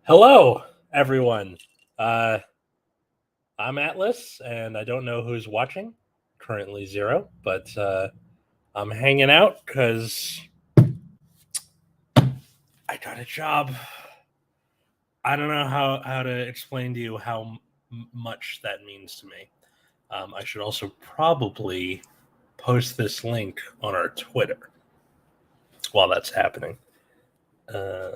Hello, everyone. Uh, I'm Atlas, and I don't know who's watching. Currently zero, but I'm hanging out because I got a job. I don't know how to explain to you how much that means to me. I should also probably post this link on our Twitter while that's happening. Uh,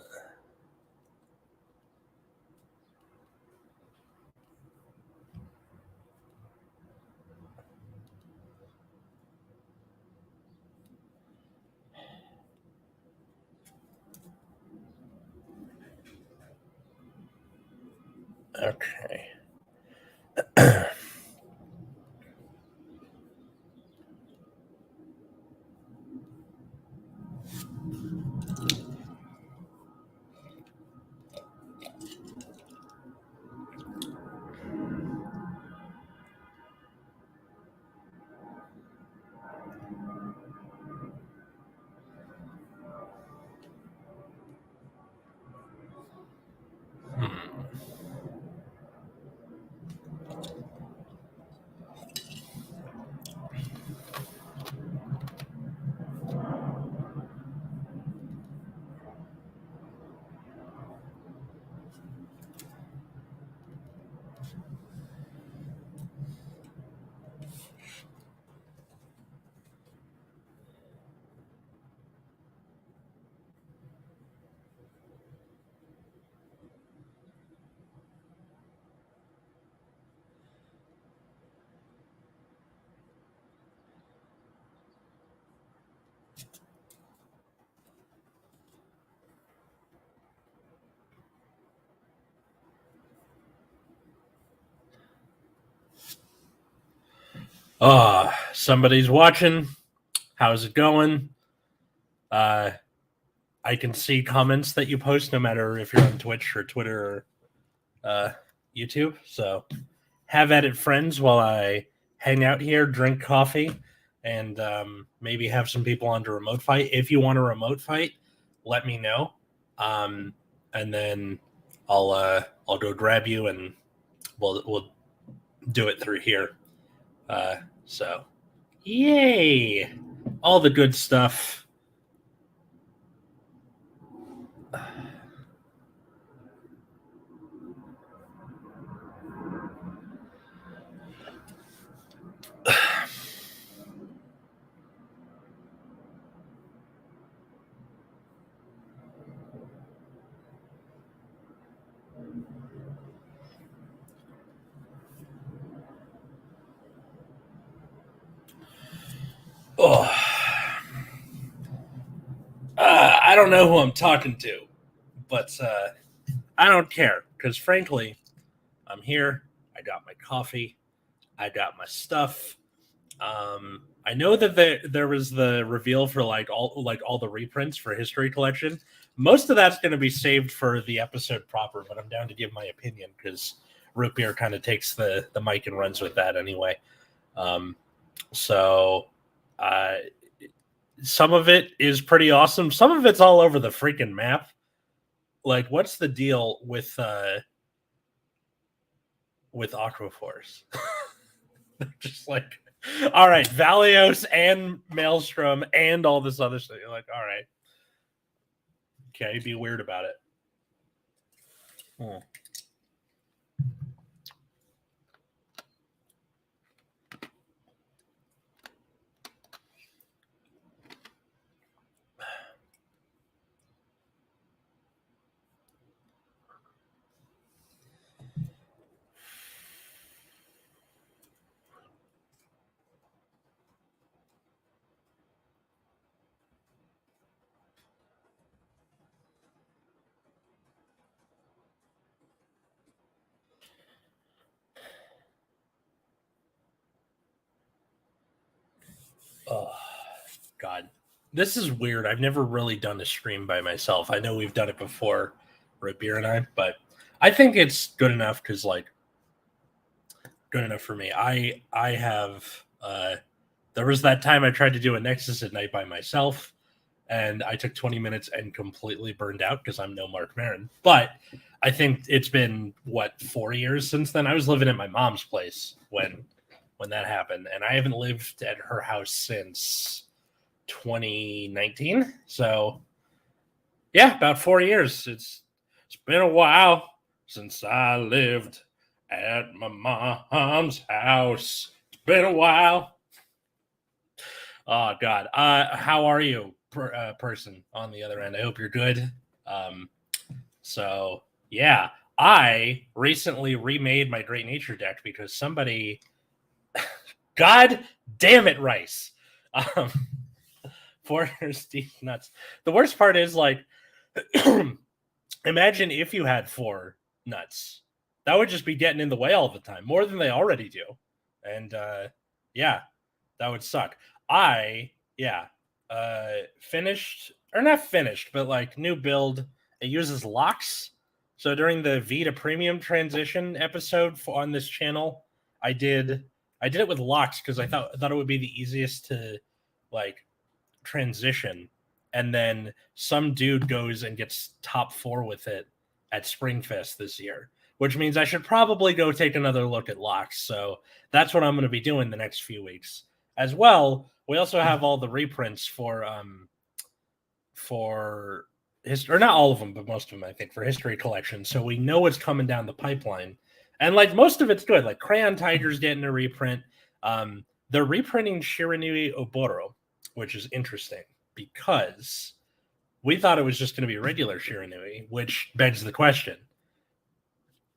okay. Somebody's watching. How's it going? Uh, I can see comments that you post no matter if you're on Twitch or Twitter or YouTube. So have at it, friends, while I hang out here, drink coffee, and maybe have some people on to remote fight. If you want a remote fight, let me know, and then I'll go grab you and we'll do it through here. So yay, all the good stuff. Oh. I don't know who I'm talking to, but I don't care because, frankly, I'm here. I got my coffee. I got my stuff. I know that there was the reveal for all the reprints for History Collection. Most of that's going to be saved for the episode proper, but I'm down to give my opinion because Root Beer kind of takes the mic and runs with that anyway. So some of it is pretty awesome. Some of it's all over the freaking map. Like, what's the deal with Aquaforce? Just like, all right, Valios and Maelstrom and all this other stuff. You're like, all right, okay, be weird about it. Oh, God. This is weird. I've never really done a stream by myself. I know we've done it before, Root Beer and I, but I think it's good enough because, like, good enough for me. I have there was that time I tried to do a Nexus at night by myself, and I took 20 minutes and completely burned out because I'm no Mark Maron. But I think it's been 4 years since then. I was living at my mom's place when that happened, and I haven't lived at her house since 2019. So yeah, about 4 years. It's been a while since I lived at my mom's house. It's been a while. Oh God. How are you, person on the other end? I hope you're good. So yeah, I recently remade my Great Nature deck because somebody, God damn it, Rice. Foreigners deep nuts. The worst part is like, imagine if you had 4 nuts. That would just be getting in the way all the time, more than they already do. And yeah, that would suck. Finished, or not finished, but like new build. It uses locks. So during the V to premium transition episode on this channel, I did it with locks because I thought it would be the easiest to like transition. And then some dude goes and gets top 4 with it at Springfest this year, which means I should probably go take another look at locks. So that's what I'm going to be doing the next few weeks. As well, we also have all the reprints for history, or not all of them, but most of them, I think, for History Collection. So we know what's coming down the pipeline. And like most of it's good. Like Crayon Tiger's getting a reprint. They're reprinting Shiranui Oboro, which is interesting because we thought it was just going to be regular Shiranui, which begs the question,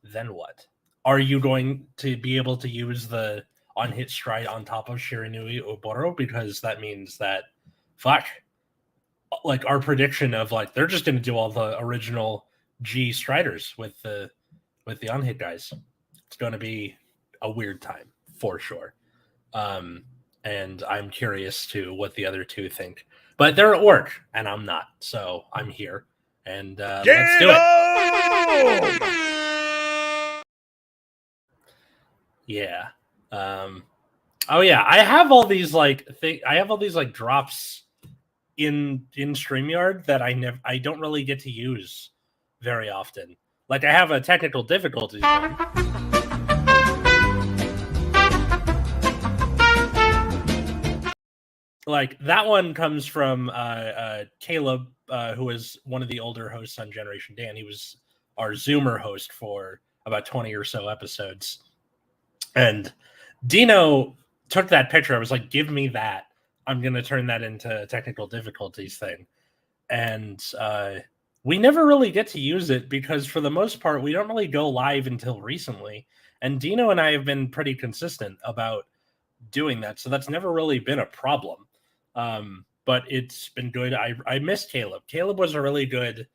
then what? Are you going to be able to use the on-hit stride on top of Shiranui Oboro? Because that means that, fuck, like our prediction of like they're just going to do all the original G striders with the on-hit guys. It's going to be a weird time for sure. And I'm curious to what the other two think. But they're at work, and I'm not, so I'm here. And let's do it. Yeah. Oh yeah, I have all these like drops in StreamYard that I don't really get to use very often. Like I have a technical difficulty thing. Like that one comes from Caleb, who is one of the older hosts on Generation Dan. He was our Zoomer host for about 20 or so episodes. And Dino took that picture. I was like, give me that. I'm going to turn that into a technical difficulties thing. And we never really get to use it because for the most part, we don't really go live until recently. And Dino and I have been pretty consistent about doing that. So that's never really been a problem. But it's been good. I miss Caleb. Caleb was a really good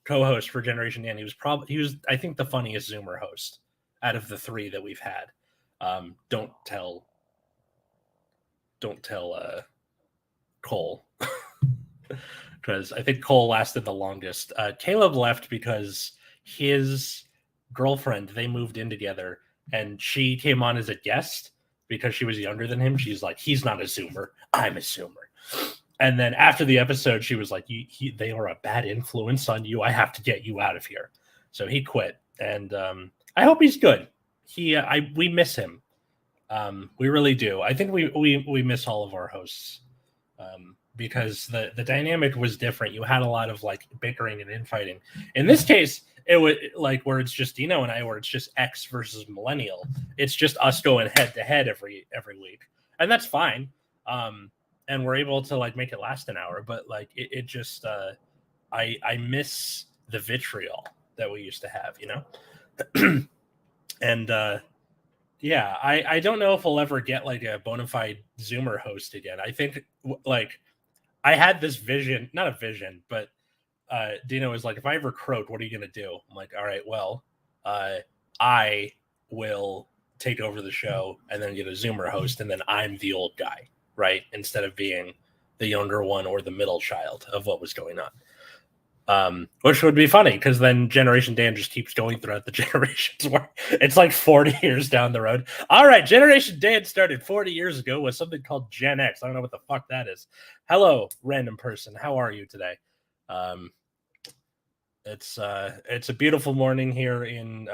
co-host for Generation Dan. He was I think the funniest Zoomer host out of the 3 that we've had. Don't tell Cole because I think Cole lasted the longest. Caleb left because his girlfriend, they moved in together, and she came on as a guest because she was younger than him. She's like, he's not a Zoomer, I'm a Zoomer. And then after the episode, she was like, they are a bad influence on you. I have to get you out of here. So he quit, and I hope he's good. We miss him. We really do. I think we miss all of our hosts because the dynamic was different. You had a lot of like bickering and infighting. In this case, it was like where it's just Dino and I, where it's just X versus Millennial. It's just us going head to head every week, and that's fine. And we're able to like make it last an hour, but like it just I miss the vitriol that we used to have, you know. And yeah, I don't know if we'll ever get like a bona fide Zoomer host again. I think like I had this vision, not a vision, but Dino was like, if I ever croak, what are you going to do? I'm like, all right, well, I will take over the show and then get a Zoomer host. And then I'm the old guy, right? Instead of being the younger one or the middle child of what was going Which would be funny because then Generation Dan just keeps going throughout the generations. Where it's like 40 years down the road. All right, Generation Dan started 40 years ago with something called Gen X. I don't know what the fuck that is. Hello, random person. How are you today? It's a beautiful morning here in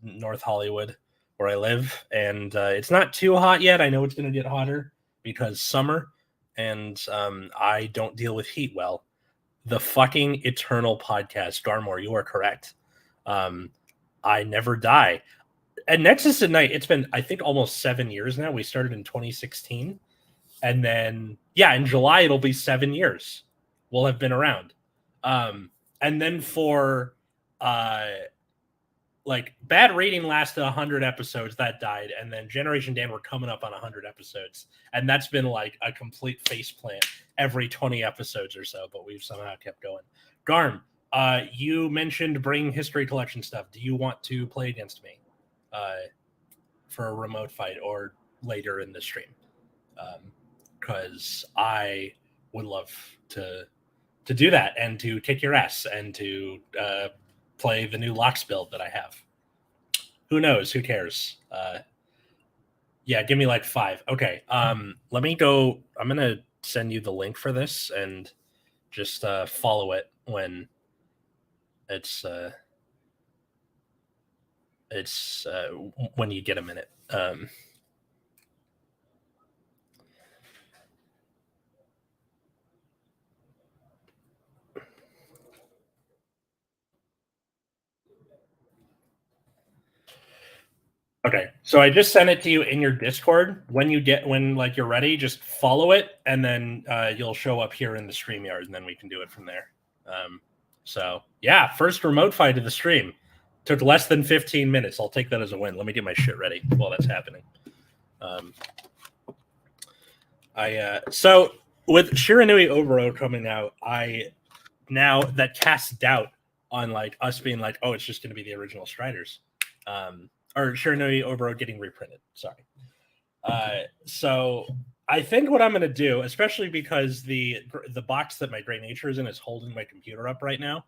North Hollywood, where I live, and it's not too hot yet. I know it's going to get hotter because summer, and I don't deal with heat well. The fucking eternal podcast, Garmore, you are correct. I never die. At Nexus at Night, it's been, I think, almost 7 years now. We started in 2016. And then, yeah, in July, it'll be 7 years. We'll have been around. And then for, like, Bad Rating lasted 100 episodes. That died. And then Generation Dan, we're coming up on 100 episodes. And that's been, like, a complete faceplant every 20 episodes or so, but we've somehow kept going. Garm, you mentioned bringing history collection stuff. Do you want to play against me for a remote fight or later in the stream? Because I would love to do that and to kick your ass and to play the new Locks build that I have. Who knows? Who cares? Yeah, give me like 5. Okay. Let me go. I'm gonna send you the link for this and just follow it when it's when you get a minute. Okay, so I just sent it to you in your Discord. When you're ready, just follow it, and then you'll show up here in the StreamYard, and then we can do it from there. So yeah, first remote fight of the stream. Took less than 15 minutes. I'll take that as a win. Let me get my shit ready while that's happening. So with Shiranui Oboro coming out, now that casts doubt on like us being like, oh, it's just going to be the original Striders. Or Shiranui Oboro getting reprinted. Sorry. So I think what I'm going to do, especially because the box that my Great Nature is in is holding my computer up right now,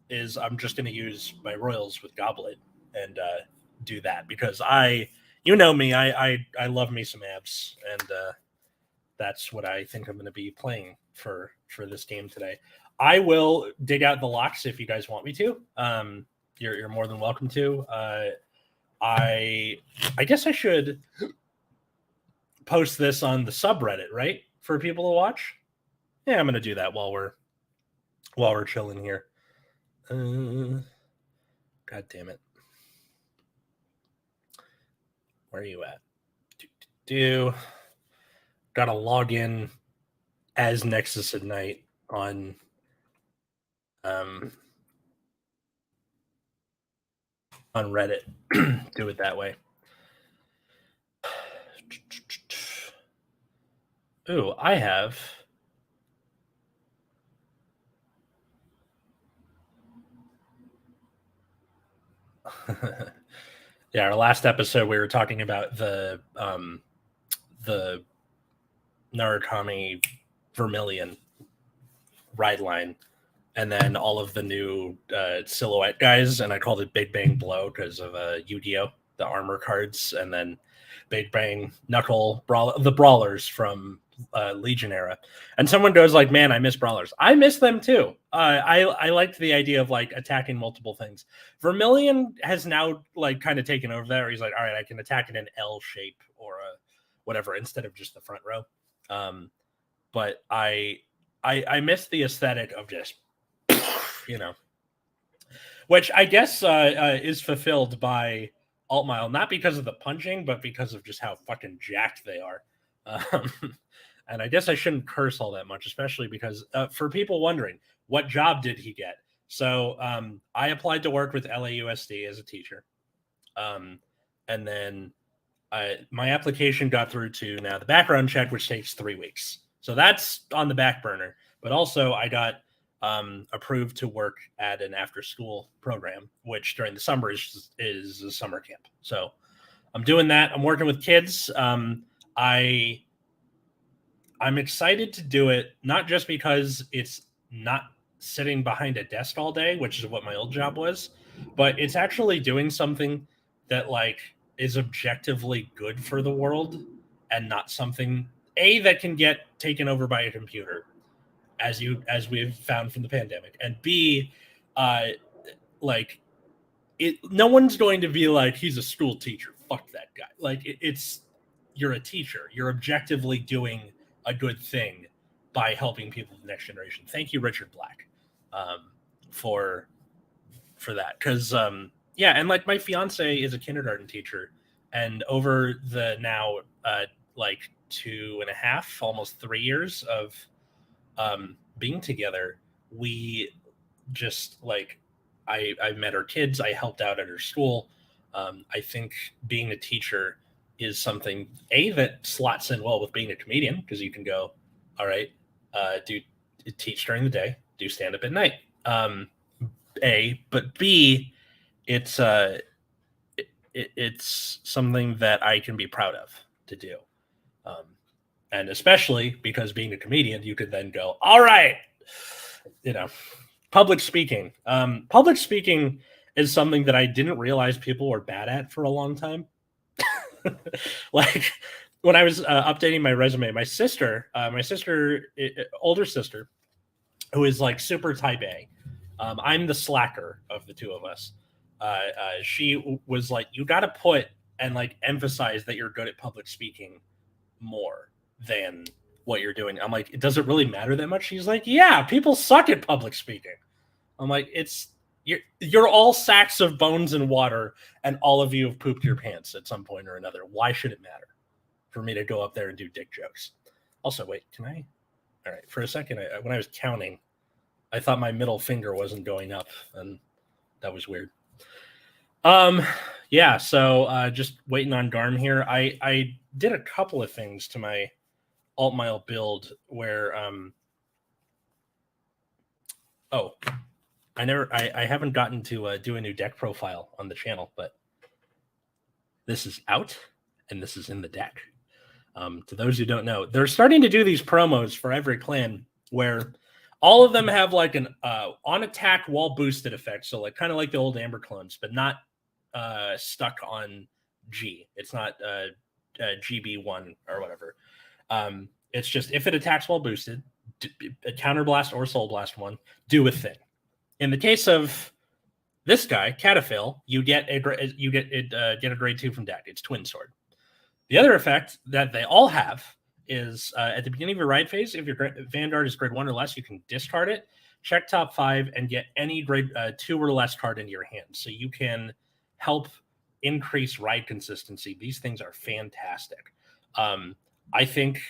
is I'm just going to use my Royals with Goblet and do that because you know me, I love me some abs, and that's what I think I'm going to be playing for this game today. I will dig out the locks if you guys want me to. You're more than welcome to. I guess I should post this on the subreddit, right, for people to watch. Yeah, I'm gonna do that while we're chilling here. God damn it! Where are you at? Gotta log in as Nexus at Night on Reddit. Do it that way. Ooh, I have. Yeah, our last episode we were talking about the Narukami Vermilion ride line, and then all of the new silhouette guys, and I called it Big Bang Blow because of Yu-Gi-Oh, the armor cards, and then Big Bang Knuckle the brawlers from Legion era. And someone goes like, man, I miss brawlers. I miss them too. I liked the idea of like attacking multiple things. Vermilion has now like kind of taken over that. He's like, all right, I can attack in an L shape or a whatever instead of just the front row. But I miss the aesthetic of just, you know, which I guess is fulfilled by Altmile, not because of the punching, but because of just how fucking jacked they are. And I guess I shouldn't curse all that much, especially because for people wondering, what job did he get? So I applied to work with LAUSD as a teacher. And then my application got through to now the background check, which takes 3 weeks. So that's on the back burner. But also I got approved to work at an after-school program, which during the summer is a summer camp. So I'm doing that. I'm working with kids. I'm excited to do it, not just because it's not sitting behind a desk all day, which is what my old job was, but it's actually doing something that like is objectively good for the world and not something that can get taken over by a computer, as we've found from the pandemic, and B, like no one's going to be like, he's a school teacher, fuck that guy. Like it's you're a teacher, you're objectively doing a good thing by helping people of the next generation. Thank you, Richard Black, for that, because yeah, and like my fiance is a kindergarten teacher, and over the now like 2.5, almost 3 years of being together, we just like I met her kids, I helped out at her school. I think being a teacher is something that slots in well with being a comedian, because you can go, all right, do teach during the day, do stand up at night. But B, it's it's something that I can be proud of to do. And especially because being a comedian, you could then go, all right, public speaking. Public speaking is something that I didn't realize people were bad at for a long time. Like when I was updating my resume, my older sister, who is like super type A, I'm the slacker of the two of us. She was like, you got to put and like emphasize that you're good at public speaking more than what you're doing. I'm like, it doesn't really matter that much. She's like, yeah, people suck at public speaking. I'm like, you're all sacks of bones and water, and all of you have pooped your pants at some point or another. Why should it matter for me to go up there and do dick jokes? Also, wait, can I? All right, for a second, when I was counting, I thought my middle finger wasn't going up, and that was weird. Yeah, so just waiting on Garm here. I did a couple of things to my Altmile build where I haven't gotten to do a new deck profile on the channel, but this is out and this is in the deck. To those who don't know, they're starting to do these promos for every clan where all of them have like an on attack wall boosted effect. So like kind of like the old Amber clones, but not stuck on G. It's not GB1 or whatever. It's just if it attacks while boosted, a counterblast or soul blast one, do a thing. In the case of this guy, Cataphil, you get a grade 2 from deck. It's Twin Sword. The other effect that they all have is at the beginning of your ride phase, if your Vanguard is grade 1 or less, you can discard it, check top 5, and get any grade 2 or less card into your hand. So you can help increase ride consistency. These things are fantastic. I think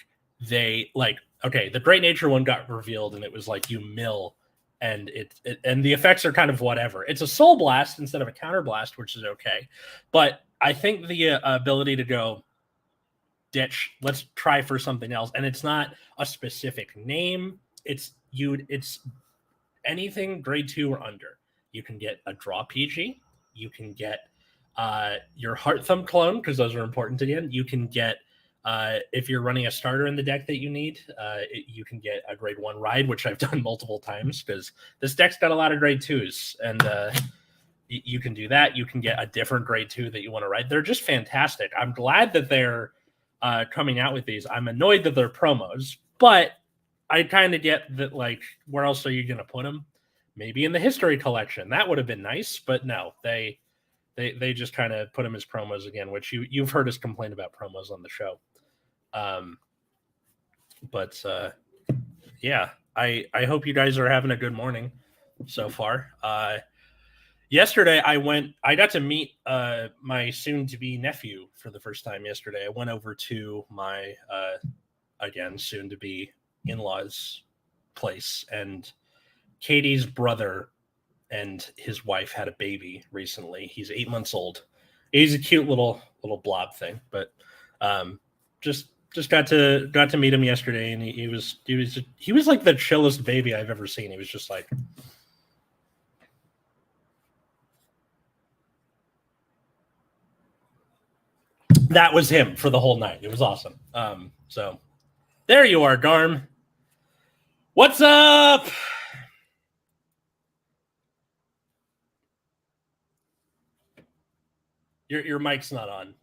they the Great Nature one got revealed, and it was like you mill, and and the effects are kind of whatever. It's a soul blast instead of a counter blast, which is okay. But I think the ability to go ditch, let's try for something else, and it's not a specific name. It's anything grade 2 or under. You can get a draw PG. You can get your Heart Thumb clone, because those are important again. You can get if you're running a starter in the deck that you need, you can get a grade 1 ride, which I've done multiple times because this deck's got a lot of grade 2s, and you can do that. You can get a different grade 2 that you want to ride. They're just fantastic. I'm glad that they're coming out with these. I'm annoyed that they're promos, but I kind of get that, like, where else are you going to put them? Maybe in the history collection. That would have been nice, but no, they just kind of put them as promos again, which you've heard us complain about promos on the show. Yeah, I hope you guys are having a good morning so far. Yesterday I got to meet my soon-to-be nephew for the first time yesterday. I went over to my again soon-to-be in-laws place, and Katie's brother and his wife had a baby recently. He's 8 months old. He's a cute little blob thing, but just got to meet him yesterday, and he was like the chillest baby I've ever seen. He was just like, that was him for the whole night. It was awesome. So there you are, Garm. What's up? Your mic's not on.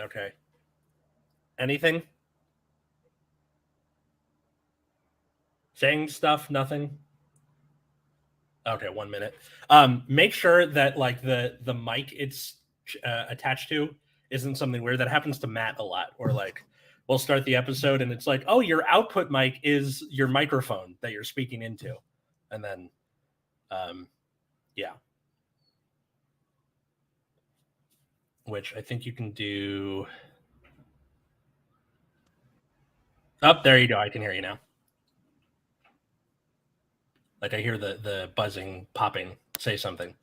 Okay. Anything? Saying stuff? Nothing? Okay, 1 minute. Make sure that like the mic it's attached to isn't something weird. That happens to Matt a lot. Or like we'll start the episode and it's like, oh, your output mic is your microphone that you're speaking into, and then, yeah. Which I think you can do. Oh, there you go. I can hear you now. Like I hear the buzzing, popping. Say something.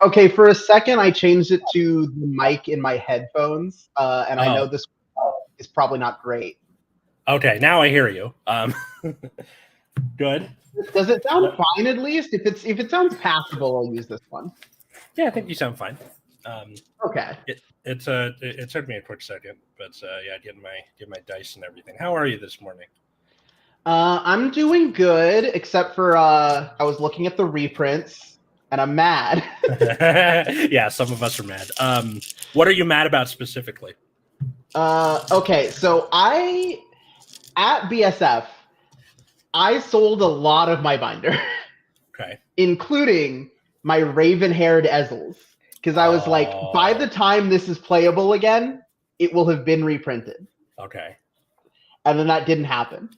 Okay, for a second, I changed it to the mic in my headphones, and I know this is probably not great. Okay, now I hear you. Good. Does it sound fine at least? If it sounds passable, I'll use this one. Yeah, I think you sound fine. Okay. It took me a quick second, but yeah, get my dice and everything. How are you this morning? I'm doing good, except for I was looking at the reprints, and I'm mad. Yeah, some of us are mad. What are you mad about specifically? Okay, so at BSF, I sold a lot of my binder. Okay. Including my raven-haired Ezels. Because I was like, by the time this is playable again, it will have been reprinted. Okay. And then that didn't happen.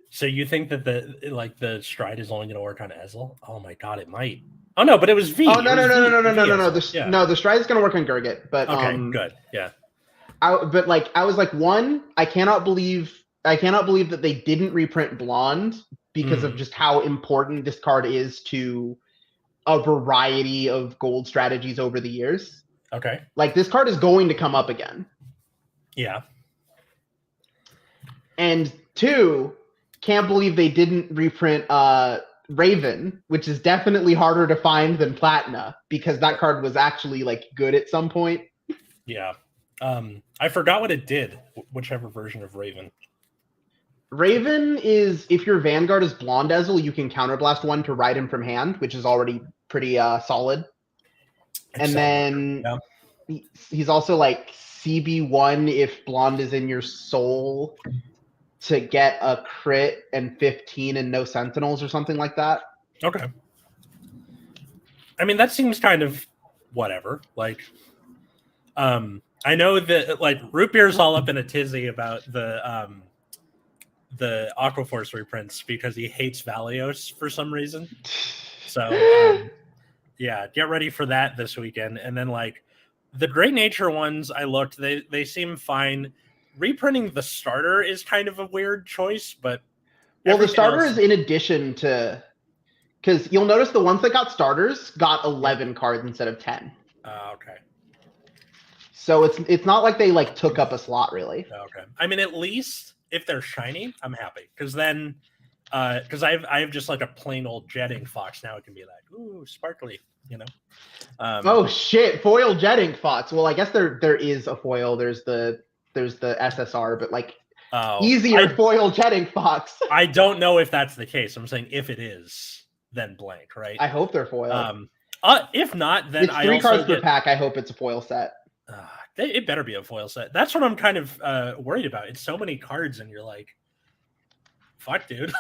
So you think that the stride is only going to work on Ezel? Oh my god, it might. Oh no, but it was V. Oh no. The stride is going to work on Gurgit, but okay, good, yeah. I was like, one, I cannot believe that they didn't reprint Blonde because of just how important this card is to a variety of gold strategies over the years. Okay. Like this card is going to come up again. Yeah. And two, can't believe they didn't reprint Raven, which is definitely harder to find than Platina because that card was actually like good at some point. Yeah. I forgot what it did, whichever version of Raven. Raven is, if your Vanguard is Blonde Ezel, you can counterblast one to ride him from hand, which is already pretty solid. And then he's also like CB1 if Blonde is in your soul to get a crit and 15 and no Sentinels or something like that. Okay. I mean, that seems kind of whatever. Like, I know that like Root Beer's all up in a tizzy about the Aquaforce reprints because he hates Valios for some reason. So yeah, get ready for that this weekend. And then like the Great Nature ones, I looked, they seem fine. Reprinting the starter is kind of a weird choice, but well, the starter is in addition to, because you'll notice the ones that got starters got 11 cards instead of 10. Okay. So it's not like they like took up a slot really. Okay. I mean, at least if they're shiny, I'm happy because then, because I have just like a plain old jetting fox now. It can be like ooh sparkly, you know. Oh shit! Foil jetting fox. Well, I guess there is a foil. There's the SSR, but like easier foil jetting fox. I don't know if that's the case. I'm saying if it is, then blank, right? I hope they're foil. If not, then it's 3 cards per pack. I hope it's a foil set. It better be a foil set. That's what I'm kind of worried about. It's so many cards, and you're like, "Fuck, dude!"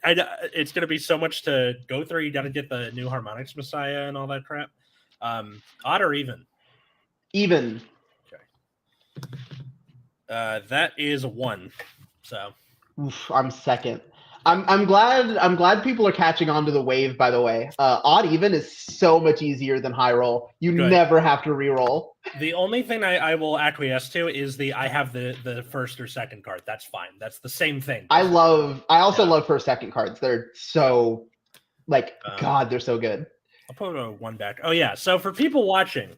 It's gonna be so much to go through. You got to get the new Harmonix Messiah and all that crap. Odd or even? Even. Okay. That is 1. So. Oof, I'm second. I'm glad people are catching on to the wave, by the way. Odd even is so much easier than high roll. You never have to re-roll. The only thing I will acquiesce to is I have the first or second card. That's fine. That's the same thing. I also love first second cards. They're so like God, they're so good. I'll put a 1 back. Oh yeah. So for people watching,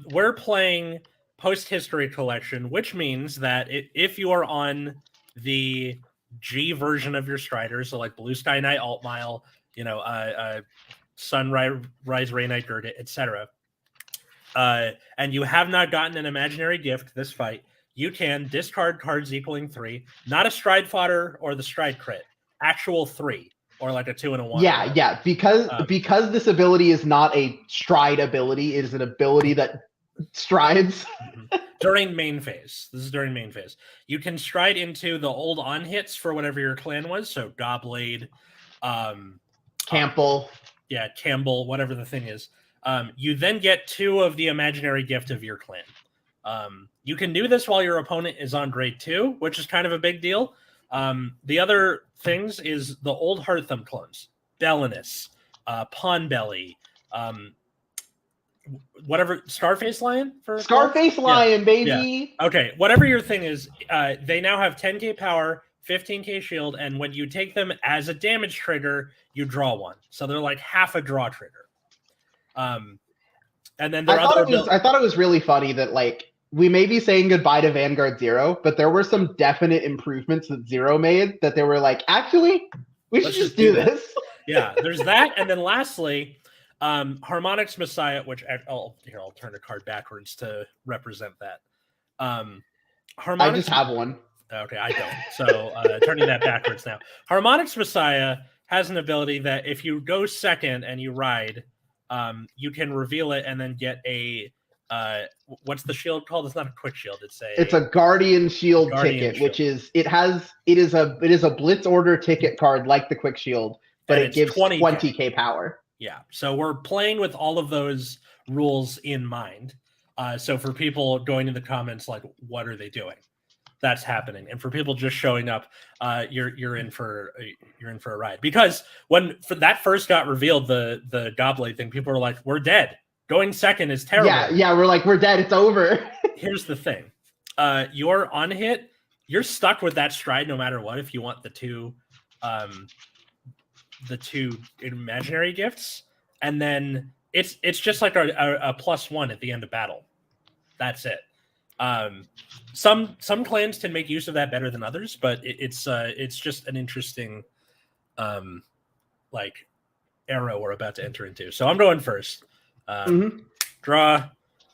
we're playing Post History Collection, which means that if you are on the G version of your Strider, so like Blue Sky Knight, Alt Mile, you know, Sunrise, Ray Knight, Gurgit, etc. And you have not gotten an imaginary gift this fight, you can discard cards equaling 3, not a stride fodder or the stride crit, actual 3, or like a 2 and a 1. Yeah. Because this ability is not a stride ability, it is an ability that strides. During main phase. This is during main phase. You can stride into the old on hits for whatever your clan was. So Gobblade, Campbell. Campbell, whatever the thing is. You then get 2 of the imaginary gift of your clan. You can do this while your opponent is on grade 2, which is kind of a big deal. The other things is the old Heartham clones, Belinus, Pawnbelly, whatever, Scarface Lion for Scarface Lion, baby. Yeah. Okay, whatever your thing is, they now have 10k power, 15k shield, and when you take them as a damage trigger, you draw 1. So they're like half a draw trigger. And then I thought it was really funny that like we may be saying goodbye to Vanguard 0, but there were some definite improvements that 0 made that they were like, actually, let's just do this. Yeah, there's that, and then lastly, Harmonix Messiah, which I'll turn a card backwards to represent that. I just have one. Okay, I don't. So turning that backwards now. Harmonix Messiah has an ability that if you go second and you ride, you can reveal it and then get a what's the shield called? It's not a quick shield. It's a Guardian Shield ticket, which is it is a Blitz order ticket card like the quick shield, but it gives 20k power. Yeah, so we're playing with all of those rules in mind. So for people going in the comments, like, what are they doing? That's happening, and for people just showing up, you're in for a ride. Because when that first got revealed, the Gobblade thing, people were like, "We're dead. Going second is terrible." Yeah, we're like, we're dead. It's over. Here's the thing: you're on hit. You're stuck with that stride no matter what. If you want the two imaginary gifts, and then it's just like a +1 at the end of battle. That's it. Some clans can make use of that better than others, but it's just an interesting like era we're about to enter into. So I'm going first. Draw.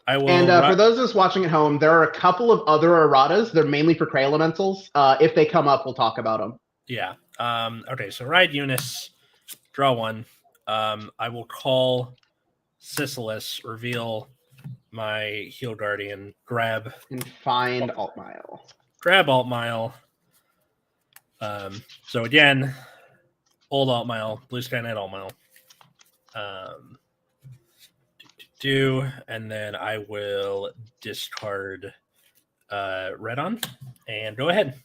I will. And for those of us watching at home, there are a couple of other erratas. They're mainly for Cray Elementals. If they come up, we'll talk about them. Yeah. Okay. So ride Eunice. Draw 1. I will call Sisylis. Reveal my Heal Guardian. Grab and find Altmile. Grab Altmile. So again, old Altmile, Blue Sky Knight Altmile. And then I will discard Redon and go ahead.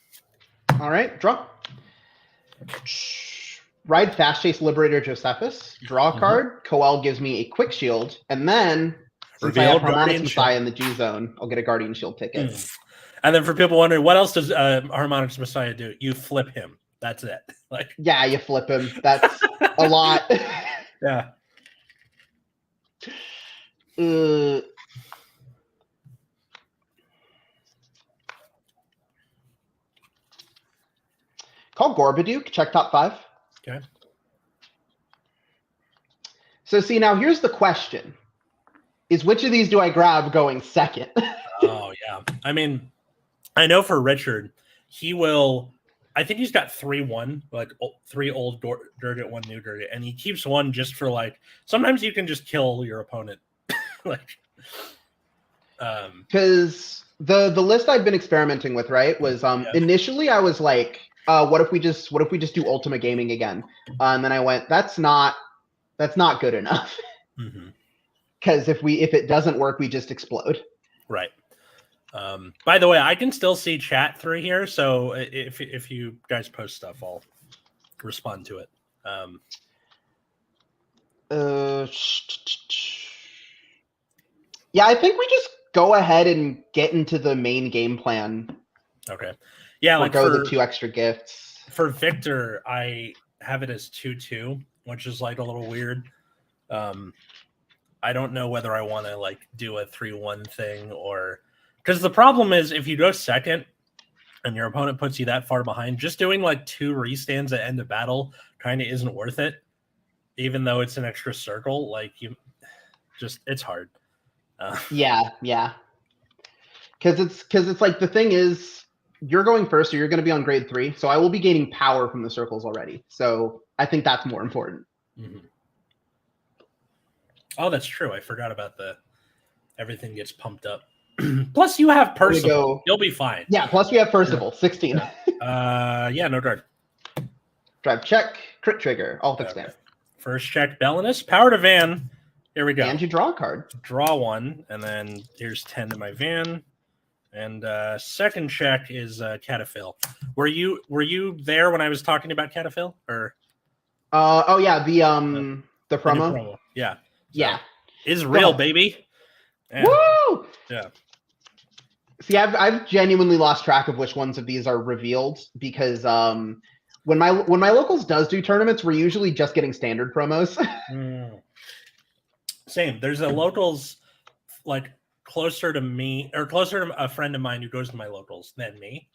All right, draw. Ride Fast Chase Liberator Josephus. Draw a card. Coel gives me a quick shield, and then since I have Harmonix Messiah in the G zone, I'll get a Guardian Shield ticket. And then for people wondering, what else does Harmonix Messiah do? You flip him. That's it. Like, yeah, you flip him. That's a lot. Yeah. Call Gorbaduke. Check top 5. Okay. So see, now here's the question. Is which of these do I grab going second? Oh, yeah. I mean, I know for Richard, he will... I think he's got 3-1, like 3 old Durgat, 1 new Durgat, and he keeps 1 just for, like... Sometimes you can just kill your opponent. Like... Because the list I've been experimenting with, right, was initially I was like, what if we just do Ultimate Gaming again? And then I went, that's not good enough. Because if it doesn't work, we just explode. Right. By the way, I can still see chat through here, so if you guys post stuff, I'll respond to it. Yeah, I think we just go ahead and get into the main game plan. Okay. Yeah, like go the 2 extra gifts. For Victor, I have it as 2-2, which is like a little weird. I don't know whether I want to like do a 3-1 thing or because the problem is if you go second and your opponent puts you that far behind, just doing like 2 restands at end of battle kind of isn't worth it. Even though it's an extra circle, like it's hard. Yeah. Because it's like the thing is, you're going first, so you're going to be on grade 3. So I will be gaining power from the circles already. So I think that's more important. Mm-hmm. Oh, that's true. I forgot about everything gets pumped up. Plus, you have Percival. You'll be fine. Yeah. Plus, we have Percival. 16. Yeah. No guard. Drive check. Crit trigger. All fixed man. First check. Belinus. Power to Van. Here we go. And you draw a card. Draw one, and then here's 10 to my Van. And second check is Cataphil. Were you there when I was talking about Cataphil? Or oh yeah, the promo. Yeah. Yeah. Is real, baby. Yeah. Woo! Yeah. See, I've genuinely lost track of which ones of these are revealed because when my locals does do tournaments, we're usually just getting standard promos. Same. There's a locals like closer to me or closer to a friend of mine who goes to my locals than me.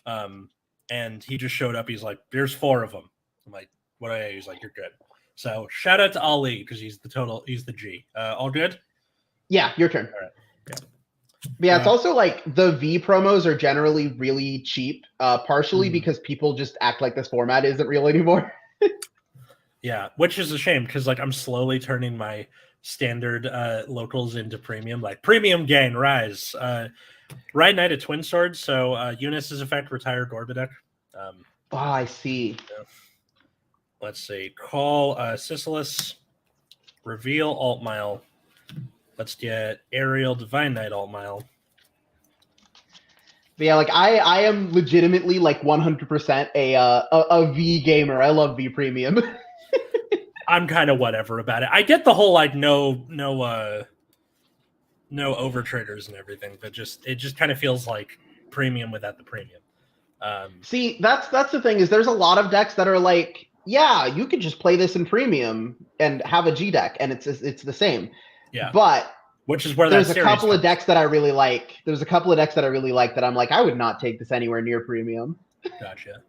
And he just showed up. He's like, "There's 4 of them." I'm like, "What?" He's like, "You're good." So shout out to Ali because he's the G. All good? Yeah, your turn. All right. Yeah. But yeah, it's also like the V promos are generally really cheap, partially because people just act like this format isn't real anymore. Yeah, which is a shame because like I'm slowly turning my standard locals into premium, like premium gain rise. Ride Knight at Twin Swords, so Eunice's effect retire Gorbaduck. I see. Yeah. Let's see. Call Sisylas, reveal Alt Mile. Let's get Ariel Divine Knight Alt Mile. But yeah, like I am legitimately like 100% a V gamer. I love V Premium. I'm kind of whatever about it. I get the whole like no over traders and everything, but it just kind of feels like premium without the premium. See, that's the thing is there's a lot of decks that are like, yeah, you could just play this in premium and have a G deck, and it's the same. Yeah, but which is where there's a couple of decks that I really like. There's a couple of decks that I really like that I'm like, I would not take this anywhere near premium. Gotcha.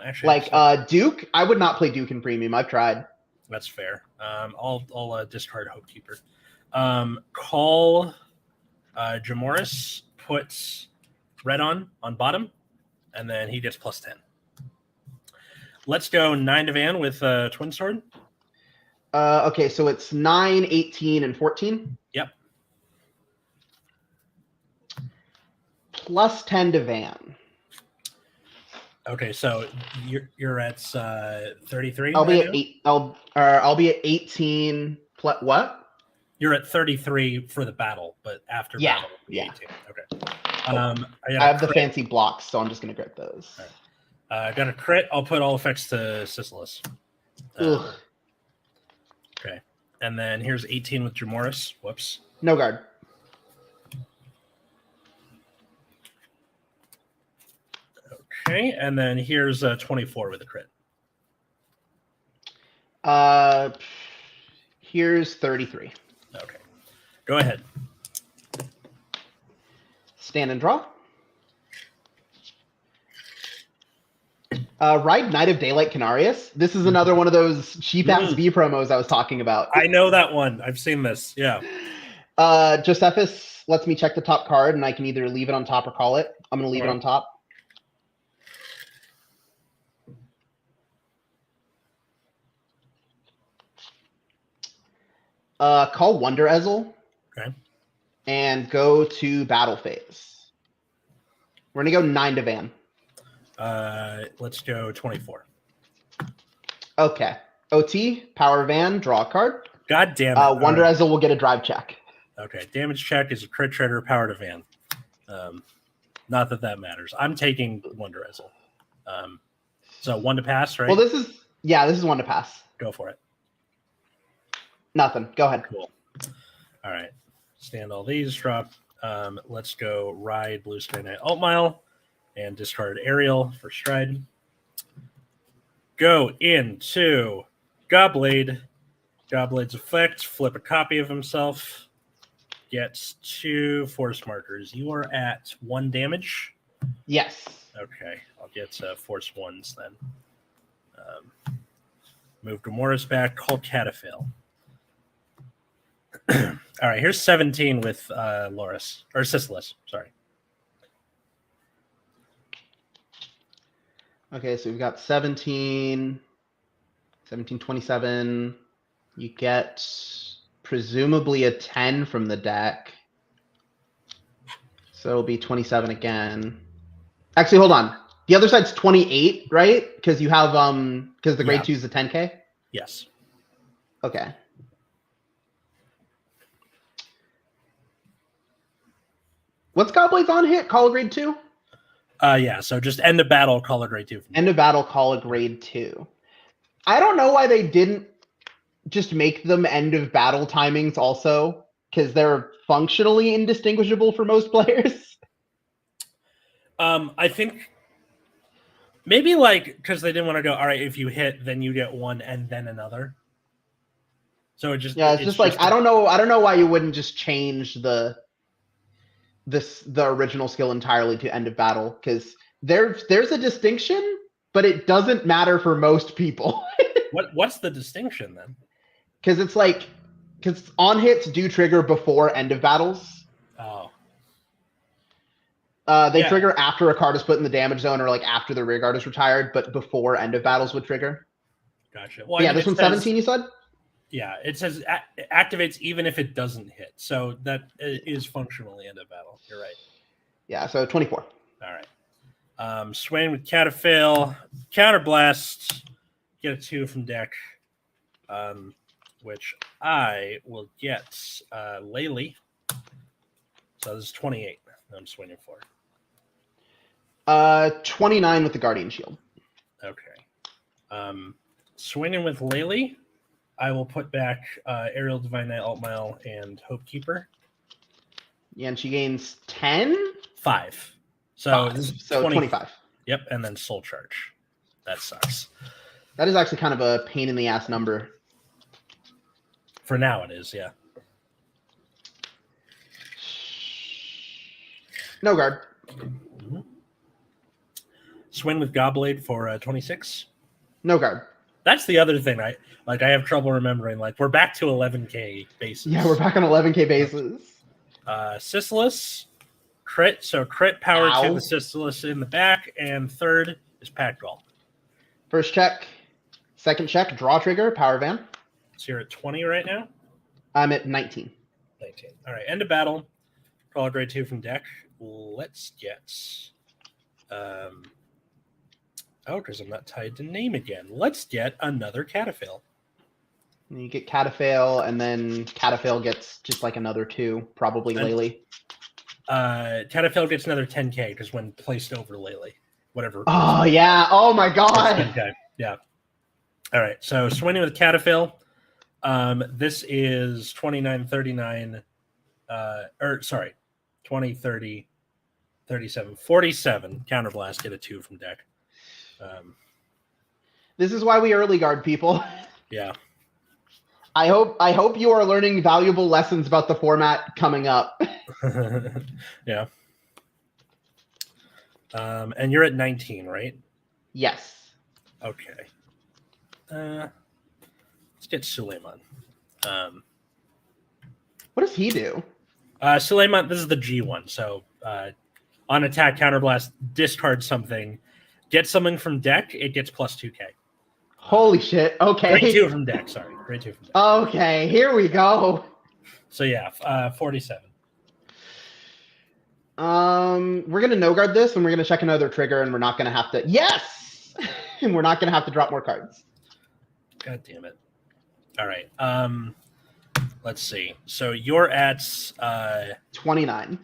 Actually, like Duke, I would not play Duke in premium. I've tried. That's fair. I'll discard Hopekeeper. Call Jamoris, puts red on bottom, and then he gets +10. Let's go 9 to Van with Twin Sword. Okay, so it's 9, 18, and 14. Yep. +10 to Van. Okay, so you're at 33. I'll be at 8. I'll be at 18. What? You're at 33 for the battle, but after battle, 18. Okay. I have the fancy blocks, so I'm just gonna grab those. Right. Got a crit. I'll put all effects to Sisylas. Okay, and then here's 18 with Jamoris. Whoops. No guard. Okay, and then here's 24 with a crit. Here's 33. Okay, go ahead. Stand and draw. Ride Knight of Daylight Canarius. This is another one of those cheap ass V promos I was talking about. I know that one. I've seen this. Yeah. Josephus lets me check the top card, and I can either leave it on top or call it. I'm going to leave it on top. Call Wonder Ezel. Okay. And go to battle phase. We're going to go 9 to Van. Let's go 24. Okay. OT, power Van, draw a card. God damn it. Wonder Ezel will get a drive check. Okay. Damage check is a crit trigger, power to Van. Not that matters. I'm taking Wonder Ezel. So 1 to pass, right? Well, this is 1 to pass. Go for it. Nothing. Go ahead. Cool. All right. Stand all these, drop. Let's go ride Blue Sky Knight Alt Mile and discard Ariel for stride. Go into Gobblade. Gobblade's effect, flip a copy of himself. Gets 2 force markers. You are at 1 damage? Yes. Okay. I'll get force 1s then. Move Gamora's back, call Cataphil. All right, here's 17 with Loris or Sisylas. Sorry. Okay, so we've got 17, 27. You get presumably a 10 from the deck. So it'll be 27 again. Actually, hold on. The other side's 28, right? Because you have because the grade 2 is the 10K? Yes. Okay. What's Godblade's on hit? Call a grade 2? Yeah, so just end of battle, call a grade 2. End of battle, call a grade 2. I don't know why they didn't just make them end of battle timings also, because they're functionally indistinguishable for most players. I think maybe like because they didn't want to go, all right, if you hit, then you get one and then another. So it's just like I don't know why you wouldn't just change the original skill entirely to end of battle, because there's a distinction, but it doesn't matter for most people. What's the distinction then? Because it's like because on hits do trigger before end of battles. Oh. They trigger after a card is put in the damage zone or like after the rear guard is retired, but before end of battles would trigger. Gotcha. Well, yeah, this one's 17, you said? Yeah, it says it activates even if it doesn't hit. So that is functionally end of battle. You're right. Yeah, so 24. All right. Swain with Cataphil, Counterblast, get a 2 from deck, which I will get Laylee. So this is 28 I'm swinging for. 29 with the Guardian Shield. Okay. Swinging with Laylee, I will put back Aerial Divine Knight, Altmail, and Hopekeeper. Yeah, and she gains 10? 5. So, so 25. Yep, and then Soul Charge. That sucks. That is actually kind of a pain in the ass number. For now it is, yeah. No guard. Mm-hmm. Swing with Godblade for 26. No guard. That's the other thing. I have trouble remembering. Like, we're back to 11K bases. Yeah, we're back on 11K bases. Sisylas, crit. So crit power to the Sisylas in the back, and third is Patgall. First check. Second check, draw trigger, power van. So you're at 20 right now? I'm at 19. 19. All right, end of battle. Call a grade 2 from deck. Let's get because I'm not tied to name again. Let's get another Cataphil. You get Cataphil, and then Cataphil gets just like another 2, probably Laylee. Cataphil gets another 10K because when placed over Laylee, whatever. Oh yeah! Oh my god! 10K. Yeah. All right. So swinging with Cataphil. This is 29, 39. 20, 30, 37, 47. Counterblast, get a 2 from deck. This is why we early guard people. Yeah. I hope you are learning valuable lessons about the format coming up. Yeah. And you're at 19, right? Yes. Okay. Let's get Suleiman. What does he do? Suleiman, this is the G one. So on attack, counterblast, discard something, get something from deck, it gets plus 2K. Holy shit. Okay. Grade 2 from deck, sorry. Grade 2 from deck. Okay, here we go. So yeah, 47. We're gonna no guard this, and we're gonna check another trigger, and we're not gonna have to. Yes, and we're not gonna have to drop more cards. God damn it! All right. Let's see. So you're at 29.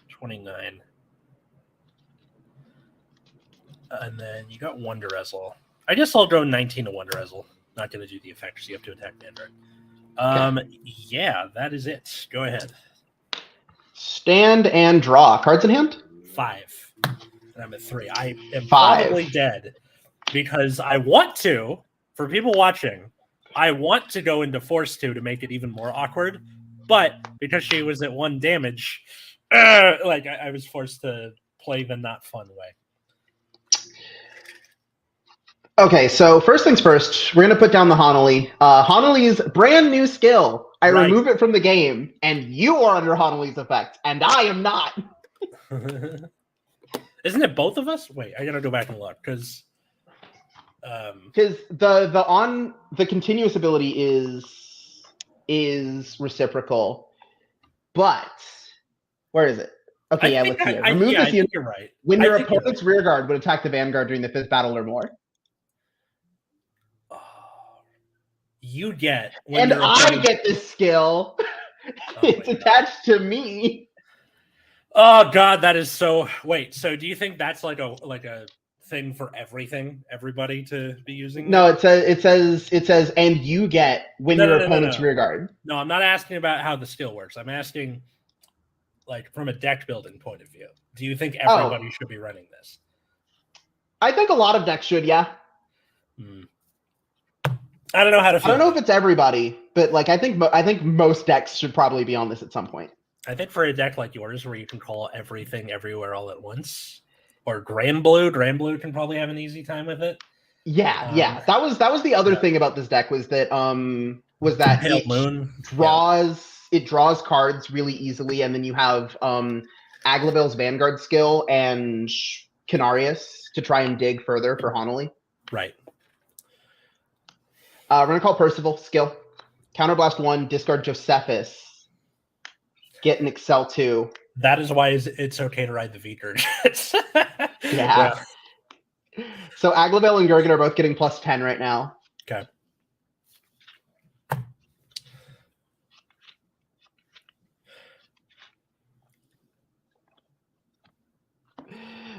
29, and then you got Wonder Ezel. I guess I'll go 19 to Wonder Ezel. Not gonna do the effect, so you have to attack Mandarin. Okay. Yeah, that is it. Go ahead. Stand and draw. Cards in hand? 5. And I'm at 3. I am probably dead because I want to, for people watching, I want to go into Force 2 to make it even more awkward. But because she was at 1 damage, I was forced to play the not fun way. Okay, so first things first, we're going to put down the Honolly. Honolly's brand new skill. I remove it from the game, and you are under Honolly's effect, and I am not. Isn't it both of us? Wait, I got to go back and look, because Because the continuous ability is reciprocal, but where is it? Okay, yeah, let's see it. Remove this I think you're right. When your opponent's rear guard would attack the vanguard during the 5th battle or more. You get and I get this skill. It's attached to me. Oh God, that is so. Wait, so do you think that's like a thing for everybody to be using? No, it says, and you get when your opponent's rear guard. No, I'm not asking about how the skill works. I'm asking, like, from a deck building point of view. Do you think everybody should be running this? I think a lot of decks should, yeah. I don't know how to feel. I don't know if it's everybody, but like I think most decks should probably be on this at some point. I think for a deck like yours, where you can call everything everywhere all at once, or Grand Blue can probably have an easy time with it. Yeah, yeah. That was the other thing about this deck was that Pale Moon it draws cards really easily, and then you have Aglavel's Vanguard skill and Canarius to try and dig further for Honolly. Right. We're gonna call Percival skill. Counterblast 1, discard Josephus. Get an Excel 2. That is why it's okay to ride the V-Gurge. Yeah. So Aglavel and Gurgan are both getting +10 right now. Okay.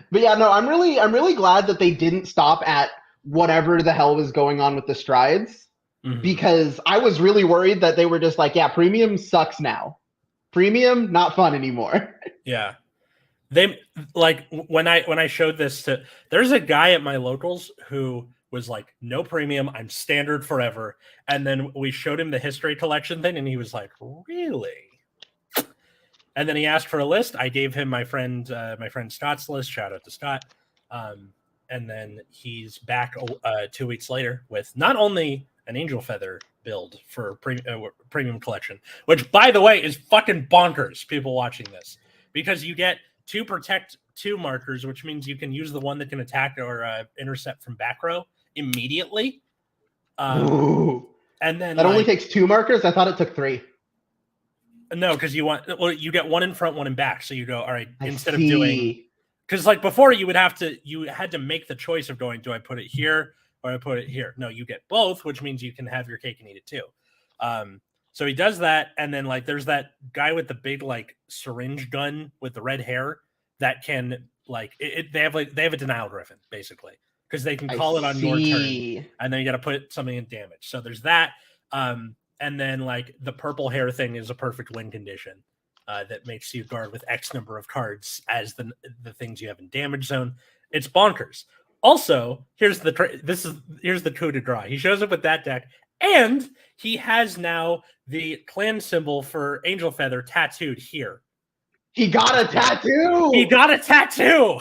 But yeah, no, I'm really glad that they didn't stop at whatever the hell was going on with the strides, because I was really worried that they were just like, yeah, premium sucks now. Premium, not fun anymore. Yeah. They like when I showed this to, there's a guy at my locals who was like, no premium, I'm standard forever. And then we showed him the history collection thing and he was like, really? And then he asked for a list. I gave him my friend Scott's list. Shout out to Scott. And then he's back 2 weeks later with not only an Angel Feather build for premium collection, which by the way is fucking bonkers, people watching this, because you get 2 protect 2 markers, which means you can use the one that can attack or intercept from back row immediately. And then that only takes 2 markers. I thought it took 3. No, because you get 1 in front, 1 in back. So you go, all right, instead of doing, because like before you had to make the choice of going, do I put it here or I put it here? No, you get both, which means you can have your cake and eat it too. So he does that, and then like there's that guy with the big like syringe gun with the red hair that can like they have a denial griffin basically, because they can call it on your turn, and then you got to put something in damage. So there's that. And then like the purple hair thing is a perfect win condition that makes you guard with X number of cards as the things you have in damage zone. It's bonkers. Also, here's the coup de grace. He shows up with that deck, and he has now the clan symbol for Angel Feather tattooed here. He got a tattoo. He got a tattoo.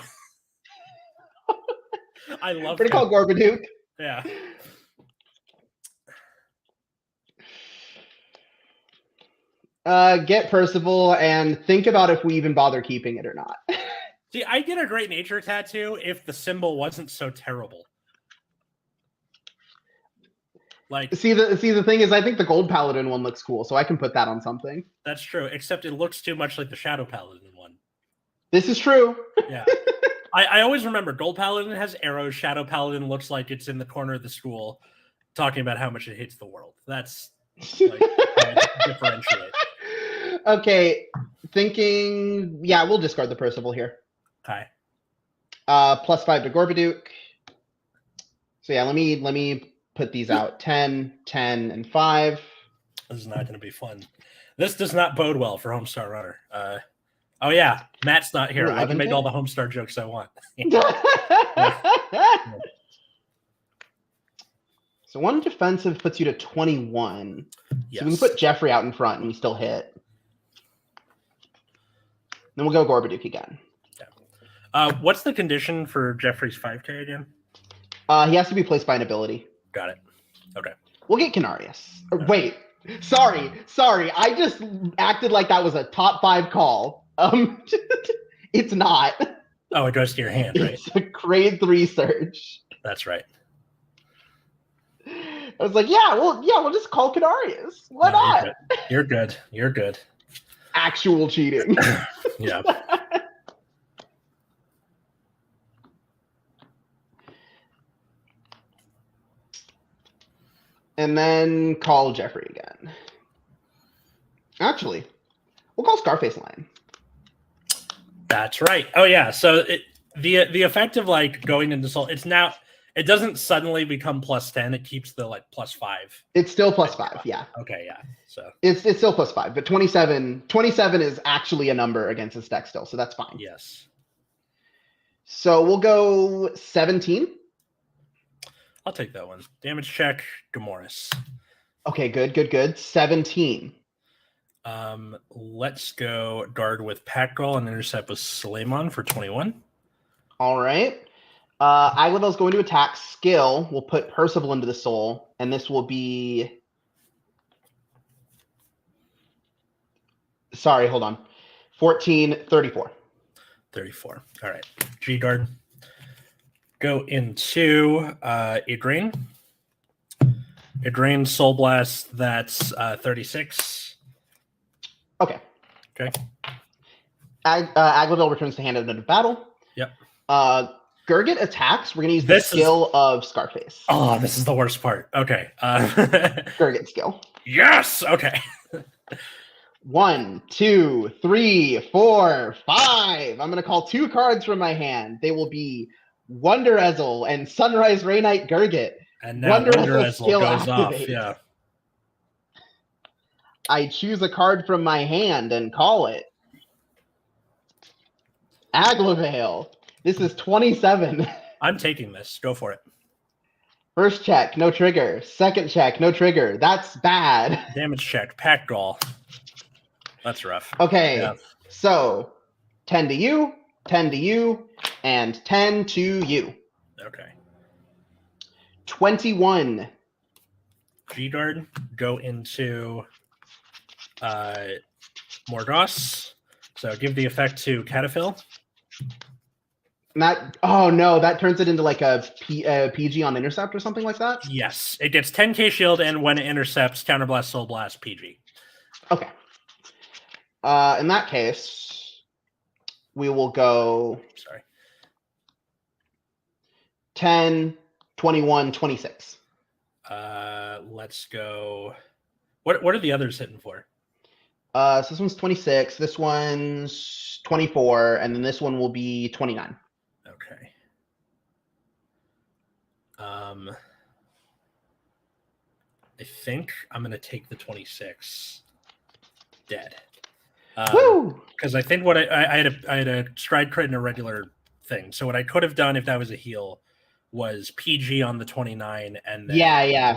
I love. Pretty called Gorbaduke. Yeah. Get Percival and think about if we even bother keeping it or not. See, I get a Great Nature tattoo if the symbol wasn't so terrible. Like, see the thing is, I think the Gold Paladin one looks cool, so I can put that on something. That's true, except it looks too much like the Shadow Paladin one. This is true. Yeah. I always remember Gold Paladin has arrows. Shadow Paladin looks like it's in the corner of the school talking about how much it hates the world. That's like differentiate. Okay, thinking. Yeah, we'll discard the Percival here. Okay. +5 to Gorbaduke. So yeah, let me put these out. 10, 10, and 5. This is not going to be fun. This does not bode well for Homestar Runner. Oh yeah, Matt's not here. I can make all the Homestar jokes I want. So 1 defensive puts you to 21. Yes. So we can put Jeffrey out in front and we still hit. Then we'll go Gorbaduke again. Yeah. What's the condition for Jeffrey's 5K again? He has to be placed by an ability. Got it. Okay. We'll get Canarius. Wait. Sorry. I just acted like that was a top 5 call. It's not. Oh, it goes to your hand, right? It's a grade 3 search. That's right. I was like, we'll just call Kadarius. Why No, not? You're good. You're good. Actual cheating. Yeah. And then call Jeffrey again. Actually, we'll call Scarface Lion. That's right. Oh yeah. So the effect of like going into soul, it doesn't suddenly become +10. It keeps the like +5. It's still +5. Yeah. Okay. Yeah. So it's still +5, but 27 is actually a number against his deck still, so that's fine. Yes. So we'll go 17. I'll take that one. Damage check, Gamoris. Okay, good. 17. Let's go guard with Patgall and intercept with Suleiman for 21. All right. Aglavel's going to attack. Skill. We'll put Percival into the soul, and this will be. Sorry, hold on. 14, 34. 34. All right. G guard. Go into Igraine. Igraine Soul Blast, that's 36. Okay. Okay. Aglavel returns to hand at the end of battle. Yep. Gurgit attacks. We're going to use the skill of Scarface. Oh, this is the worst part. Okay. Gurgit skill. Yes. Okay. 1, 2, 3, 4, 5. I'm going to call 2 cards from my hand. They will be Wonder Ezel and Sunrise Ray Knight Gurgit. And now Wonder Ezel goes off. Yeah. I choose a card from my hand and call it Aglavel. This is 27. I'm taking this. Go for it. First check, no trigger. Second check, no trigger. That's bad. Damage check, Patgall. That's rough. Okay, yeah. So 10 to you, 10 to you, and 10 to you. Okay. 21. G-Guard, go into Morgos. So give the effect to Cataphil. That turns it into like a PG on intercept or something like that? Yes. It gets 10k shield, and when it intercepts, Counterblast, Soul Blast, PG. Okay. In that case, we will go 10, 21, 26. Let's go. What are the others hitting for? So this one's 26, this one's 24, and then this one will be 29. Okay. I think I'm gonna take the 26. Dead. Woo! Because I think what I had a stride crit and a regular thing. So what I could have done if that was a heal was PG on the 29, and then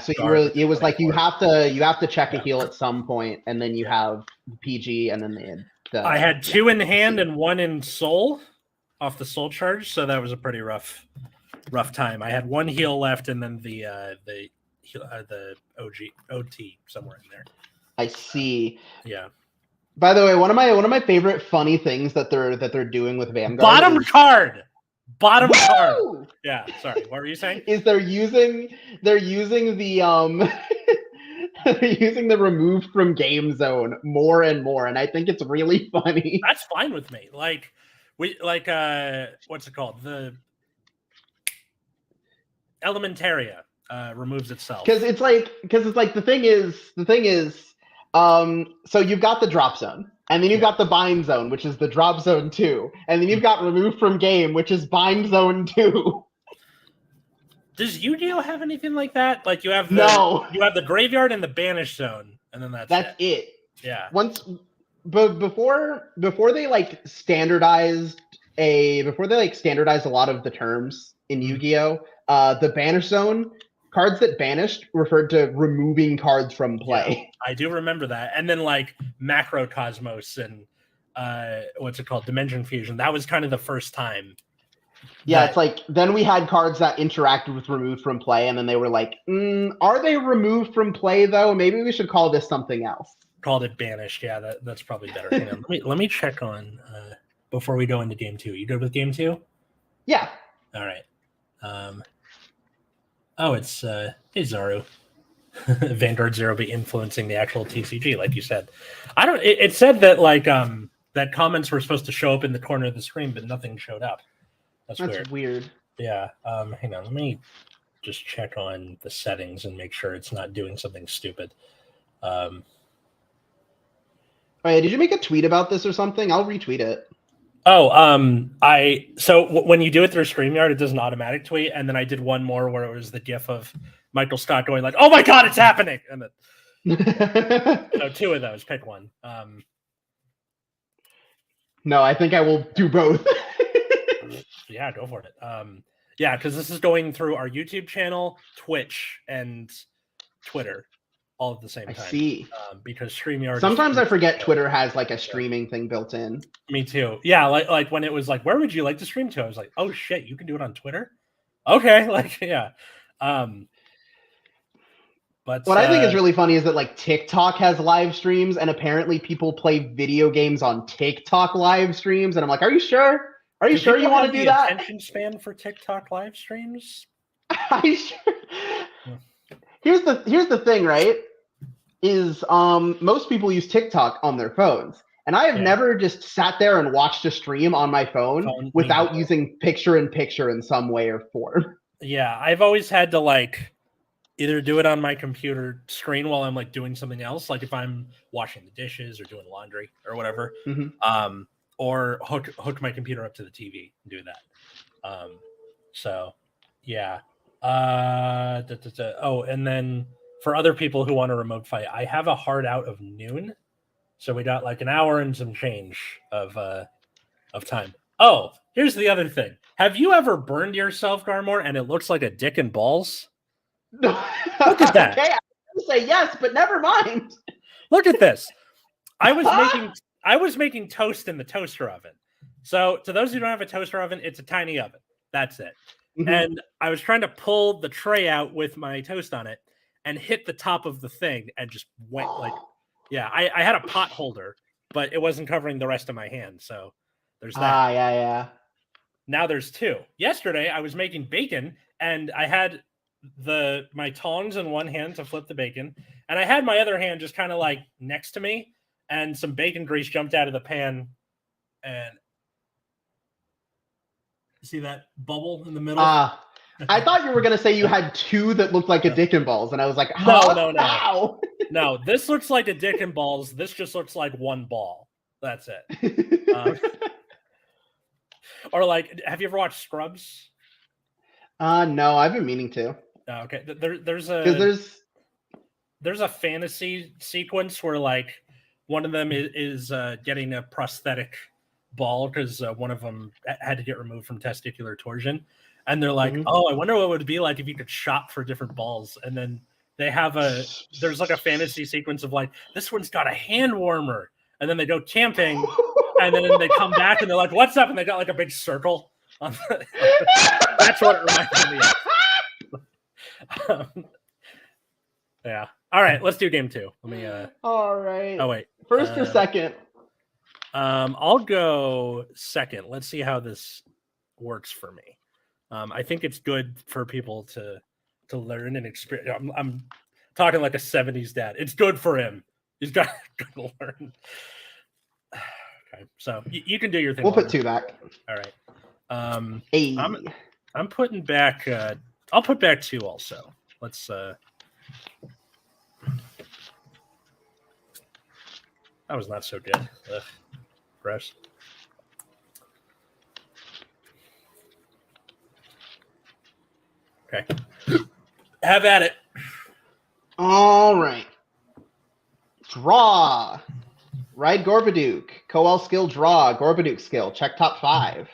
So it was like you have to check a heal at some point, and then you have PG, and then I had 2 in hand and 1 in soul off the soul charge, so that was a pretty rough time. I had 1 heal left, and then the OT somewhere in there. I see. Yeah. By the way, one of my favorite funny things that they're doing with Vanguard. Bottom card. Yeah, sorry. What were you saying? Is they're using the they're using the removed from game zone more and more, and I think it's really funny. That's fine with me. Like what's it called? The Elementaria removes itself. Because it's like the thing is so you've got the drop zone, and then you've got the bind zone, which is the drop zone 2, and then you've got removed from game, which is bind zone 2. Does Yu-Gi-Oh have anything like that? Like you have the graveyard and the banish zone, and then that's it. Yeah. Before they standardized a lot of the terms in Yu-Gi-Oh, the banish zone, cards that banished referred to removing cards from play. Yeah, I do remember that. And then Macrocosmos and what's it called? Dimension Fusion. That was kind of the first time. Yeah, it's like then we had cards that interacted with removed from play, and then they were like, are they removed from play though? Maybe we should call this something else. Called it banished. Yeah, that's probably better. Hang on. Let me check on before we go into game 2. You good with game 2? Yeah. All right. Oh, it's Zaru. Vanguard Zero be influencing the actual TCG, like you said. I don't. It said that like that comments were supposed to show up in the corner of the screen, but nothing showed up. That's weird. Yeah. Hang on. Let me just check on the settings and make sure it's not doing something stupid. Oh yeah, did you make a tweet about this or something? I'll retweet it. Oh, when you do it through StreamYard, it does an automatic tweet, and then I did one more where it was the GIF of Michael Scott going like, "Oh my God, it's happening!" And then so 2 of those. Pick one. No, I think I will do both. Yeah, go for it. Yeah, because this is going through our YouTube channel, Twitch, and Twitter all at the same time. I see. Because StreamYard. Sometimes I forget Twitter has like a streaming thing built in. Me too. Yeah, like when it was like, where would you like to stream to? I was like, oh shit, you can do it on Twitter. Okay, like yeah. But what I think is really funny is that like TikTok has live streams, and apparently people play video games on TikTok live streams, and I'm like, are you sure? Are you sure you want to do that? Attention span for TikTok live streams? Are you sure? Here's the thing, right? Is most people use TikTok on their phones, and I have never just sat there and watched a stream on my phone without using picture-in-picture in some way or form. Yeah, I've always had to like either do it on my computer screen while I'm like doing something else, like if I'm washing the dishes or doing laundry or whatever, or hook my computer up to the TV and do that. So yeah. Oh, and then for other people who want a remote fight, I have a hard out of noon, so we got like an hour and some change of time. Oh, here's the other thing. Have you ever burned yourself, Garmore, and it looks like a dick and balls? No. Look at that. Okay, I would say yes, but never mind. Look at this. I was making toast in the toaster oven. So to those who don't have a toaster oven, it's a tiny oven. That's it. And I was trying to pull the tray out with my toast on it and hit the top of the thing and just went like, yeah, I had a pot holder, but it wasn't covering the rest of my hand. So there's that. Yeah. Now there's 2. Yesterday I was making bacon and I had my tongs in one hand to flip the bacon, and I had my other hand just kind of like next to me, and some bacon grease jumped out of the pan. And see that bubble in the middle? I thought you were going to say you had 2 that looked like a dick and balls, and I was like, no. No, this looks like a dick and balls. This just looks like one ball. That's it. Or like, have you ever watched Scrubs? No, I've been meaning to. Okay, there's a fantasy sequence where like one of them is getting a prosthetic ball because one of them had to get removed from testicular torsion, and they're like, oh, I wonder what it would be like if you could shop for different balls. And then they have there's like a fantasy sequence of like, this one's got a hand warmer, and then they go camping, and then they come back and they're like, what's up? And they got like a big circle. That's what it reminded me of. Yeah. All right, let's do game 2. Let me all right. Oh wait. First or second? I'll go second. Let's see how this works for me. I think it's good for people to learn and experience. I'm talking like a 70s dad. It's good for him. He's got to learn. Okay, so you can do your thing. We'll put 2 back. All right. Hey. I'm putting back. I'll put back 2 also. Let's. That was not so good. Ugh. Gross. Okay. Have at it. All right. Draw. Ride Gorbaduke. Coel skill draw. Gorbaduke skill. Check top 5.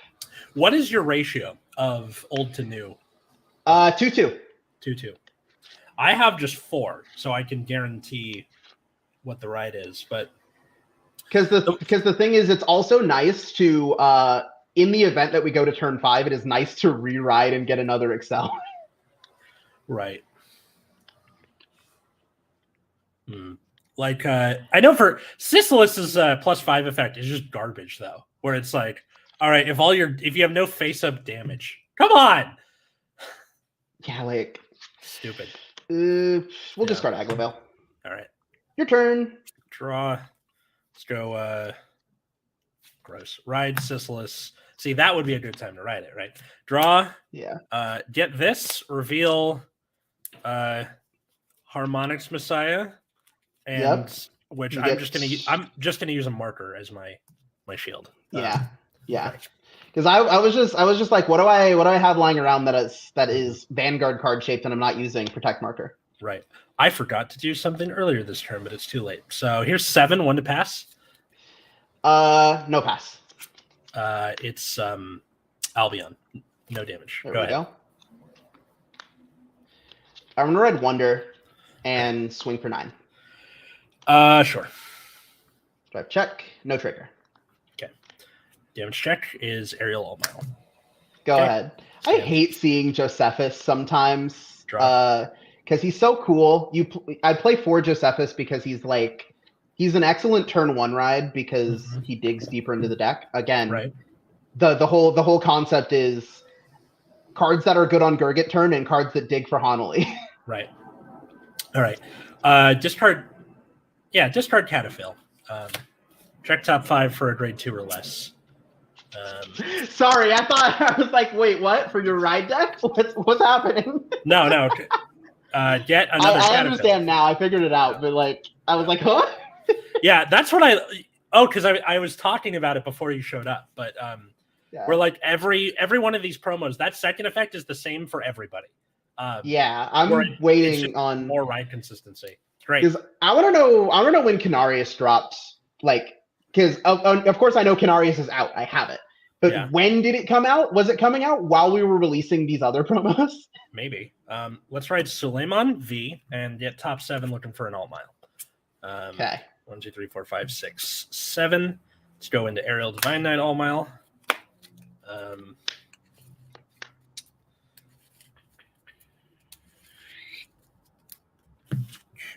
What is your ratio of old to new? 2-2. 2-2. I have just 4, so I can guarantee what the ride is. But because the thing is, it's also nice to in the event that we go to turn 5, it is nice to re-ride and get another Excel. Right. Like I know for Sisylus's +5 effect is just garbage though, where it's like, all right, if you have no face-up damage, come on. Yeah, like stupid. We'll discard Aglavale. All right. Your turn. Draw. Let's go. Gross. Ride Sisyphus. See, that would be a good time to ride it, right? Draw. Yeah. Get this. Reveal. Harmonics Messiah, and which I'm just gonna use a marker as my shield. Yeah. Because I was just like, what do I have lying around that is Vanguard card shaped and I'm not using protect marker. Right. I forgot to do something earlier this turn, but it's too late. So here's 7, 1 to pass. No pass. It's Albion. No damage. There go we ahead. go. I'm gonna ride Wonder and swing for 9. Sure. Drive check. No trigger. Okay. Damage check is Aerial All-Mile. Go ahead. I hate seeing Josephus sometimes. Because he's so cool. I play for Josephus because he's an excellent turn 1 ride because he digs deeper into the deck. Again, right. The whole concept is cards that are good on Gurgit turn and cards that dig for Hanali. Right. All right. Discard Cataphil. Check top 5 for a grade 2 or less. Sorry, I was like, wait, what? For your ride deck? What's happening? No. Get another I understand now. I figured it out, but I was like, huh? Yeah, that's what because I was talking about it before you showed up, but we're like every one of these promos, that second effect is the same for everybody. I'm waiting on more ride consistency. Great. Because I want to know when Canarius dropped, because of course I know Canarius is out. I have it. But when did it come out? Was it coming out while we were releasing these other promos? Maybe. Let's ride Suleiman V and get top 7 looking for an All-Mile. Okay. 1, 2, 3, 4, 5, 6, 7. Let's go into Aerial Divine Knight All-Mile.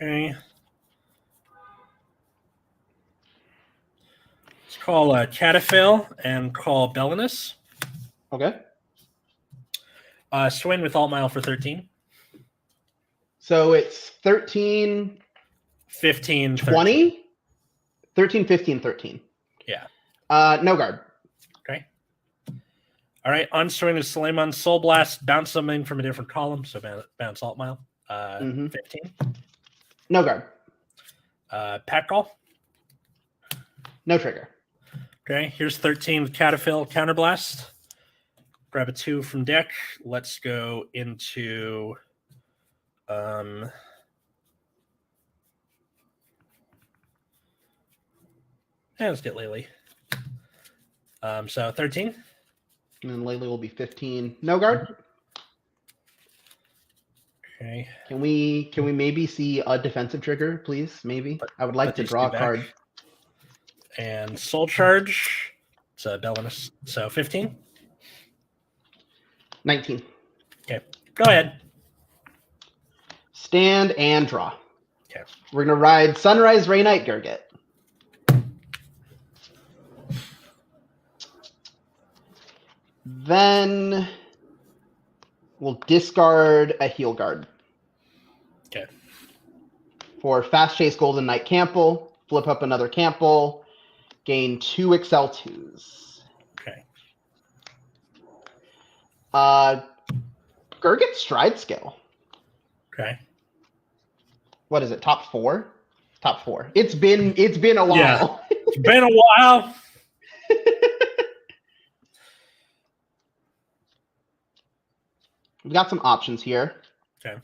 Okay. Let's call Cataphil and call Belinus. Okay. Swing with Alt-Mile for 13. So it's 13, 15, 20? 13, 15, 13. Yeah. No guard. Okay. All right. On swing is Suleiman Soul Blast. Bounce something from a different column. So bounce Alt-Mile. 15. No guard. Pat Call. No trigger. Okay. Here's 13 with Cataphil Counterblast. Grab a 2 from deck. Let's go into let's get Lily. So 13. And then Lily will be 15. No guard. Okay. Can we maybe see a defensive trigger, please? Maybe. I would like to draw a card. And Soul Charge. It's a Belinus. So 15. 19. Okay. Go ahead. Stand and draw. Okay. We're gonna ride Sunrise Ray Knight Gurgit. Then we'll discard a Heal Guard. Okay. For Fast Chase Golden Knight Campbell, flip up another Campbell, gain 2 XL2s. Okay. Gurgit Stride Skill. Okay. What is it? Top 4? Top 4. It's been a while. Yeah. It's been a while. We've got some options here. Okay.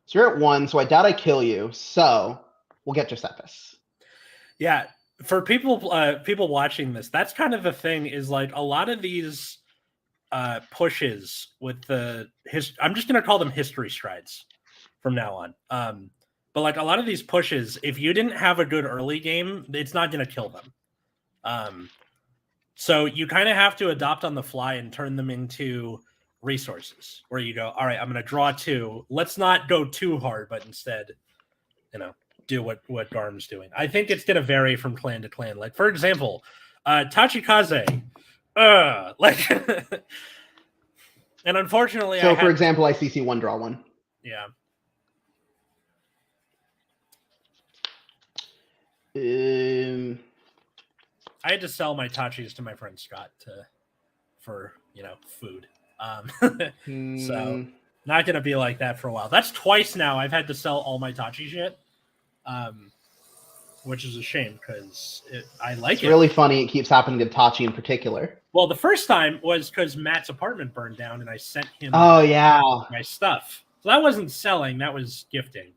So you're at 1, so I doubt I kill you. So we'll get Josephus. Yeah. For people watching this, that's kind of the thing is like a lot of these pushes with I'm just going to call them history strides from now on. But like a lot of these pushes, if you didn't have a good early game, it's not going to kill them. So you kind of have to adopt on the fly and turn them into resources where you go, all right, I'm going to draw 2. Let's not go too hard, but instead, do what Garm's doing. I think it's going to vary from clan to clan. Like, for example, Tachikaze, and unfortunately, for example, I CC 1, draw 1. Yeah. I had to sell my Tachis to my friend Scott for food. So not gonna be like that for a while. That's twice now I've had to sell all my Tachi shit, which is a shame because I like it's really funny. It keeps happening to Tachi in particular. Well, the first time was because Matt's apartment burned down and I sent him my stuff. So that wasn't selling, that was gifting.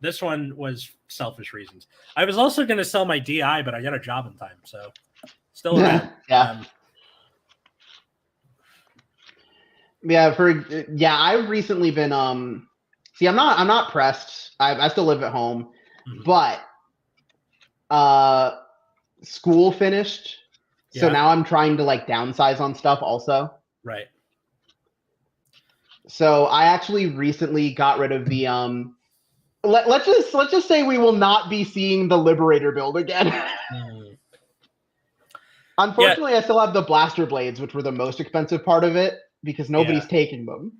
This one was selfish reasons. I was also going to sell my DI, but I got a job in time, so still around. I've recently been I'm not pressed. I still live at home, but school finished. So now I'm trying to downsize on stuff also. Right. So I actually recently got rid of the let's just say we will not be seeing the Liberator build again. Unfortunately, I still have the blaster blades, which were the most expensive part of it because nobody's taking them.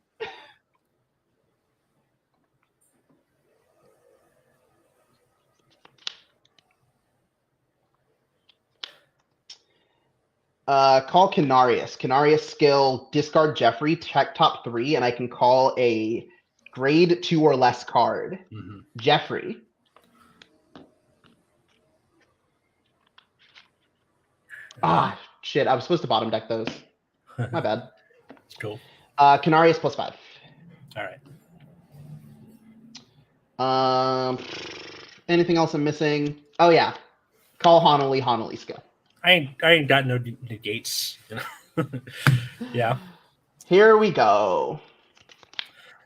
Call Canarius. Canarius skill, discard Jeffrey, check top 3, and I can call a grade 2 or less card. Jeffrey. Shit. I was supposed to bottom deck those. My bad. It's cool. Canarius +5. All right. Anything else I'm missing? Oh, yeah. Call Honolly skill. I ain't got no negates. Yeah. Here we go.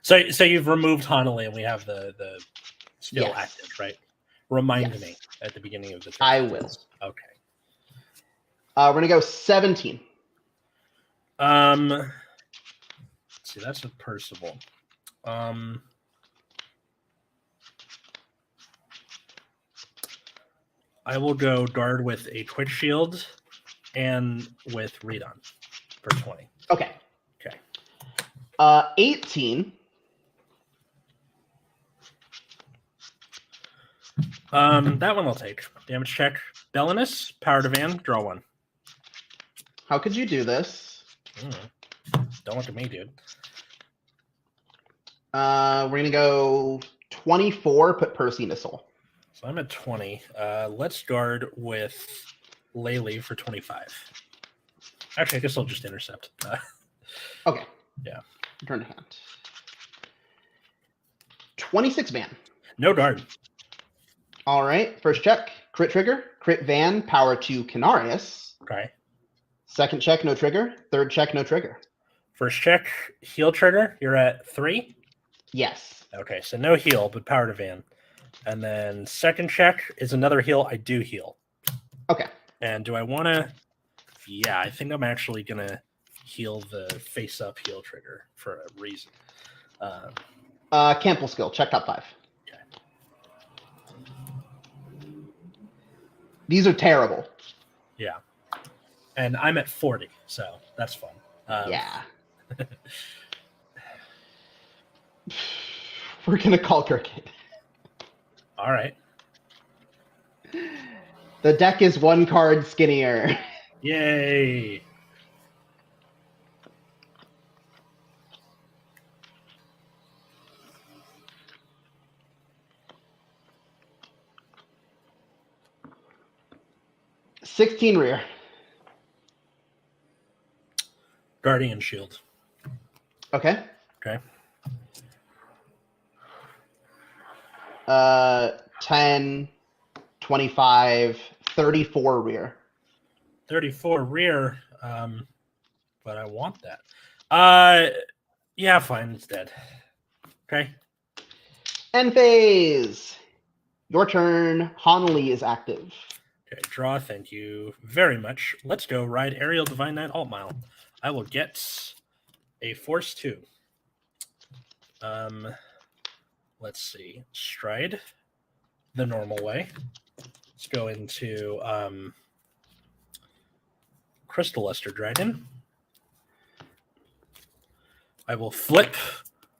So you've removed Honolly and we have the skill active, right? Remind me at the beginning of the turn. I will. Okay. We're gonna go 17. Let's see, that's a Percival. I will go guard with a Twitch Shield and with Redon for 20. Okay. 18. That one I'll take. Damage check. Belinus, power to Van, draw 1. How could you do this? Don't look at me, dude. We're gonna go 24, put Percy Missile. So I'm at 20. Let's guard with Laylee for 25. Actually, I guess I'll just intercept. Okay. Yeah. Turn to hand. 26 Van. No guard. All right. First check, crit trigger. Crit Van, power to Canarius. Okay. Second check, no trigger. Third check, no trigger. First check, heal trigger. You're at 3? Yes. Okay, so no heal, but power to Van. And then second check is another heal. I do heal. Okay. And do I want to... Yeah, I think I'm actually going to heal the face-up heal trigger for a reason. Campbell skill, check top 5. Okay. These are terrible. Yeah. And I'm at 40, so that's fun. Yeah. We're going to call Cricket. All right. The deck is 1 card skinnier. Yay. $16 rear. Guardian Shield. Okay. Okay. 10, 25, 34 rear. 34 rear, but I want that. Yeah, fine, it's dead. Okay. End phase. Your turn. Honolly is active. Okay, draw, thank you very much. Let's go ride Aerial Divine Knight Alt Mile. I will get a Force 2. Let's see. Stride the normal way. Let's go into Crystal Luster Dragon. I will flip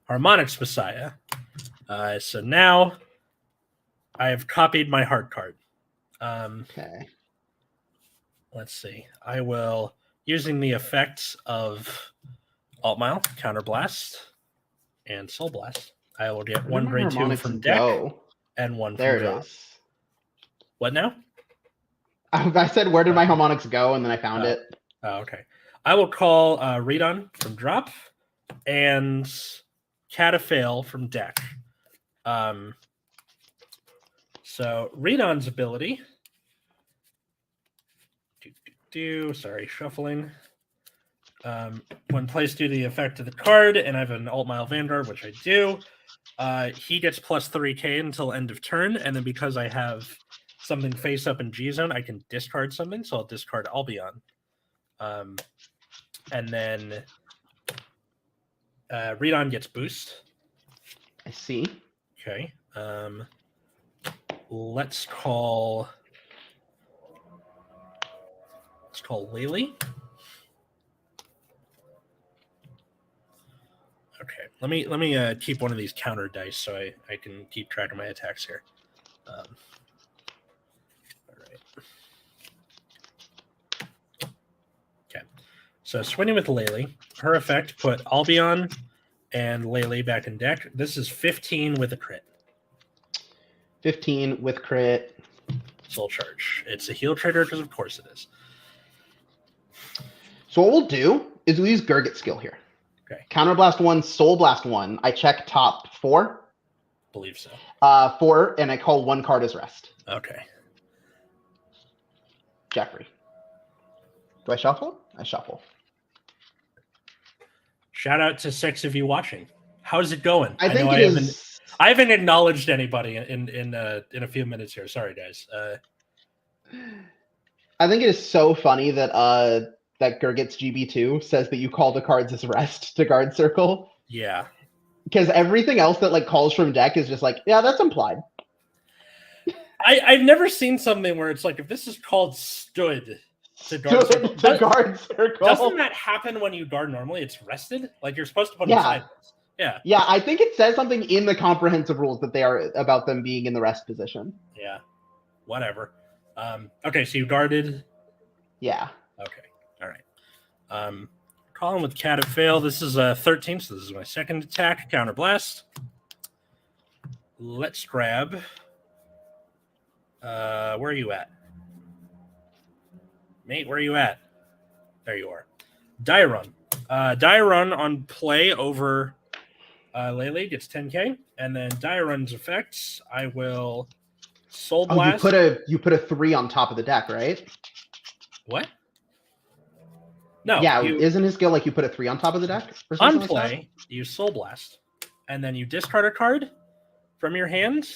Harmonix Messiah. So now I have copied my heart card. Okay. Let's see. I will, using the effects of Altmile, Counterblast, and Soul Blast, I will get Where one did my grade 2 harmonics from deck go? and one There from it drop. is. What now? I said, where did my harmonics go? And then I found it. Oh, okay. I will call Redon from drop and Catafail from deck. So Redon's ability. Sorry, shuffling. When placed due to the effect of the card, and I have an Altmile Vanguard, which I do, he gets plus 3k until end of turn, and then because I have something face up in G zone, I can discard something, so I'll discard Albion. And then Redon gets boost. I see. Okay. Let's call Lily. Okay. Let me keep one of these counter dice so I can keep track of my attacks here. All right. Okay. So swinging with Lily, her effect put Albion and Lily back in deck. This is 15 with a crit. 15 with crit. Soul Charge. It's a heal trigger because of course it is. So what we'll do is we'll use Gurgit skill here. Okay. Counterblast 1, Soul Blast 1. I check top 4. Believe so. 4, and I call 1 card as rest. Okay. Jeffrey. Do I shuffle? I shuffle. Shout out to 6 of you watching. How's it going? I think it is. I haven't acknowledged anybody in a few minutes here. Sorry, guys. I think it is so funny that that Gurgit's GB2 says that you call the cards as rest to guard circle. Yeah. Because everything else that like calls from deck is just like, yeah, that's implied. I've never seen something where it's like, if this is called stood to guard circle, guard circle. Doesn't that happen when you guard normally? It's rested? Like you're supposed to put them sideways. Yeah. Yeah, I think it says something in the comprehensive rules that they are about them being in the rest position. Yeah. Whatever. Okay, so you guarded. Yeah. Okay. All right. Calling with Catafail. This is a 13, so this is my second attack. Counterblast. Let's grab. Where are you at? Mate, where are you at? There you are. Diarun. Diarun on play over Lele gets 10k, and then Diarun's effects, I will Soul Blast. You put a 3 on top of the deck, right? What? No. Yeah, isn't his skill like you put a 3 on top of the deck? On play, you Soul Blast, and then you discard a card from your hand,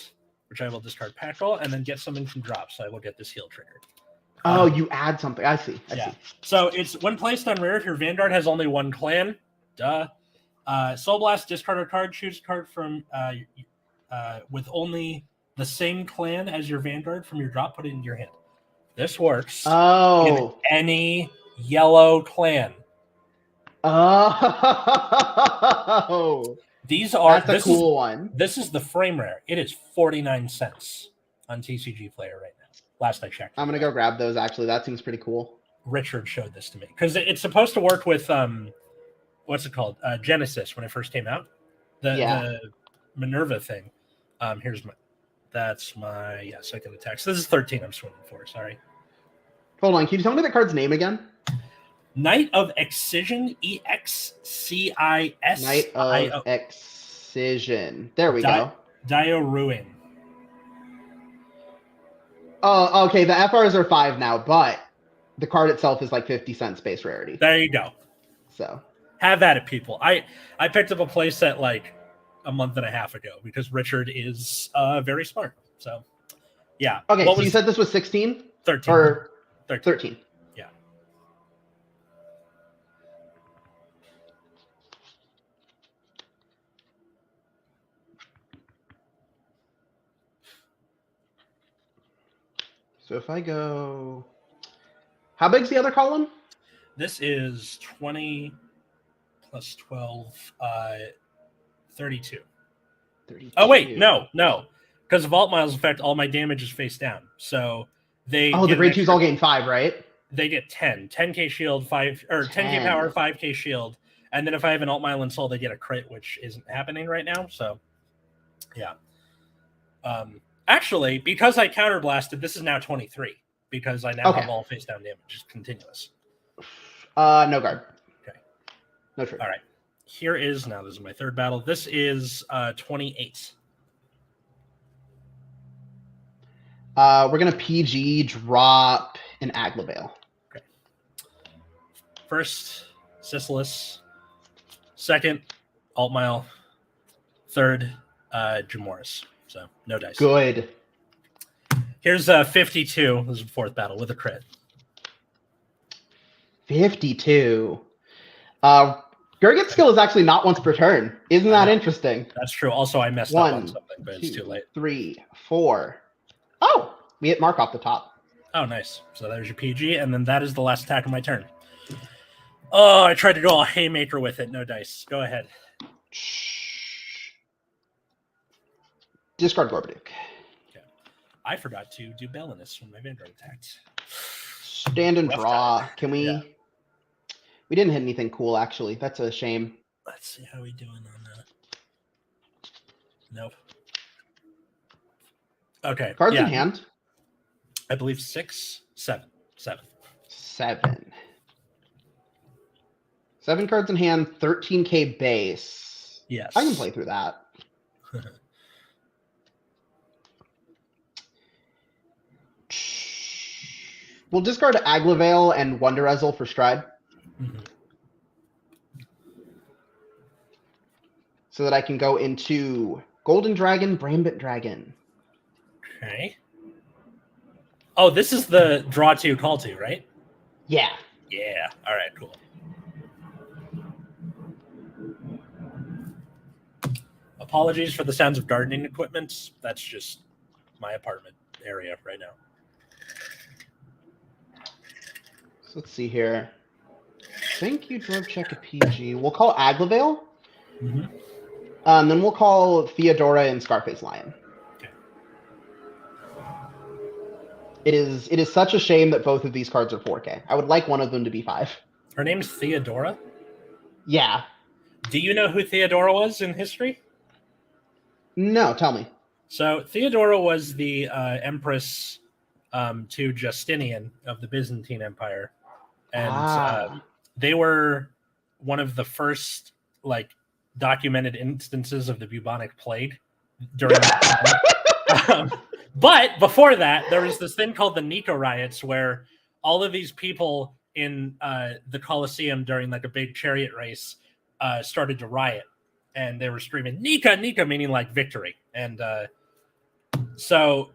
which I will discard Patrol, and then get something from drop, so I will get this heal triggered. Oh, you add something. I see. I see. So it's when placed on rare, if your Vanguard has only one clan, Soul Blast, discard a card, choose a card from with only the same clan as your Vanguard from your drop, put it into your hand. This works in any yellow clan. Oh. That's a cool one. This is the frame rare. It is 49 cents on TCG Player right now. Last I checked. I'm going to go grab those, actually. That seems pretty cool. Richard showed this to me. Because it's supposed to work with, what's it called? Genesis, when it first came out. The Minerva thing. That's my second attack. So this is 13 I'm swinging for. Sorry. Hold on. Can you tell me the card's name again? Knight of Excision. EXCIS. Knight of Excision. There we go. Dio Ruin. Oh, okay. The FRs are 5 now, but the card itself is like 50 cents base rarity. There you go. So have at it, people. I picked up a playset like a month and a half ago because Richard is very smart. So yeah. Okay, so you said this was 16? 13. Or 13. Yeah. So if I go... How big's the other column? This is 20 plus 12, 32. 32. Oh, wait, no. Because of Altmile's effect, all my damage is face down. So They Oh, the get grade an 2s extra- all gain 5, right? They get 10k shield, 5 or 10k power, 5k shield, and then if I have an Alt Myelin Soul, they get a crit, which isn't happening right now. So, yeah. Actually, because I counterblasted, this is now 23 because I now have all face down damage. It's continuous. No guard. Okay. No trigger. All right. Here is now. This is my third battle. This is 28. We're gonna PG drop an Aglavale. Okay. First, Sisylas. Second, Altmile. Third, Jamoris. So no dice. Good. Here's 52. This is the fourth battle with a crit. 52. Gurgit's skill is actually not once per turn. Isn't that interesting? That's true. Also, I messed up on something, but it's too late. 3, 4. Oh, we hit Mark off the top. Oh, nice. So there's your PG, and then that is the last attack of my turn. Oh, I tried to go all haymaker with it. No dice. Go ahead. Discard Gorbaduke. Okay. I forgot to do Belinus when my Vanguard attacked. Stand and draw. Can we? Yeah. We didn't hit anything cool, actually. That's a shame. Let's see how we doing on that. Nope. Okay. Cards in hand. I believe 6, 7. 7. 7 cards in hand, 13k base. Yes. I can play through that. We'll discard Aglavale and Wonderezel for Stride. Mm-hmm. So that I can go into Golden Dragon, Brambit Dragon. Okay. Oh, this is the draw 2, call 2, right? Yeah. Yeah. All right, cool. Apologies for the sounds of gardening equipment. That's just my apartment area right now. So let's see here. Thank you, drug check a PG. We'll call Aglavale. Mm-hmm. Then we'll call Theodora and Scarface Lion. Okay. It is such a shame that both of these cards are 4K. I would like one of them to be 5. Her name's Theodora? Yeah. Do you know who Theodora was in history? No, tell me. So Theodora was the empress to Justinian of the Byzantine Empire. And they were one of the first documented instances of the bubonic plague during that time. But before that, there was this thing called the Nika riots where all of these people in the Colosseum during a big chariot race started to riot. And they were screaming, Nika, Nika, meaning victory. And so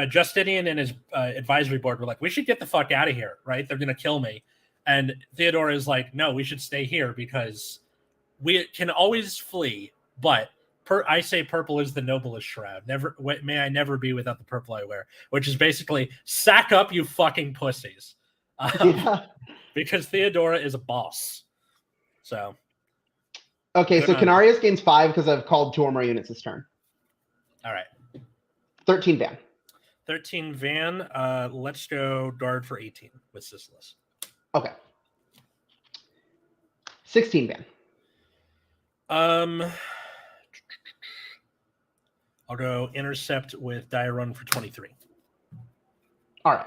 Justinian and his advisory board were like, we should get the fuck out of here, right? They're going to kill me. And Theodora is like, no, we should stay here because we can always flee. But I say purple is the noblest shroud. May I never be without the purple I wear, which is basically sack up, you fucking pussies. Because Theodora is a boss. So. Okay, so Canarius gains 5 because I've called 2 or more units this turn. All right. 13 Van. 13 Van. Let's go guard for 18 with Sisylas. Okay. 16 Van. I'll go intercept with Diarun for 23. All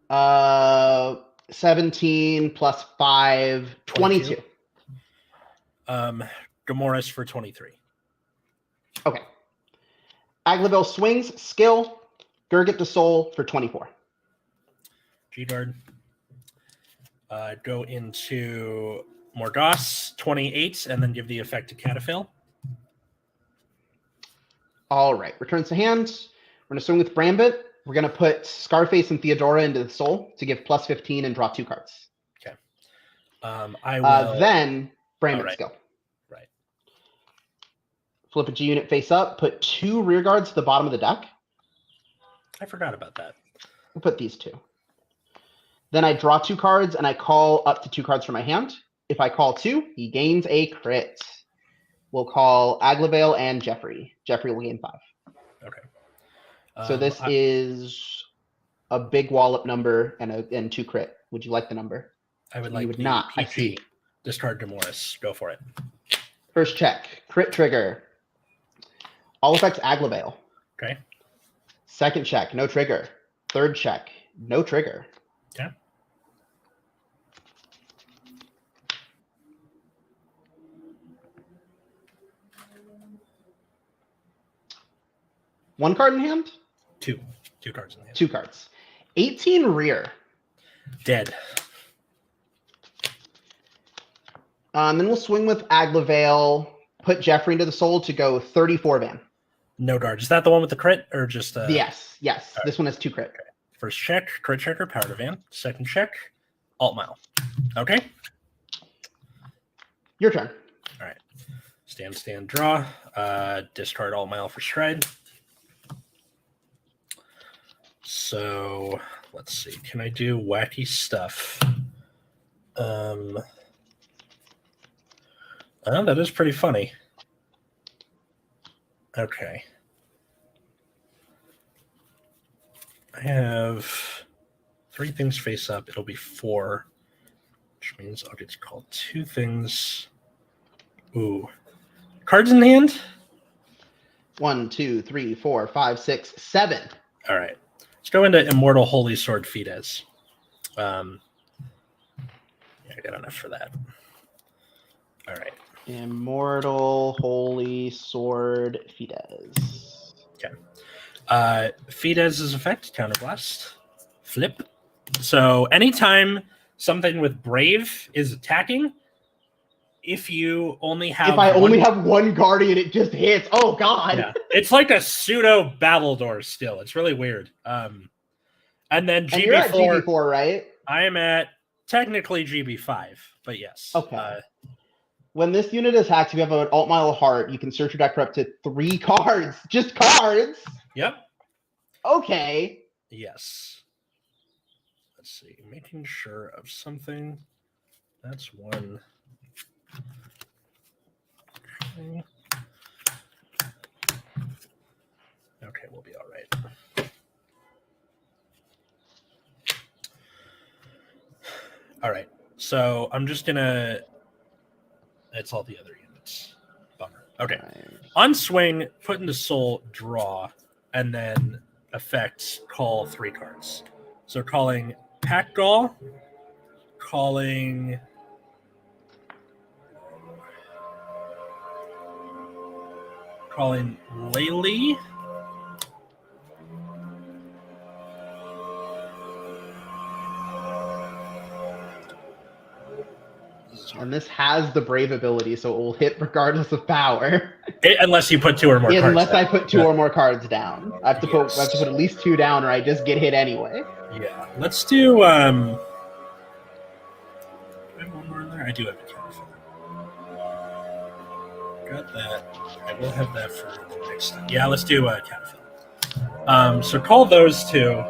right. 17 plus 5, 22. Gamoris for 23. Okay. Aglavale swings, skill, Gurgit to soul for 24. G-Guard. Go into Morgas, 28, and then give the effect to Cataphil. All right. Returns to hand. We're going to swing with Brambit. We're going to put Scarface and Theodora into the soul to give plus 15 and draw 2 cards. Okay. I will... Then Brambit right. skill. Right. Flip a G unit face up. Put 2 rear guards to the bottom of the deck. I forgot about that. We'll put these 2. Then I draw 2 cards and I call up to 2 cards from my hand. If I call 2, he gains a crit. We'll call Aglavale and Jeffrey. Jeffrey will gain 5. Okay. So this is a big wallop number and 2 crit. Would you like the number? I would You like would the not, I PG. see. Discard Demoris. Go for it. First check, crit trigger. All effects Aglavale. Okay. Second check, no trigger. Third check, no trigger. Okay. One card in hand? Two cards in hand. 2 cards. 18 rear. Dead. Then we'll swing with Aglavale, put Jeffrey into the soul to go 34 Van. No dart. Is that the one with the crit or just Yes. Right. This one has 2 crit. Okay. First check, crit checker, power to Van. Second check, alt mile. Okay. Your turn. All right. Stand, draw. Discard alt mile for stride. So let's see. Can I do wacky stuff? Oh, that is pretty funny. Okay. I have 3 things face up. It'll be 4, which means I'll get to call 2 things. Ooh. Cards in hand? 1, 2, 3, 4, 5, 6, 7. All right. Let's go into Immortal Holy Sword Fides. Yeah, I got enough for that. All right. Immortal Holy Sword Fides. Okay. Fides' effect, Counterblast. Flip. So anytime something with Brave is attacking, if you only have If I only have 1 guardian, it just hits. Oh god. Yeah. It's like a pseudo Battledore still. It's really weird. And then And you're at GB4, GB4, right? I am at technically GB5, but yes. Okay. When this unit attacks, if you have an alt mile heart, you can search your deck for up to 3 cards. Just cards. Yep. Okay. Yes. Let's see. Making sure of something. That's 1. Okay, we'll be all right. All right. So I'm just gonna. It's all the other units. Bummer. Okay. On swing, put into soul, draw, and then effects call 3 cards. So calling Packgall, calling Laylee. And this has the Brave ability, so it will hit regardless of power. Unless you put 2 or more cards Unless down. I put 2 or more cards down. I have to put at least 2 down or I just get hit anyway. Yeah. Let's do do I have 1 more in there? I do have a counter. Got that. I will have that for the next time. Yeah, let's do a counterfill. So call those 2.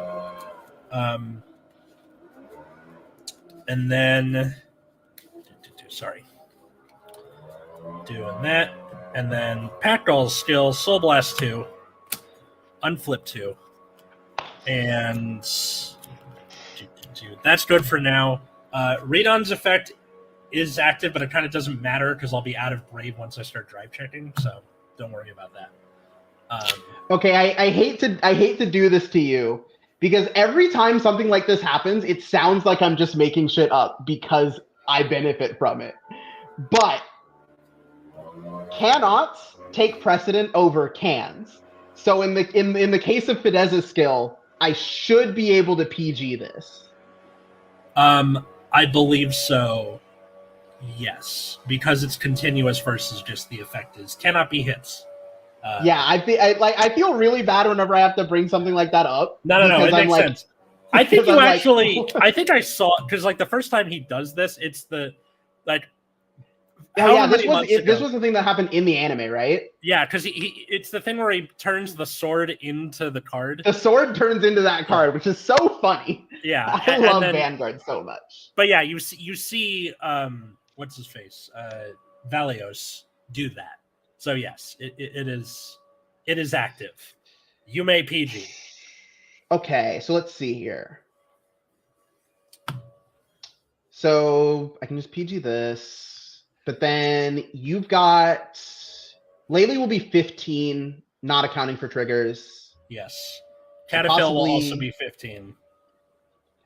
And then sorry. Doing that. And then Packgall's skill, Soul Blast 2, Unflip 2. And that's good for now. Radon's effect is active, but it kind of doesn't matter because I'll be out of Brave once I start drive checking, so don't worry about that. Okay, I hate to do this to you because every time something like this happens, it sounds like I'm just making shit up because I benefit from it. But cannot take precedent over cans. So in the case of Fidesz's skill, I should be able to PG this. I believe so. Yes, because it's continuous versus just the effect is cannot be hits. Yeah, I feel really bad whenever I have to bring something like that up. No, it makes sense. I think you actually. I think I saw because like the first time he does this, it's the like. Oh yeah, this was the thing that happened in the anime, right? Yeah, because it's the thing where he turns the sword into the card. The sword turns into that card, which is so funny. Yeah, I love Vanguard so much. But yeah, you see, what's his face, Valios do that. So yes, it is active. You may PG. Okay, so let's see here. So I can just PG this, but then you've got Laylee will be 15, not accounting for triggers. Yes. So Cataphil will also possibly- be 15.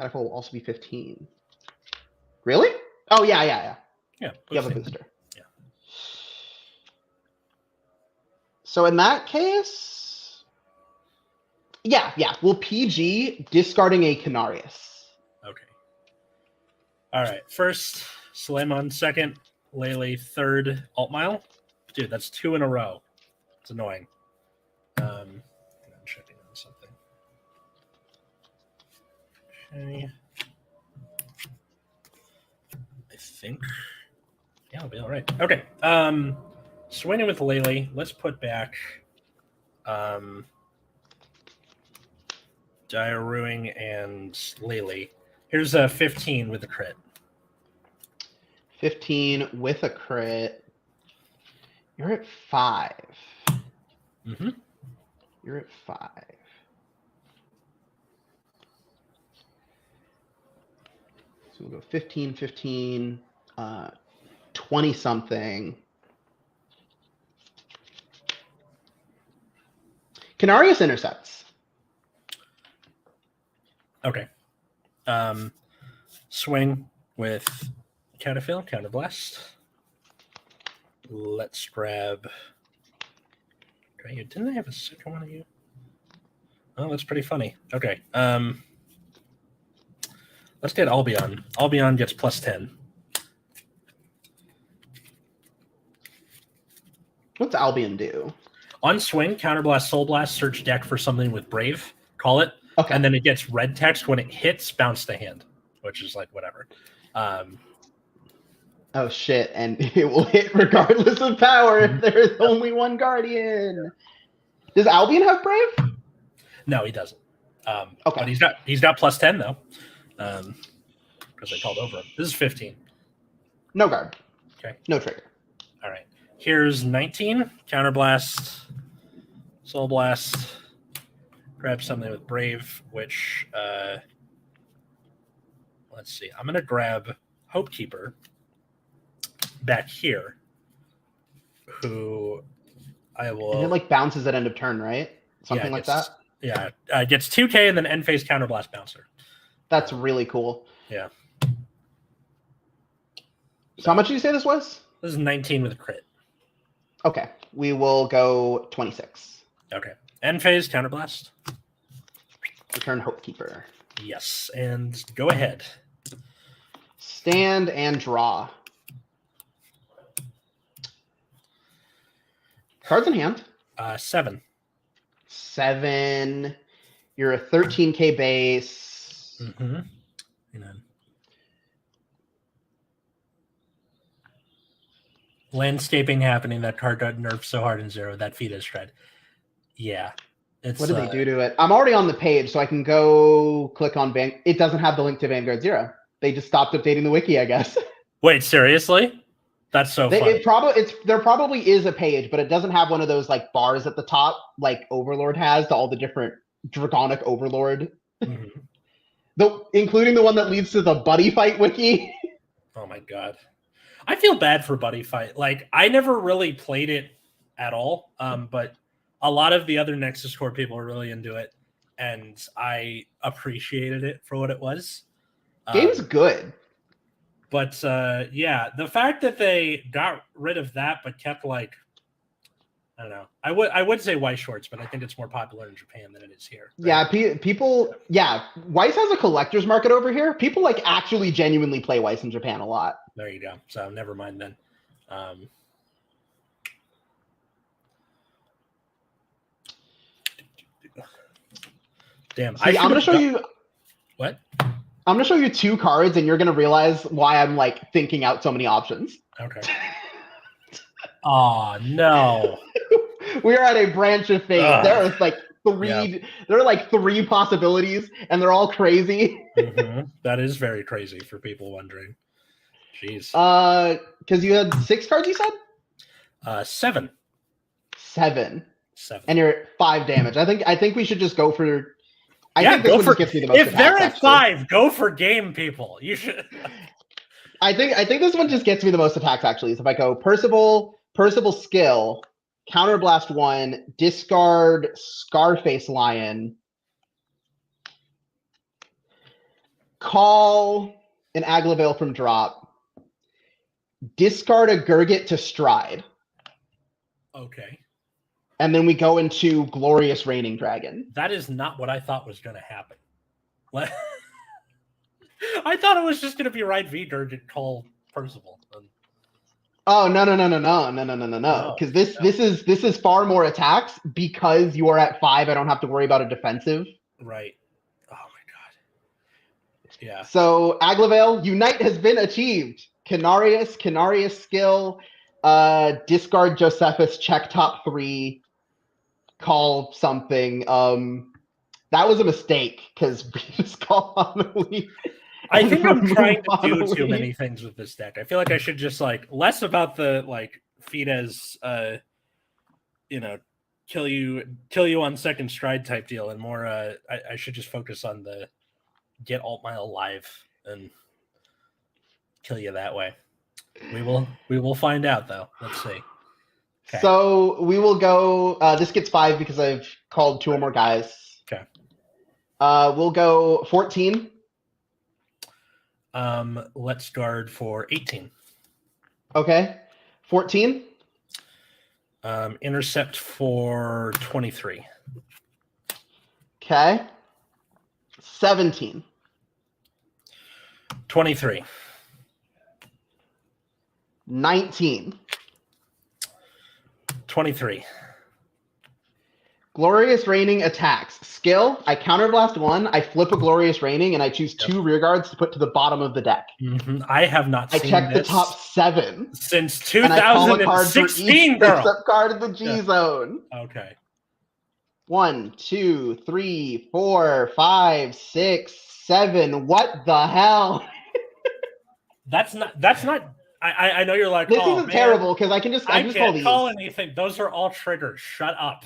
Cataphil will also be 15. Really? Oh yeah. Yeah. You have a boosting. booster. Yeah. So in that case, yeah, we'll PG discarding a Canarius. Okay. All right. First, Suleiman. Second, Laylee. Third, Altmile. Dude, that's 2 in a row. It's annoying. I'm checking on something. Okay. I think. Yeah, I'll be all right. Okay. Swinging with Laylee. Let's put back Diaruing and Laylee. Here's a 15 with a crit. 15 with a crit. You're at 5. Mm-hmm. You're at 5. So we'll go 15, 15, 20 something. Canarius intercepts. Okay. Swing with Cataphil, Counterblast. Let's grab. Didn't I have a second one of you? Oh, that's pretty funny. Okay. Let's get Albion. Albion gets +10. What's Albion do? On swing, Counterblast, Soul Blast, search deck for something with Brave. Call it. Okay. And then it gets red text when it hits, bounce to hand, which is like whatever. Oh shit, and it will hit regardless of power if there is only one Guardian. Does Albion have Brave? No, he doesn't. Okay. But he's got +10 though. Because I called over him. This is 15. No guard. Okay. No trigger. All right. Here's 19. Counterblast, Soul Blast. Grab something with Brave, which let's see. I'm gonna grab Hopekeeper back here, who I will. And it like bounces at end of turn, right? Something like that. Yeah, gets 2K and then end phase Counterblast Bouncer. That's really cool. Yeah. So how much did you say this was? This is 19 with a crit. Okay, we will go 26. Okay. End phase Counterblast. Return Hopekeeper. Yes, and go ahead. Stand and draw. Cards in hand. 7. 7. You're a 13K base. Mm-hmm. And then landscaping happening. That card got nerfed so hard in 0. That feat is shred. Yeah. It's, What did they do to it? I'm already on the page, so I can go click on It doesn't have the link to Vanguard 0. They just stopped updating the wiki, I guess. Wait, seriously? That's so funny. There probably is a page, but it doesn't have one of those like bars at the top, like Overlord has to all the different Draconic Overlord, Mm-hmm. including the one that leads to the Buddy Fight wiki. Oh my god, I feel bad for Buddy Fight. Like I never really played it at all, but a lot of the other Nexus Core people are really into it, and I appreciated it for what it was. Game's good. But yeah, the fact that they got rid of that but kept like, I don't know. I would say Weiss shorts, but I think it's more popular in Japan than it is here. Right? Yeah, people. Yeah, Weiss has a collector's market over here. People like actually genuinely play Weiss in Japan a lot. There you go. So never mind then. Damn. See, I'm gonna show you. What? I'm gonna show you 2 cards, and you're gonna realize why I'm like thinking out so many options. Okay. Oh no. We are at a branch of fate. There is like 3. Yeah. There are like 3 possibilities, and they're all crazy. Mm-hmm. That is very crazy for people wondering. Jeez. Because you had 6 cards, you said? 7. 7. 7. And you're at 5 damage. I think we should just go for. I Yeah, think this go one for. just gets me the most If attacks, they're at actually. 5, go for game, people. You should. I think this one just gets me the most attacks, actually. So if I go Percival skill, counterblast 1, discard Scarface Lion, call an Aglavale from drop, discard a Gurgit to stride, Okay. and then we go into Glorious Reigning Dragon. That is not what I thought was going to happen. I thought it was just going to be right V Gurgit call Percival. Oh no! Because this is far more attacks because you are at 5. I don't have to worry about a defensive. Right. Oh my god. Yeah. So Aglavale, Unite has been achieved. Canarius skill, discard Josephus, check top 3, call something. That was a mistake because we just call Amelie. I think I'm trying to do too many things with this deck. I feel like I should just less about the Fidesz kill you on second stride type deal, and more I should just focus on the get Altmile alive and kill you that way. We will find out though. Let's see. Okay. So we will go this gets 5 because I've called 2 or more guys. Okay. We'll go 14. Let's guard for 18. Okay. 14. Intercept for 23. Okay. 17. 23. 19. 23. Glorious Reigning attacks. Skill, I counterblast 1, I flip a Glorious Reigning, and I choose 2 rear guards to put to the bottom of the deck. Mm-hmm. I have not seen check this the top 7. since And I call a card for 2016, each girl. except card in the G zone. Okay. 1, 2, 3, 4, 5, 6, 7. What the hell? That's not I know you're like, this oh, isn't man, terrible because I just can't call these. Call anything. Those are all triggers. Shut up.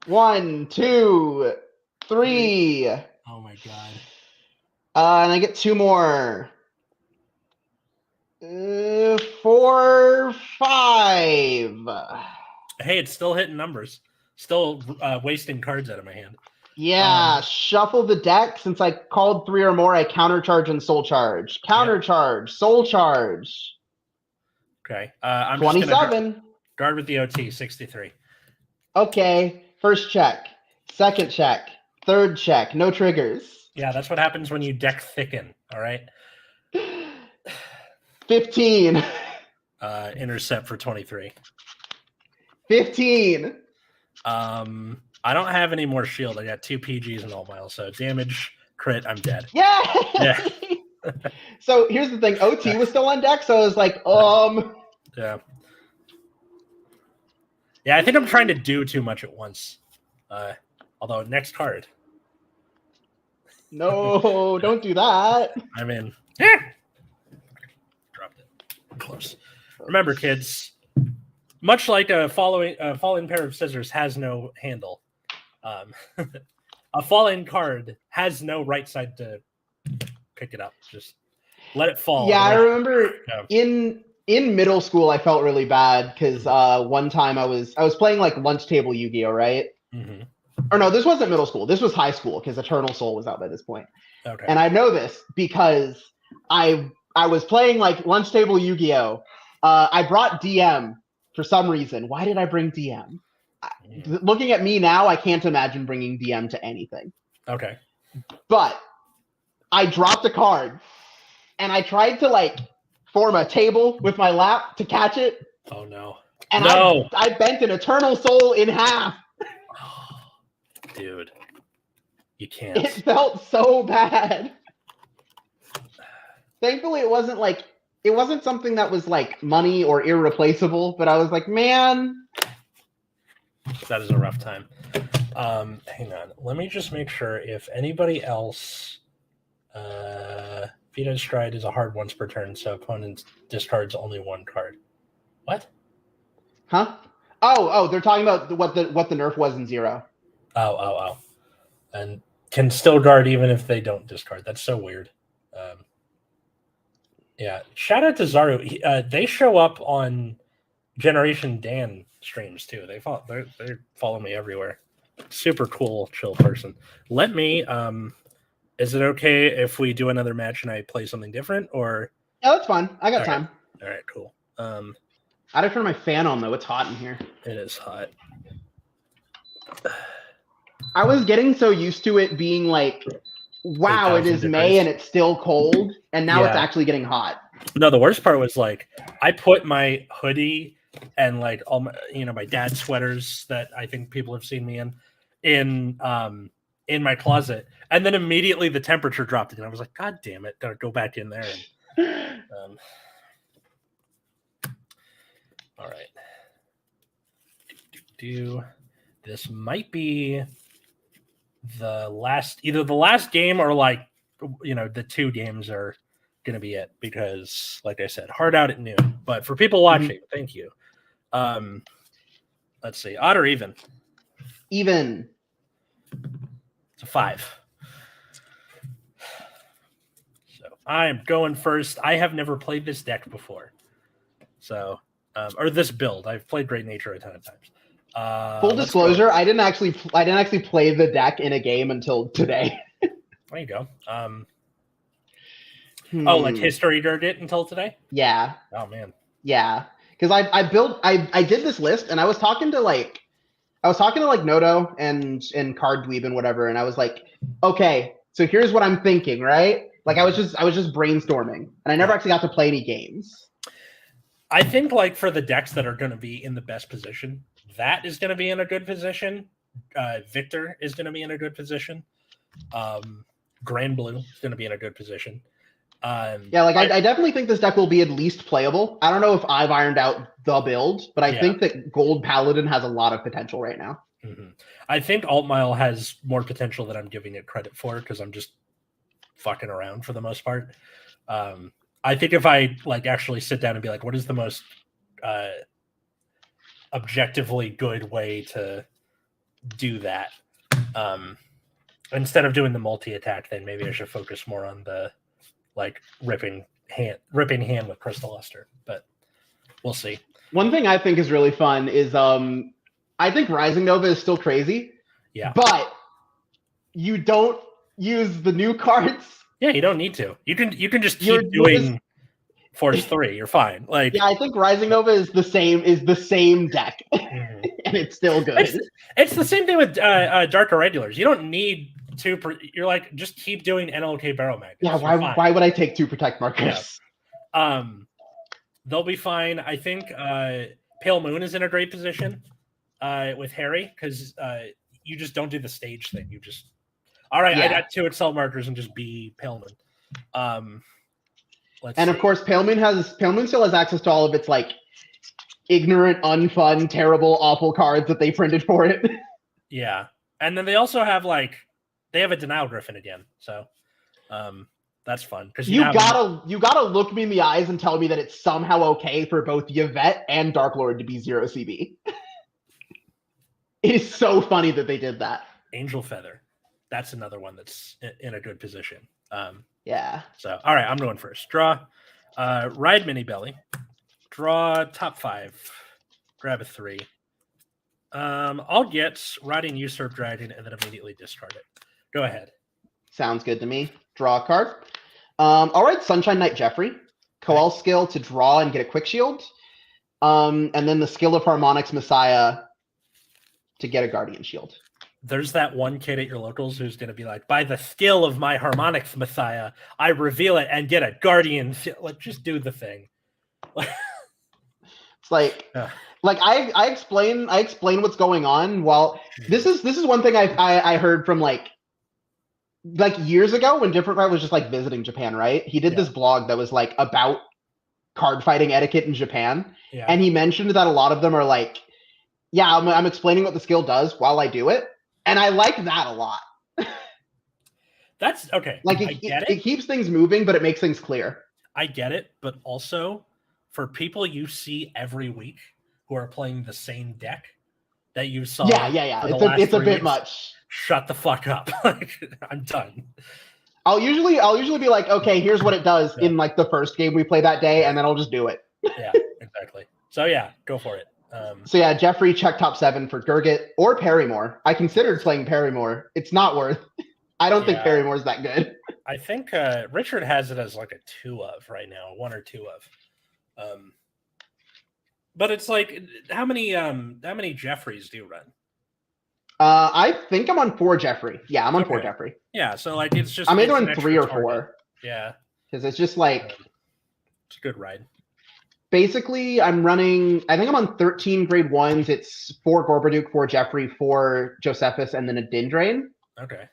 1, 2, 3. Oh my god. And I get 2 more. 4, 5. Hey, it's still hitting numbers. Still wasting cards out of my hand. Yeah, shuffle the deck. Since I called 3 or more, I countercharge and soul charge. Countercharge, soul charge. Okay. I'm 27. Just guard with the OT, 63. Okay. First check. Second check. Third check. No triggers. Yeah, that's what happens when you deck thicken. All right. 15. Intercept for 23. 15. I don't have any more shield. I got 2 PGs and Altmile, so damage, crit, I'm dead. Yeah. Yeah. So here's the thing. OT was still on deck, so I was like, Yeah. Yeah, I think I'm trying to do too much at once. Although next card. No, don't do that. I mean, dropped it. Close. Remember, kids, much like a falling pair of scissors has no handle, a falling card has no right side to pick it up. Just let it fall. Yeah, I remember in middle school I felt really bad because one time I was playing lunch table Yu-Gi-Oh, right? Mm-hmm. Or no, this wasn't middle school. This was high school because Eternal Soul was out by this point. Okay. And I know this because I was playing lunch table Yu-Gi-Oh. I brought DM for some reason. Why did I bring DM? Looking at me now, I can't imagine bringing DM to anything. Okay. But I dropped a card, and I tried to form a table with my lap to catch it. Oh no! And no! I bent an Eternal Soul in half. Dude, you can't. It felt so bad. Thankfully, it wasn't something that was money or irreplaceable. But I was like, man, that is a rough time. Hang on, let me just make sure if anybody else. Fidesz Stride is a hard once per turn, so opponent discards only 1 card. What? Huh? Oh, they're talking about what the nerf was in 0. Oh. And can still guard even if they don't discard. That's so weird. Yeah. Shout out to Zaru. They show up on Generation Dan streams too. They follow me everywhere. Super cool, chill person. Let me. Is it okay if we do another match and I play something different, or? Yeah, that's fine. I got time. All right, cool. I had to turn my fan on though. It's hot in here. It is hot. I was getting so used to it being like, wow, it is May and it's still cold, and now it's actually getting hot. No, the worst part was like I put my hoodie and like all my my dad's sweaters that I think people have seen me in my closet, and then immediately the temperature dropped again. I was like, God damn it, gotta go back in there. And, all right. This might be either the last game or like the 2 games are gonna be it, because like I said, hard out at noon. But for people watching, thank you. Let's see, odd or even? Even. It's a 5. So I'm going first. I have never played this deck before, so or this build. I've played Great Nature a ton of times. Full disclosure, I didn't actually play the deck in a game until today. There you go. Oh, like history did it until today? Yeah. Oh man. Yeah, because I did this list, and I was talking to like Noto and Card Dweeb and whatever, and I was like, okay, so here's what I'm thinking, right? Like I was just brainstorming, and I never actually got to play any games. I think like for the decks that are going to be in the best position, that is going to be in a good position. Victor is going to be in a good position. Grand Blue is going to be in a good position. Yeah, like I definitely think this deck will be at least playable. I don't know if I've ironed out the build, but I think that Gold Paladin has a lot of potential right now. Mm-hmm. I think Altmile has more potential than I'm giving it credit for, because I'm just fucking around for the most part. I think if I like actually sit down and be like, what is the most objectively good way to do that? Instead of doing the multi-attack, then maybe I should focus more on the like ripping hand with Crystal Luster, but we'll see. One thing I think is really fun is I think Rising Nova is still crazy. Yeah. But you don't use the new cards. Yeah, you don't need to. You can just keep doing Force 3. You're fine. Like yeah, I think Rising Nova is the same deck. And it's still good. It's the same thing with Dark Irregulars. You don't need you're like, just keep doing NLK Barrel Magnets. Yeah, why would I take 2 Protect Markers? Yeah. They'll be fine. I think Pale Moon is in a great position with Harry, because you just don't do the stage thing. You just all right. Yeah. I got 2 Excel markers and just be Pale Moon. Of course, Pale Moon still has access to all of its like ignorant, unfun, terrible, awful cards that they printed for it. Yeah, and then they also have they have a Denial Griffin again, so that's fun, because you gotta look me in the eyes and tell me that it's somehow okay for both Yvette and Dark Lord to be 0 CB. It is so funny that they did that. Angel Feather, that's another one that's in a good position. Yeah. So all right, I'm going first. Draw, ride Mini Belly, draw top 5, grab a 3. I'll get Riding Usurp Dragon and then immediately discard it. Go ahead. Sounds good to me. Draw a card. All right, Sunshine Knight Jeffrey. Koal skill to draw and get a quick shield. And then the skill of Harmonix Messiah to get a Guardian Shield. There's that one kid at your locals who's going to be like, by the skill of my Harmonix Messiah, I reveal it and get a Guardian Shield. Like, just do the thing. It's like... Like I explain what's going on. While this is one thing I heard from like years ago when Different Right was just like visiting Japan, right? He did this blog that was like about card fighting etiquette in Japan, and he mentioned that a lot of them are like, yeah, I'm explaining what the skill does while I do it, and I like that a lot. That's okay. Like it keeps things moving, but it makes things clear. I get it, but also for people you see every week who are playing the same deck that you saw. Yeah. for the last It's a 3 bit weeks. much. Shut the fuck up. Like, I'm done. I'll usually be like, okay, here's what it does in like the first game we play that day, and then I'll just do it. Yeah, exactly. So yeah, go for it. So yeah, Jeffrey check top 7 for Gurgit or Perrymore. I considered playing Perrymore. It's not worth. I don't think Perrymore's that good. I think Richard has it as like a 2 of right now, 1 or 2 of. But it's like, how many Jeffreys do you run? I think I'm on 4 Jeffrey. Yeah, I'm on 4 Jeffrey. Yeah, so like it's just. I'm either it's on 3 or 4. Yeah, because it's just like it's a good ride. Basically, I'm running. I think I'm on 13 grade 1s. It's 4 Gorbaduke, 4 Jeffrey, 4 Josephus, and then a Dindrain. Okay.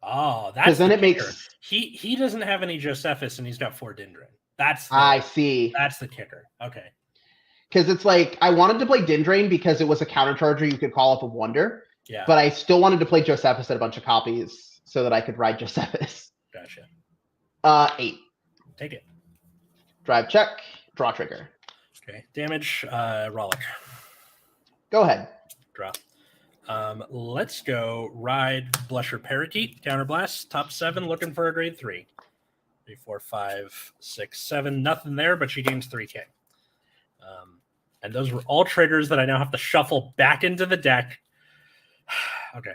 Oh, that's because then it makes he doesn't have any Josephus and he's got 4 Dindrain. I see. That's the kicker. Okay. Because it's like I wanted to play Dindrain because it was a countercharger you could call up a Wonder. Yeah. But I still wanted to play Josephus at a bunch of copies so that I could ride Josephus. Gotcha. 8. Take it. Drive check. Draw trigger. Okay. Damage. Rollick. Go ahead. Draw. Let's go ride Blusher Parakeet. Counterblast. Top 7. Looking for a grade 3. 3, 4, 5, 6, 7. Nothing there, but she gains 3K. And those were all triggers that I now have to shuffle back into the deck. Okay.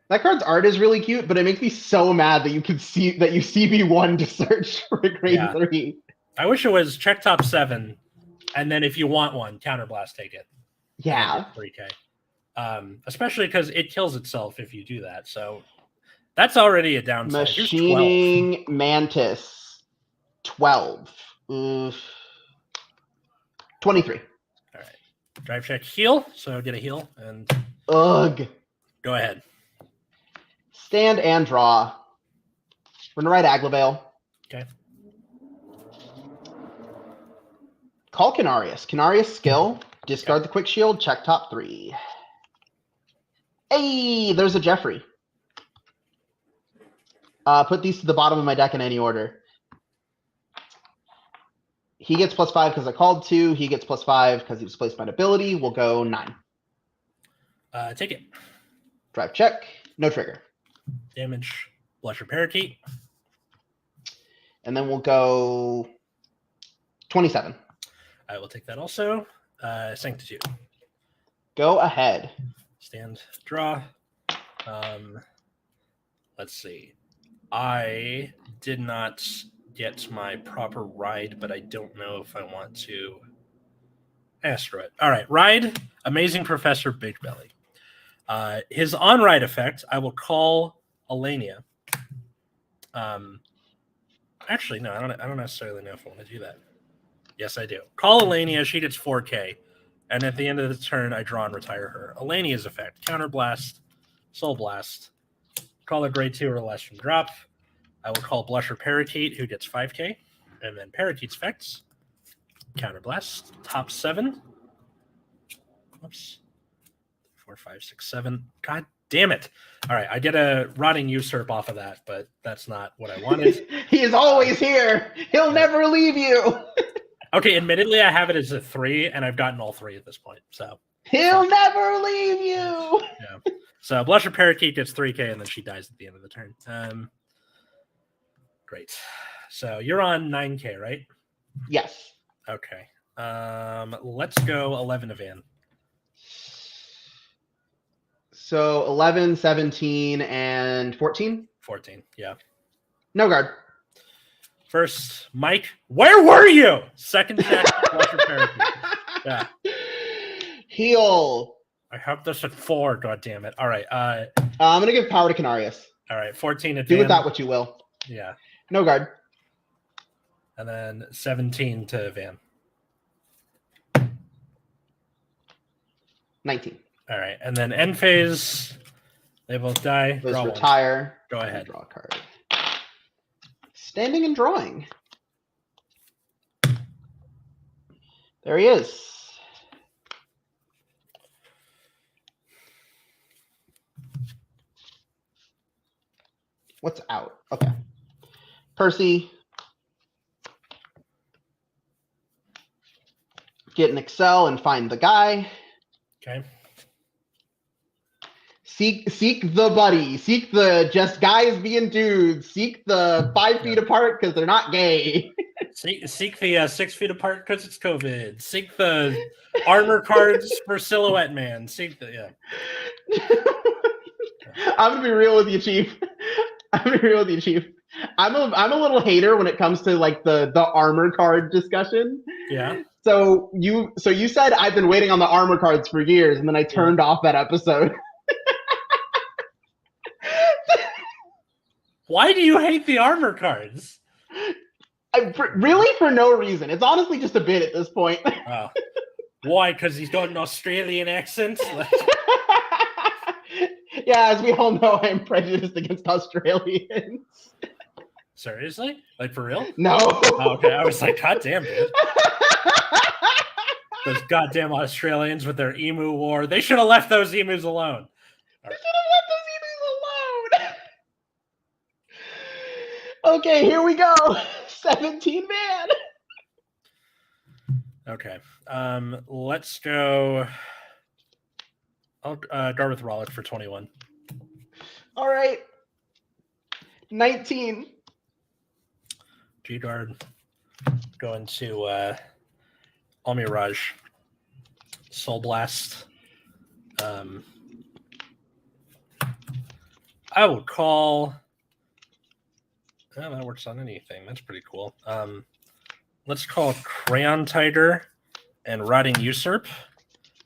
That card's art is really cute, but it makes me so mad that you can see that you CB1 to search for a grade 3. I wish it was check top 7, and then if you want one, counterblast, take it. Yeah. 3K. Especially because it kills itself if you do that. So that's already a downside. Machining Mantis 12. 23. All right. Drive check heal. So get a heal and ugh. Go ahead. Stand and draw. We're gonna ride Aglavale. Okay. Call Canarius. Canarius skill. Discard the quick shield. Check top 3. Hey, there's a Jeffrey. Put these to the bottom of my deck in any order. He gets +5 because I called 2. He gets +5 because he displaced my ability. We'll go 9. Take it. Drive check. No trigger. Damage. Blusher Parakeet. And then we'll go 27. I will take that also. Sanctitude. Go ahead. Stand. Draw. Let's see. I did not get my proper ride, but I don't know if I want to. Screw it. All right. Ride. Amazing Professor Big Belly. His on-ride effect, I will call Alania. Actually, no, I don't necessarily know if I want to do that. Yes, I do. Call Alania. She gets 4K. And at the end of the turn, I draw and retire her. Alania's effect. Counterblast. Soul Blast. Call a grade 2 or less from drop. I will call Blusher Parakeet, who gets 5K. And then Parakeet's effects. Counterblast. Top 7. Whoops. 4, 5, 6, 7. God damn it. All right, I get a Rotting Usurp off of that, but that's not what I wanted. He is always here. He'll never leave you. Okay, admittedly, I have it as a 3, and I've gotten all 3 at this point. So he'll never leave you. Yeah. So Blusher Parakeet gets 3K, and then she dies at the end of the turn. Great. So you're on 9K, right? Yes. Okay. Let's go 11 of Van. So 11, 17, and 14? 14, yeah. No guard. First, Mike, where were you? Second check, Blusher Parakeet. Yeah. Heal. I have this at 4, god damn it. All right. I'm going to give power to Canarius. All right, 14 at Do Van. with that what you will. Yeah. No guard. And then 17 to Van. 19. All right, and then end phase, they both die. Those Draw retire. One. Go ahead. Draw a card. Standing and drawing. There he is. What's out? Okay. Percy. get an Excel and find the guy. Okay. Seek the buddy. Seek the just guys being dudes. Seek the 5 feet apart because they're not gay. Seek the 6 feet apart because it's COVID. Seek the armor cards for Silhouette Man. Seek the I'm gonna be real with you, Chief. I'm a little hater when it comes to like the armor card discussion. Yeah. So you said I've been waiting on the armor cards for years, and then I turned off that episode. Why do you hate the armor cards? Really, for no reason. It's honestly just a bit at this point. Oh. Why? Because he's got an Australian accent? Yeah, as we all know, I'm prejudiced against Australians. Seriously? Like, for real? No. Oh, okay, I was like, God damn, dude. Those goddamn Australians with their emu war. They should have left those emus alone. They should have left those emus alone. Okay, here we go. 17 man. Okay. Let's go. I'll guard with Rollick for 21. All right. 19. G-Guard. Going to Almiraj. Soul Blast. I would call. Oh, that works on anything. That's pretty cool. Let's call Crayon Tiger and Rotting Usurp.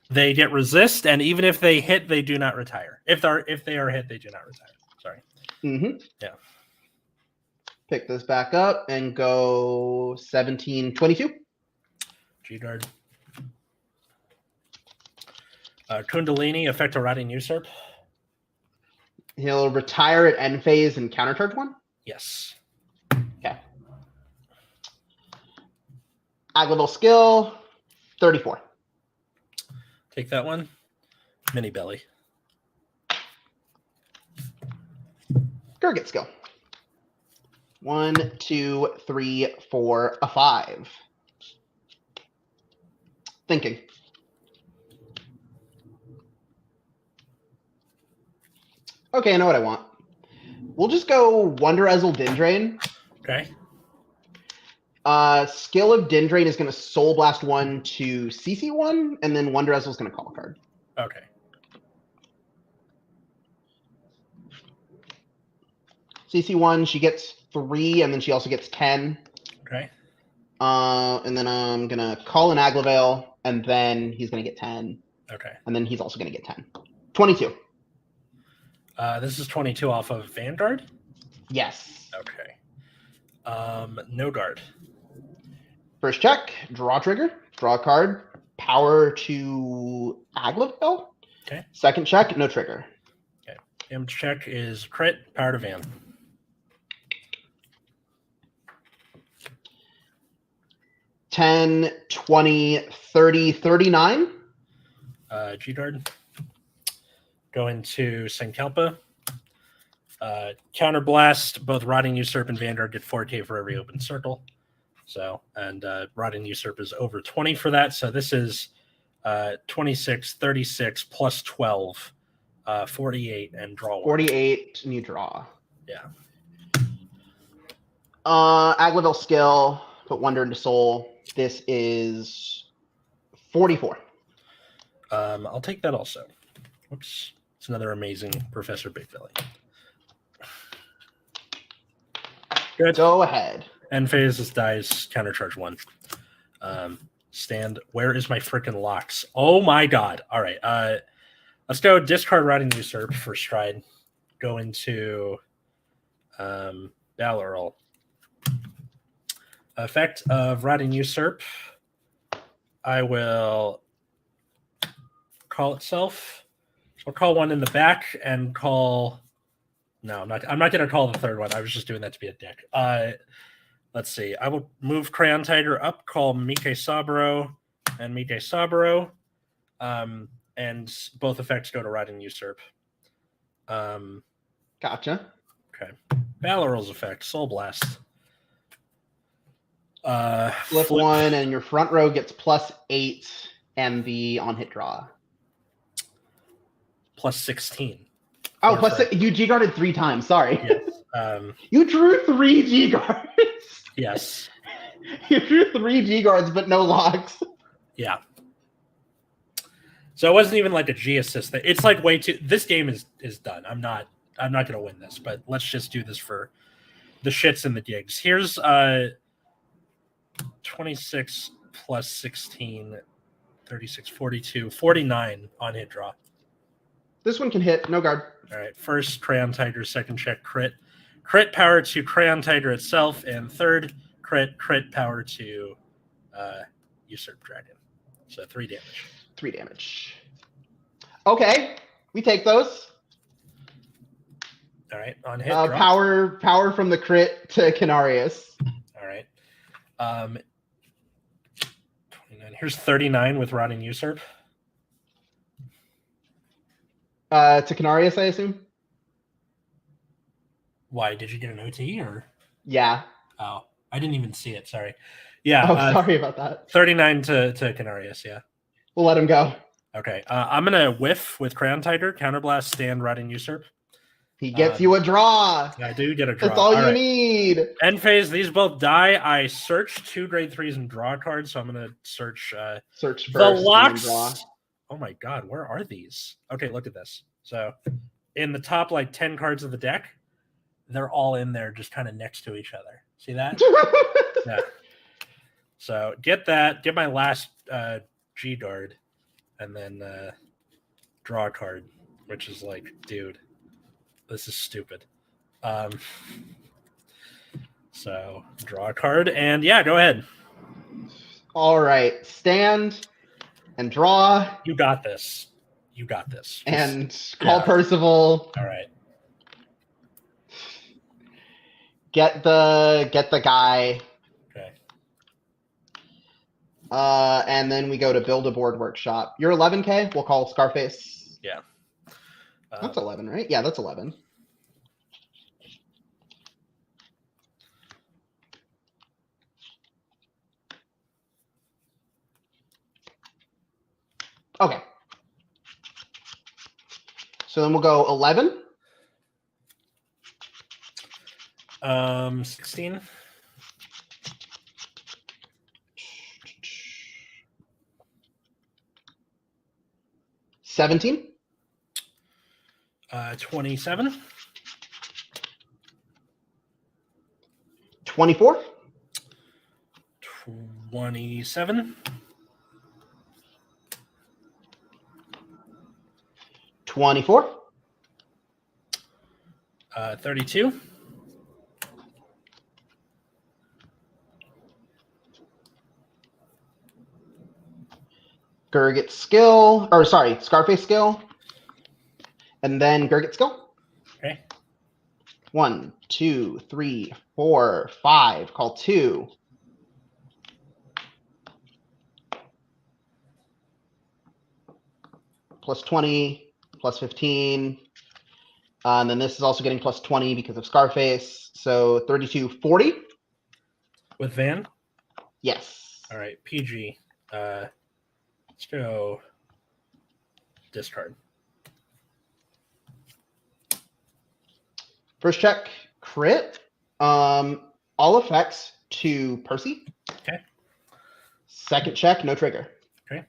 They get resist, and even if they hit, they do not retire. If they are hit, they do not retire. Sorry. Mm-hmm. Yeah. Pick this back up and go 17, 22. G-Guard. Kundalini, effect of Rotting Usurp. He'll retire at end phase and countercharge one? Yes. Okay. Aglevel skill, 34. Take that one. Mini Belly. Gurgit skill. 1, 2, 3, 4, a 5. Thinking. Okay, I know what I want. We'll just go Wonder Ezel Dindrain. Okay. Skill of Dindrain is going to Soul Blast 1 to CC 1, and then Wonder Ezel is going to call a card. Okay. CC 1, she gets 3, and then she also gets 10. Okay. And then I'm going to call an Aglevel, and then he's going to get 10. Okay. And then he's also going to get 10. 22. This is 22 off of Vanguard? Yes. Okay. No guard. First check, draw trigger, draw a card, power to Aglevel. Okay. Second check, no trigger. Okay. Imp check is crit, power to Van. $10, $20, $30, $39. G-Guard. Going to Sankalpa. Counterblast, both Rotting Usurp and Vanguard get 4K for every open circle. So, and Rotting Usurp is over 20 for that. So this is 26, 36 plus 12, 48, and draw one. 48, and you draw. Yeah. Aglevel skill, put Wonder into Soul. This is 44. I'll take that also. Whoops. It's another amazing Professor Big Belly. Good. Go ahead. End phase, this dies, countercharge 1. Stand. Where is my freaking locks? Oh my god. All right. Let's go discard Rotting Usurp for stride. Go into Balorol. Effect of Rotting Usurp. I will call itself. So I'll call one in the back and call. No, I'm not going to call the third one. I was just doing that to be a dick. Let's see. I will move Crayon Tiger up, call Mike Saburo and Mike Saburo. And both effects go to Rotting Usurp. Gotcha. Okay. Balorol's effect, Soul Blast. Flip one, and your front row gets +8 and the on-hit draw. Plus 16. Oh, plus you G-guarded 3 times. Sorry. Yes. You drew 3 G-guards. Yes. You drew 3 G-guards, but no locks. Yeah. So it wasn't even like a G assist. It's like way too. This game is done. I'm not gonna win this, but let's just do this for the shits and the gigs. Here's 26 plus 16, 36, 42, 49 on hit draw. This one can hit, no guard. All right. First, Crayon Tiger. Second check, crit. Crit power to Crayon Tiger itself. And third, crit power to Usurp Dragon. So 3 damage. 3 damage. Okay. We take those. All right. On hit draw. Power from the crit to Canarius. All right. 29. Here's 39 with Rotting Usurp. To Canarius, I assume. Why did you get an OT or? Yeah. Oh, I didn't even see it. Sorry. Yeah. Oh, sorry about that. 39 to Canarius. Yeah. We'll let him go. Okay. I'm gonna whiff with Crayon Tiger, Counterblast, stand, Rotting Usurp. He gets you a draw. I do get a draw. That's all you need. End phase. These both die. I search 2 grade 3s and draw cards, so I'm gonna search. Search first. The locks. Draw. Oh my god, where are these? Okay, look at this. So, in the top like 10 cards of the deck, they're all in there, just kind of next to each other. See that? Yeah. So get that. Get my last G guard, and then draw a card, which is like, dude, this is stupid. So draw a card, and yeah, go ahead. All right, stand and draw. You got this. You got this. And call Percival. All right. Get the guy. Okay. And then we go to build a board workshop. You're 11K. We'll call Scarface. Yeah. That's 11, right? Yeah, that's 11. Okay. So then we'll go 11. 16. 17. 27. 24. 27. 24. 32. 'Scarface skill. And then Gurgit skill. Okay. 1, 2, 3, 4, 5. Call 2. Plus 20, plus 15. And then this is also getting plus 20 because of Scarface. So 32, 40. With Van? Yes. All right. PG. Let's go discard. First check, crit. All effects to Percy. Okay. Second check, no trigger. Okay.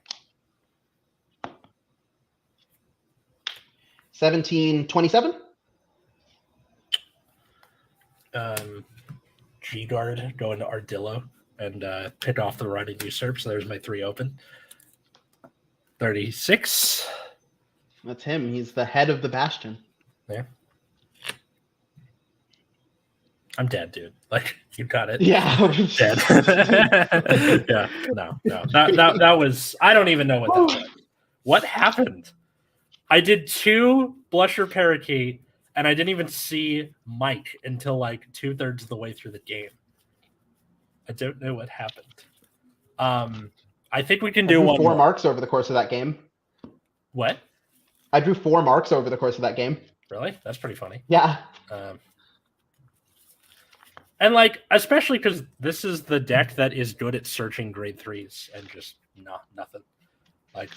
17, 27. G guard, go into Ardillo and pick off the Rotting Usurp. So there's my 3 open. 36. That's him. He's the head of the Bastion. Yeah. I'm dead, dude. Like, you got it. Yeah. Dead. Yeah. No. That was, I don't even know what that was. What happened? I did 2 Blusher Parakeet, and I didn't even see Mike until like 2/3 of the way through the game. I don't know what happened. I think we can do one 4 more. marks over the course of that game. What? I drew 4 marks over the course of that game. Really? That's pretty funny. Yeah. And like, especially because this is the deck that is good at searching grade 3s and just nothing. Like,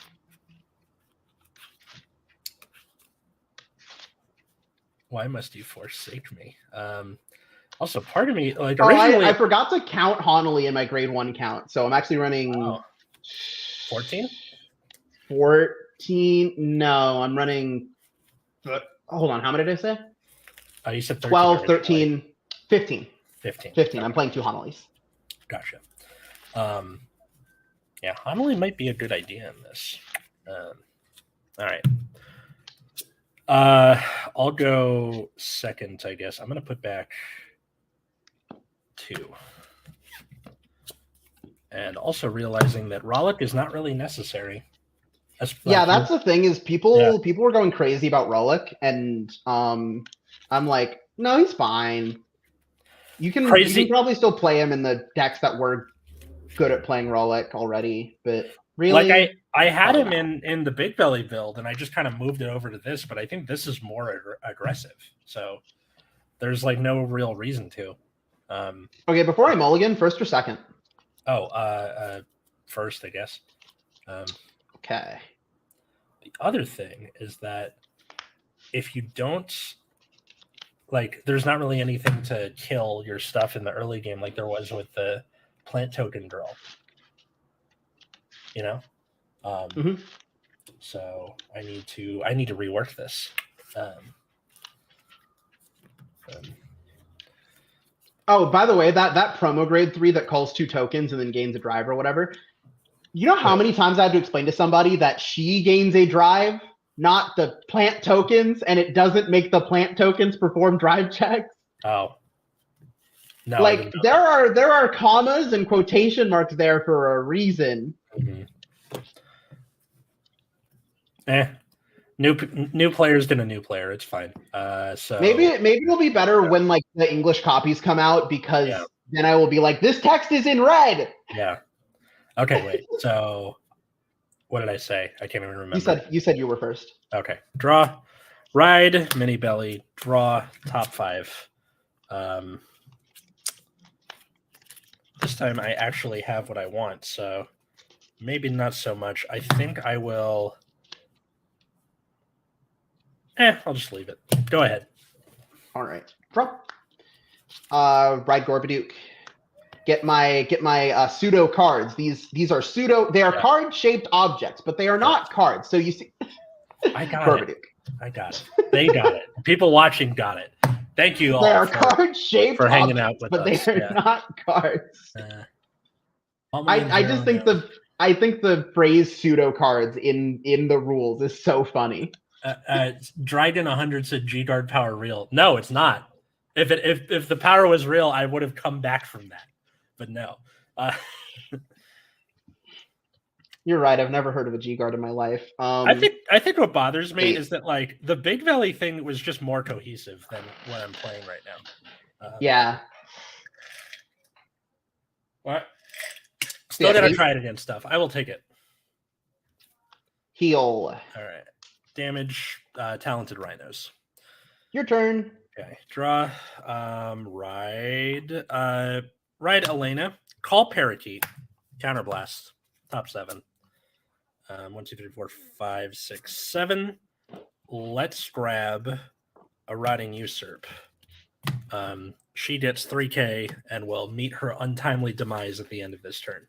why must you forsake me? Also, part of me, like, originally... I forgot to count Honolly in my grade 1 count, so I'm actually running... 14? 14? No, I'm running... Hold on, how many did I say? You said 13 12, originally. 13, 15. 15. 15. I'm playing 2 Honolis. Gotcha. Yeah, Honolly might be a good idea in this. All right. I'll go second, I guess. I'm going to put back 2. And also realizing that Rollick is not really necessary. Yeah, that's the thing is people were going crazy about Rollick, and I'm like, no, he's fine. You can probably still play him in the decks that were good at playing Rollick already, but really, like I had him in the Big Belly build, and I just kind of moved it over to this, but I think this is more aggressive. So there's like no real reason to. Okay, before I mulligan, first or second? First, I guess. Okay. The other thing is that if you don't, like, there's not really anything to kill your stuff in the early game like there was with the plant token draw. You know? So I need to rework this. Oh, by the way, that promo grade 3 that calls 2 tokens and then gains a drive or whatever. You know how many times I had to explain to somebody that she gains a drive, not the plant tokens, and it doesn't make the plant tokens perform drive checks? Oh. No. Like there are commas and quotation marks there for a reason. New player's gonna new player. It's fine. So maybe it'll be better when like the English copies come out, because then I will be like, this text is in red. Yeah. Okay, wait. So what did I say? I can't even remember. You said you were first. Okay. Draw, ride, mini belly, draw, top 5. This time I actually have what I want, so maybe not so much. I think I will. I'll just leave it. Go ahead. All right. Draw. Ride Gorbaduke. Get my pseudo cards. These are pseudo. They are card shaped objects, but they are not cards. So you see, I got it. I got it. They got it. People watching got it. Thank you all. They are card shaped for hanging out with but us. But they are not cards. I just think the phrase pseudo cards in the rules is so funny. Dryden 100 said G Guard power real. No, it's not. If the power was real, I would have come back from that. But no. You're right. I've never heard of a G Guard in my life. I think what bothers me is that like the Big Belly thing was just more cohesive than what I'm playing right now. Yeah. What? Still gotta try it against stuff. I will take it. Heal. All right. Damage. Talented Rhinos. Your turn. Okay. Draw. Ride. Ride Elena. Call Parakeet. Counterblast. Top 7. 1, 2, 3, 4, 5, 6, 7. Let's grab a Rotting Usurp. She gets 3k and will meet her untimely demise at the end of this turn.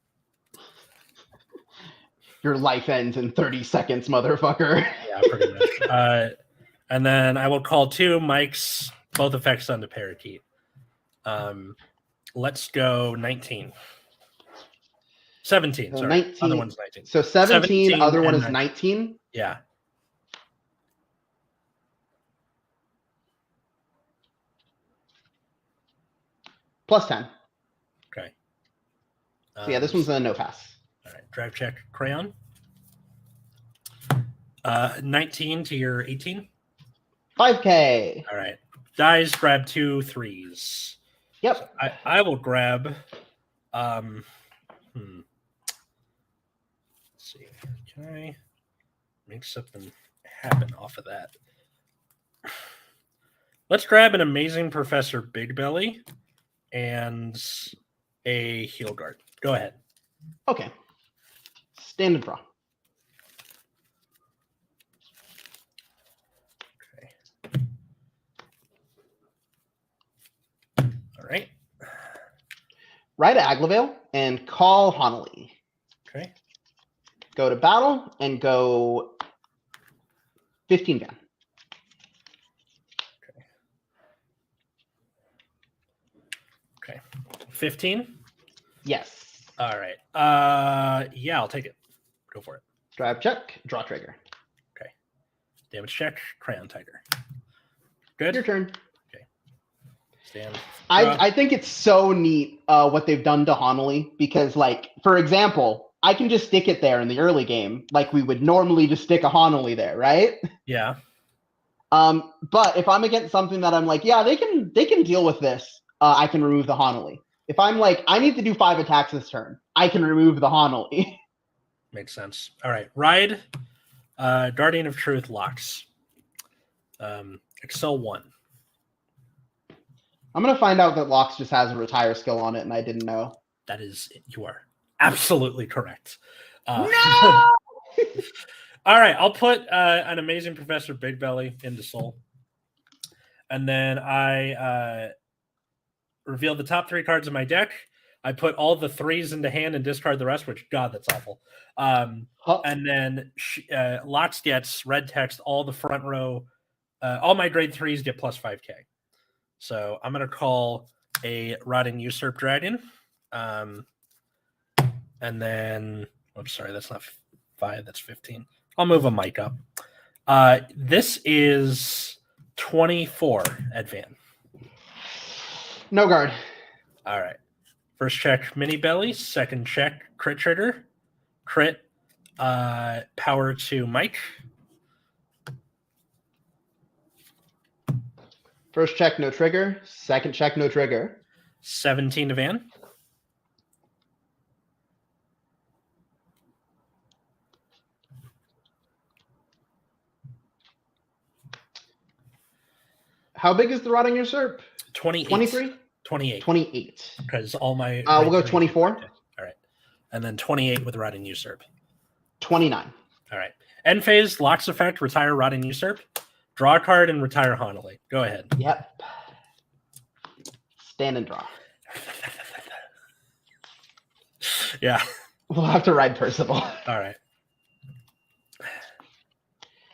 Your life ends in 30 seconds, motherfucker. Yeah, pretty much. And then I will call 2 Mike's, both effects onto Parakeet. Let's go 19. 17. So sorry. 19. Other one's 19. So 17 other one is 19? Yeah. Plus 10. Okay. So yeah, this one's a no pass. All right. Drive check Crayon. 19 to your 18. 5k. All right. Dies, grab 2 3s. Yep. So I will grab let's see. Can I make something happen off of that? Let's grab an Amazing Professor Big Belly and a heal guard. Go ahead. Okay. Stand and draw. All right. Ride Aglavale and call Honolly. Okay. Go to battle and go 15 down. 15? Yes. All right. Yeah, I'll take it. Go for it. Drive check, draw trigger. Damage check, Crayon Tiger. Good. Your turn. Stand. I think it's so neat what they've done to Honolly because, like, for example, I can just stick it there in the early game like we would normally just stick a Honolly there, right? Yeah. But if I'm against something that I'm like, yeah, they can deal with this, I can remove the Honolly. If I'm like, I need to do 5 attacks this turn, I can remove the Honolly. Makes sense. All right. Ride. Guardian of Truth locks. Excel 1. I'm going to find out that Locks just has a retire skill on it, and I didn't know. That is, you are absolutely correct. No! All right. I'll put an amazing Professor Big Belly into Soul. And then I reveal the top 3 cards of my deck. I put all the 3s into hand and discard the rest, which, God, that's awful. And then Locks gets red text, all the front row, all my grade 3s get plus 5k. So I'm going to call a Rotting Usurp Dragon. And then, oops, sorry, that's not 5, that's 15. I'll move a mic up. This is 24 at Van. No guard. All right. First check, Mini Belly. Second check, Crit Trigger. Crit, power to Mike. First check, no trigger. Second check, no trigger. 17 to Van. How big is the Rotting Usurp? 28. 23? 28. 28. Because all my... We'll go 24. All right. And then 28 with Rotting Usurp. 29. All right. End phase, Locks effect, retire Rotting Usurp. Draw a card and retire Honolly. Go ahead. Yep. Stand and draw. Yeah. We'll have to ride Percival. All right.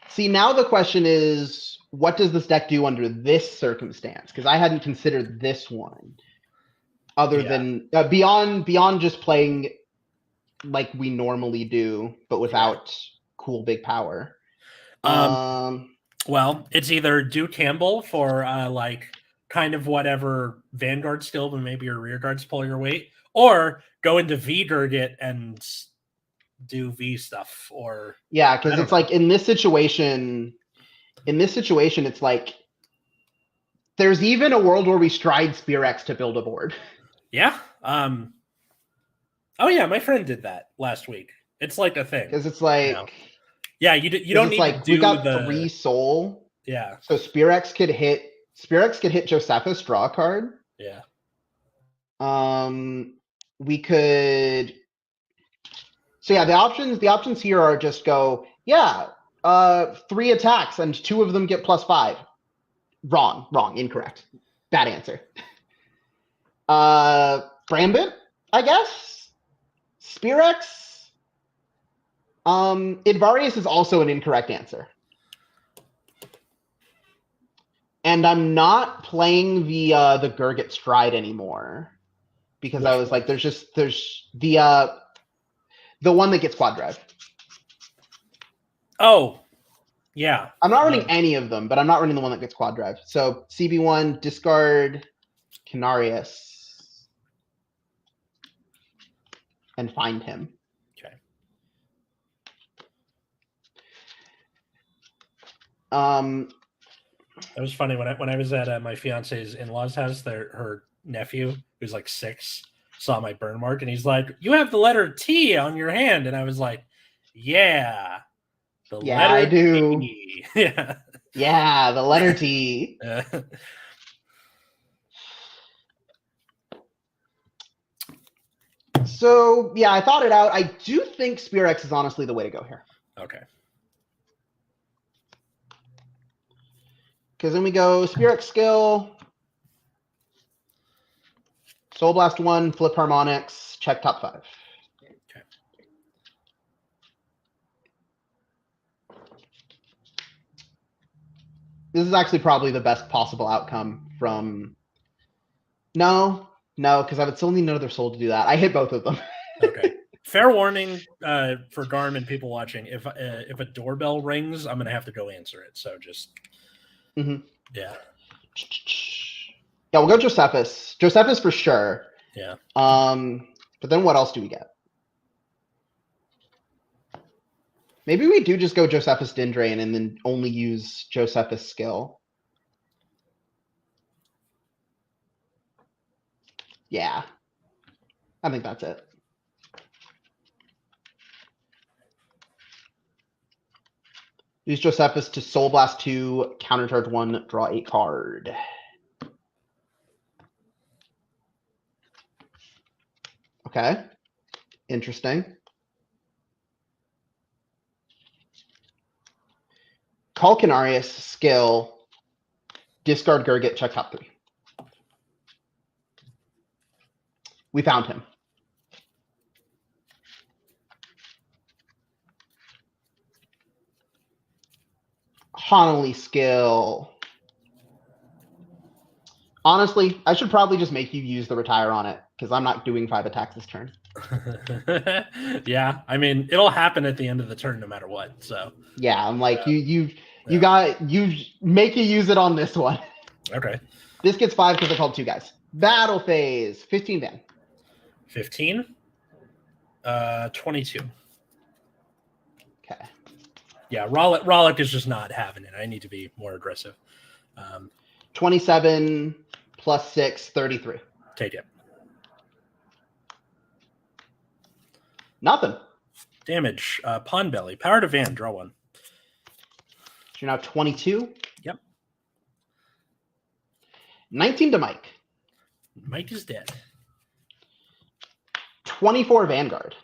See, now the question is, what does this deck do under this circumstance? Because I hadn't considered this one. Other than beyond just playing like we normally do, but without cool big power. Well, it's either do Campbell for like kind of whatever Vanguard still, but maybe your rear guards pull your weight, or go into V Gurgit and do V stuff, or because it's like in this situation, it's like there's even a world where we stride Spearex to build a board. Yeah. Oh yeah, my friend did that last week. It's like a thing because it's like. You know. Yeah, you don't need to do we got 3 soul. Yeah. So Spearex could hit Josephus, draw a card. Yeah. We could. So yeah, the options here are just go 3 attacks and 2 of them get +5. Wrong, incorrect. Bad answer. Brambit, I guess. Spearex. Idvarius is also an incorrect answer. And I'm not playing the Gurgit Stride anymore because I was like, there's the one that gets quad drive. Oh, yeah. I'm not running any of them, but I'm not running the one that gets quad drive. So CB1, discard Canarius, and find him. Okay. That was funny when I was at my fiance's in-laws' house. Her nephew, who's like 6, saw my burn mark, and he's like, "You have the letter T on your hand," and I was like, "Yeah, letter I do. T." Yeah, yeah, the letter T. So yeah, I thought it out. I do think Spear X is honestly the way to go here. Okay. Because then we go Spear X skill, Soul Blast 1, Flip Harmonics, check top 5. Okay. This is actually probably the best possible outcome from. No, because I would still need another soul to do that. I hit both of them. Okay. Fair warning for Garm and people watching: if a doorbell rings, I'm gonna have to go answer it. So just yeah. Yeah, we'll go Josephus. Josephus for sure. Yeah. But then what else do we get? Maybe we do just go Josephus Dindrain and then only use Josephus skill. Yeah. I think that's it. Use Josephus to Soul Blast 2, countercharge 1, draw a card. Okay. Interesting. Call Canarius, skill, discard Gurgit, check top 3. We found him. Honolly skill. Honestly, I should probably just make you use the retire on it because I'm not doing 5 attacks this turn. Yeah, I mean it'll happen at the end of the turn no matter what. So yeah, I'm like you make you use it on this one. Okay. This gets 5 because I called 2 guys. Battle phase 15 van. 15. 22. Okay. Yeah, Rollick is just not having it. I need to be more aggressive. 27 plus 6, 33. Take it. Nothing. Damage. Pond Belly. Power to Van. Draw 1. So you're now 22. Yep. 19 to Mike. Mike is dead. 24 Vanguard.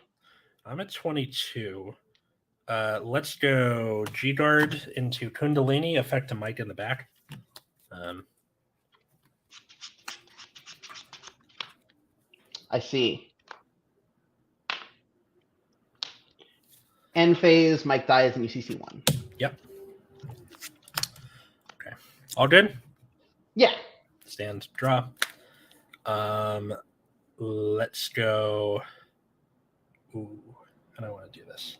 I'm at 22. Let's go G-Guard into Kundalini, effect to Mike in the back. I see. End phase, Mike dies, and you CC 1. Yep. Okay. All good? Yeah. Stand, draw. Let's go. Ooh, I don't want to do this.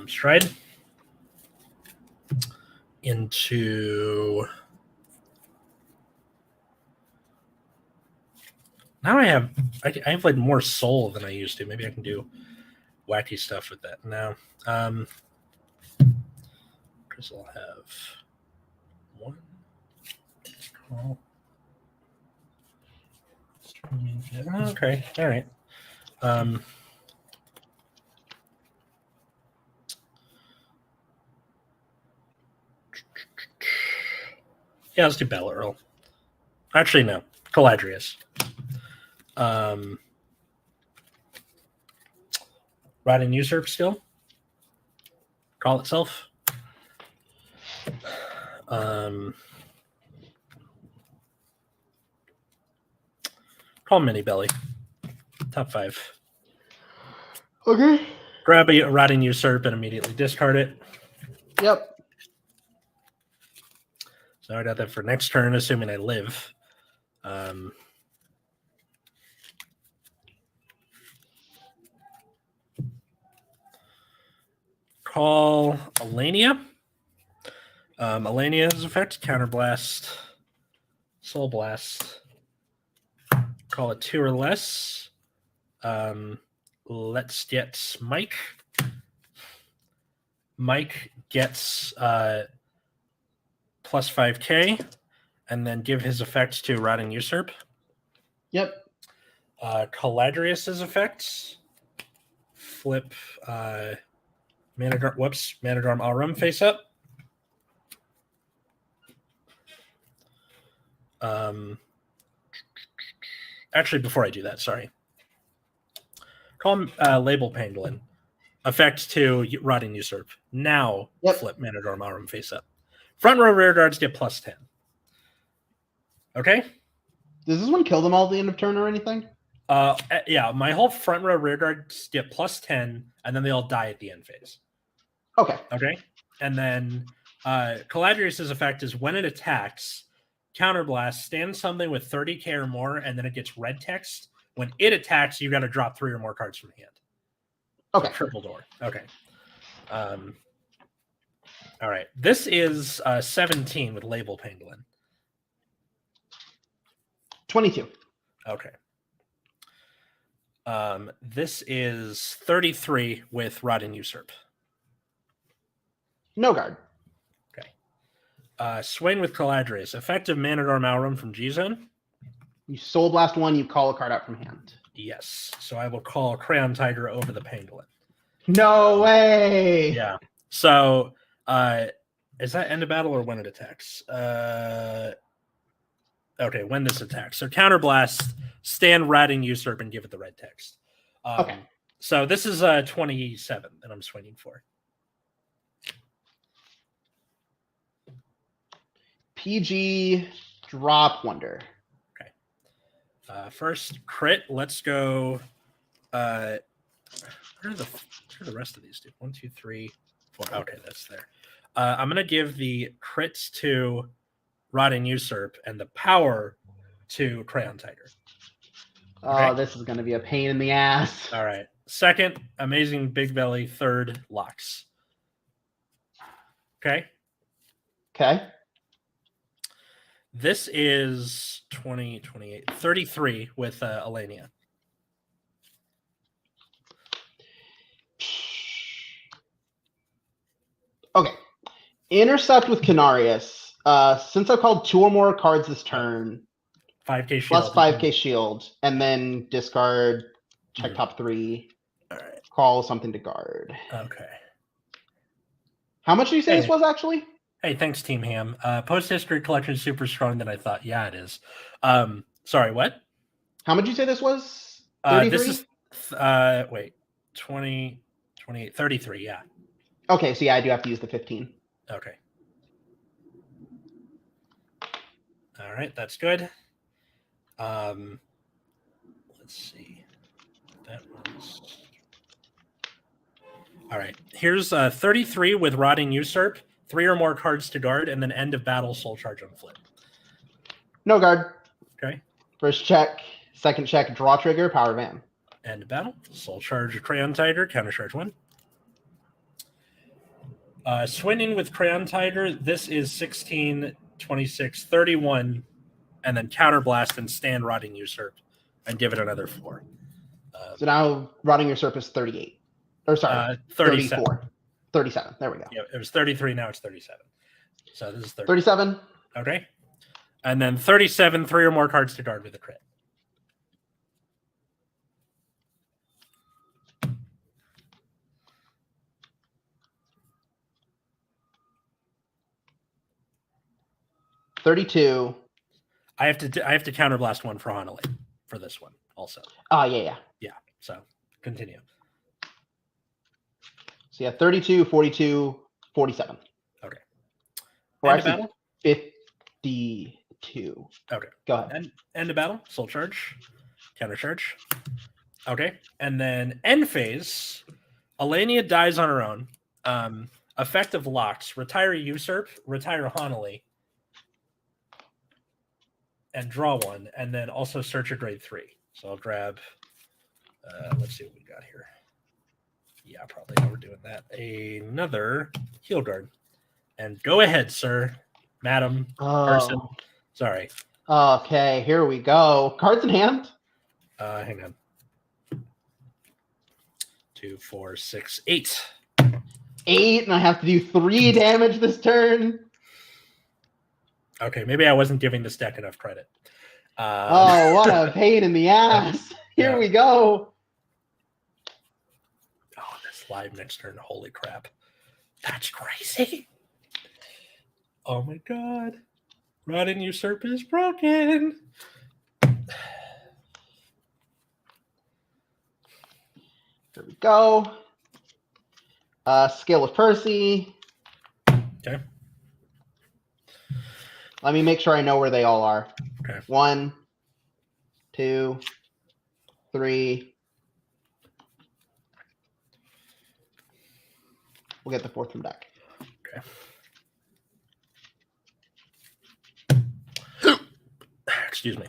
Stride into. Now I have like more soul than I used to. Maybe I can do wacky stuff with that now. Because I'll have 1. Call. Okay, all right. Yeah, let's do Battle Earl. Actually, no. Caladrius. Riding Usurp still. Call itself. Call Mini Belly. Top 5. Okay. Grab a Riding Usurp and immediately discard it. Yep. So I got that for next turn, assuming I live. Call Alania. Alania's effect, Counterblast, Soul Blast. Call it 2 or less. Let's get Mike. Mike gets plus 5k, and then give his effects to Riding Usurp. Yep. Caladrius's effects. Flip Manadorm Aurum face up. Actually, before I do that, sorry. Call him Label Pangolin. Effect 2, Rotting Usurp. Now flip Manador Malrum face up. Front row rear guards get +10. Okay? Does this one kill them all at the end of turn or anything? Yeah, my whole front row rear guards get +10, and then they all die at the end phase. Okay. Okay? And then Caladrius' effect is when it attacks, Counterblast, stand something with 30k or more, and then it gets red text. When it attacks, you got to drop 3 or more cards from hand. Okay. So triple door. Okay. All right. This is 17 with Label Pangolin. 22. Okay. This is 33 with Rotting Usurp. No guard. Swain with Caladrius. Effective Manador Malrum from G-Zone. You Soul Blast 1, you call a card out from hand. Yes. So I will call Crayon Tiger over the Pangolin. No way! Yeah. So is that end of battle or when it attacks? Okay, when this attacks. So Counterblast, stand Rotting Usurp, and give it the red text. Okay. So this is 27 that I'm swinging for. PG Drop Wonder. Okay. First crit. Let's go. Where are the rest of these two? 1, 2, 3, 4. Okay, that's there. I'm gonna give the crits to Rotting Usurp and the power to Crayon Tiger. Oh, this is gonna be a pain in the ass. All right. Second, Amazing Big Belly. Third, Locks. Okay. Okay. This is 20, 28, 33 with Alania. Okay. Intercept with Canarius. Since I called 2 or more cards this turn, 5k shield. plus 5k shield, and then discard, check top 3, All right. call something to guard. Okay. How much did you say this was actually? Hey, thanks, Team Ham. Post history collection is super strong than I thought. Yeah, it is. Sorry, what? How much did you say this was? 33? This is 20, 28, 33. Yeah. Okay, so yeah, I do have to use the 15. Okay. All right, that's good. Let's see. That was. All right. Here's 33 with Rotting Usurp. 3 or more cards to guard, and then end of battle, Soul Charge on flip. No guard. Okay. First check. Second check, draw trigger, power van. End of battle, Soul Charge, Crayon Tiger, counter charge 1. Swinging with Crayon Tiger, this is 16, 26, 31, and then counterblast and stand Rotting Usurp and give it another 4. So now Rotting Usurp is 38. Or sorry, 37. 34. 37. There we go. Yeah, it was 33. Now it's 37. So this is 37. Okay. And then 37, 3 or more cards to guard with a crit. $32. I have to counterblast 1 for Hanalei for this one also. Oh, yeah. Yeah. So continue. So yeah, 32, 42, 47. Okay. Or actually 52. Okay. Go ahead. End of battle, Soul Charge, counter charge. Okay. And then end phase, Alania dies on her own. Effective locks, retire Usurp, retire Hanalei, and draw 1, and then also search a grade 3. So I'll grab, let's see what we got here. Yeah, probably how we're doing that. Another Heal Guard. And go ahead, sir, madam, person. Sorry. Okay, here we go. Cards in hand? Hang on. 2, 4, 6, 8. 8, and I have to do 3 damage this turn. Okay, maybe I wasn't giving this deck enough credit. Oh, what a pain in the ass. Here we go. Oh, this live next turn. Holy crap. That's crazy. Oh my god. Rotting Usurp is broken. There we go. Skill of Percy. Okay. Let me make sure I know where they all are. Okay. 1, 2, 3. We'll get the fourth from deck. Okay. Excuse me.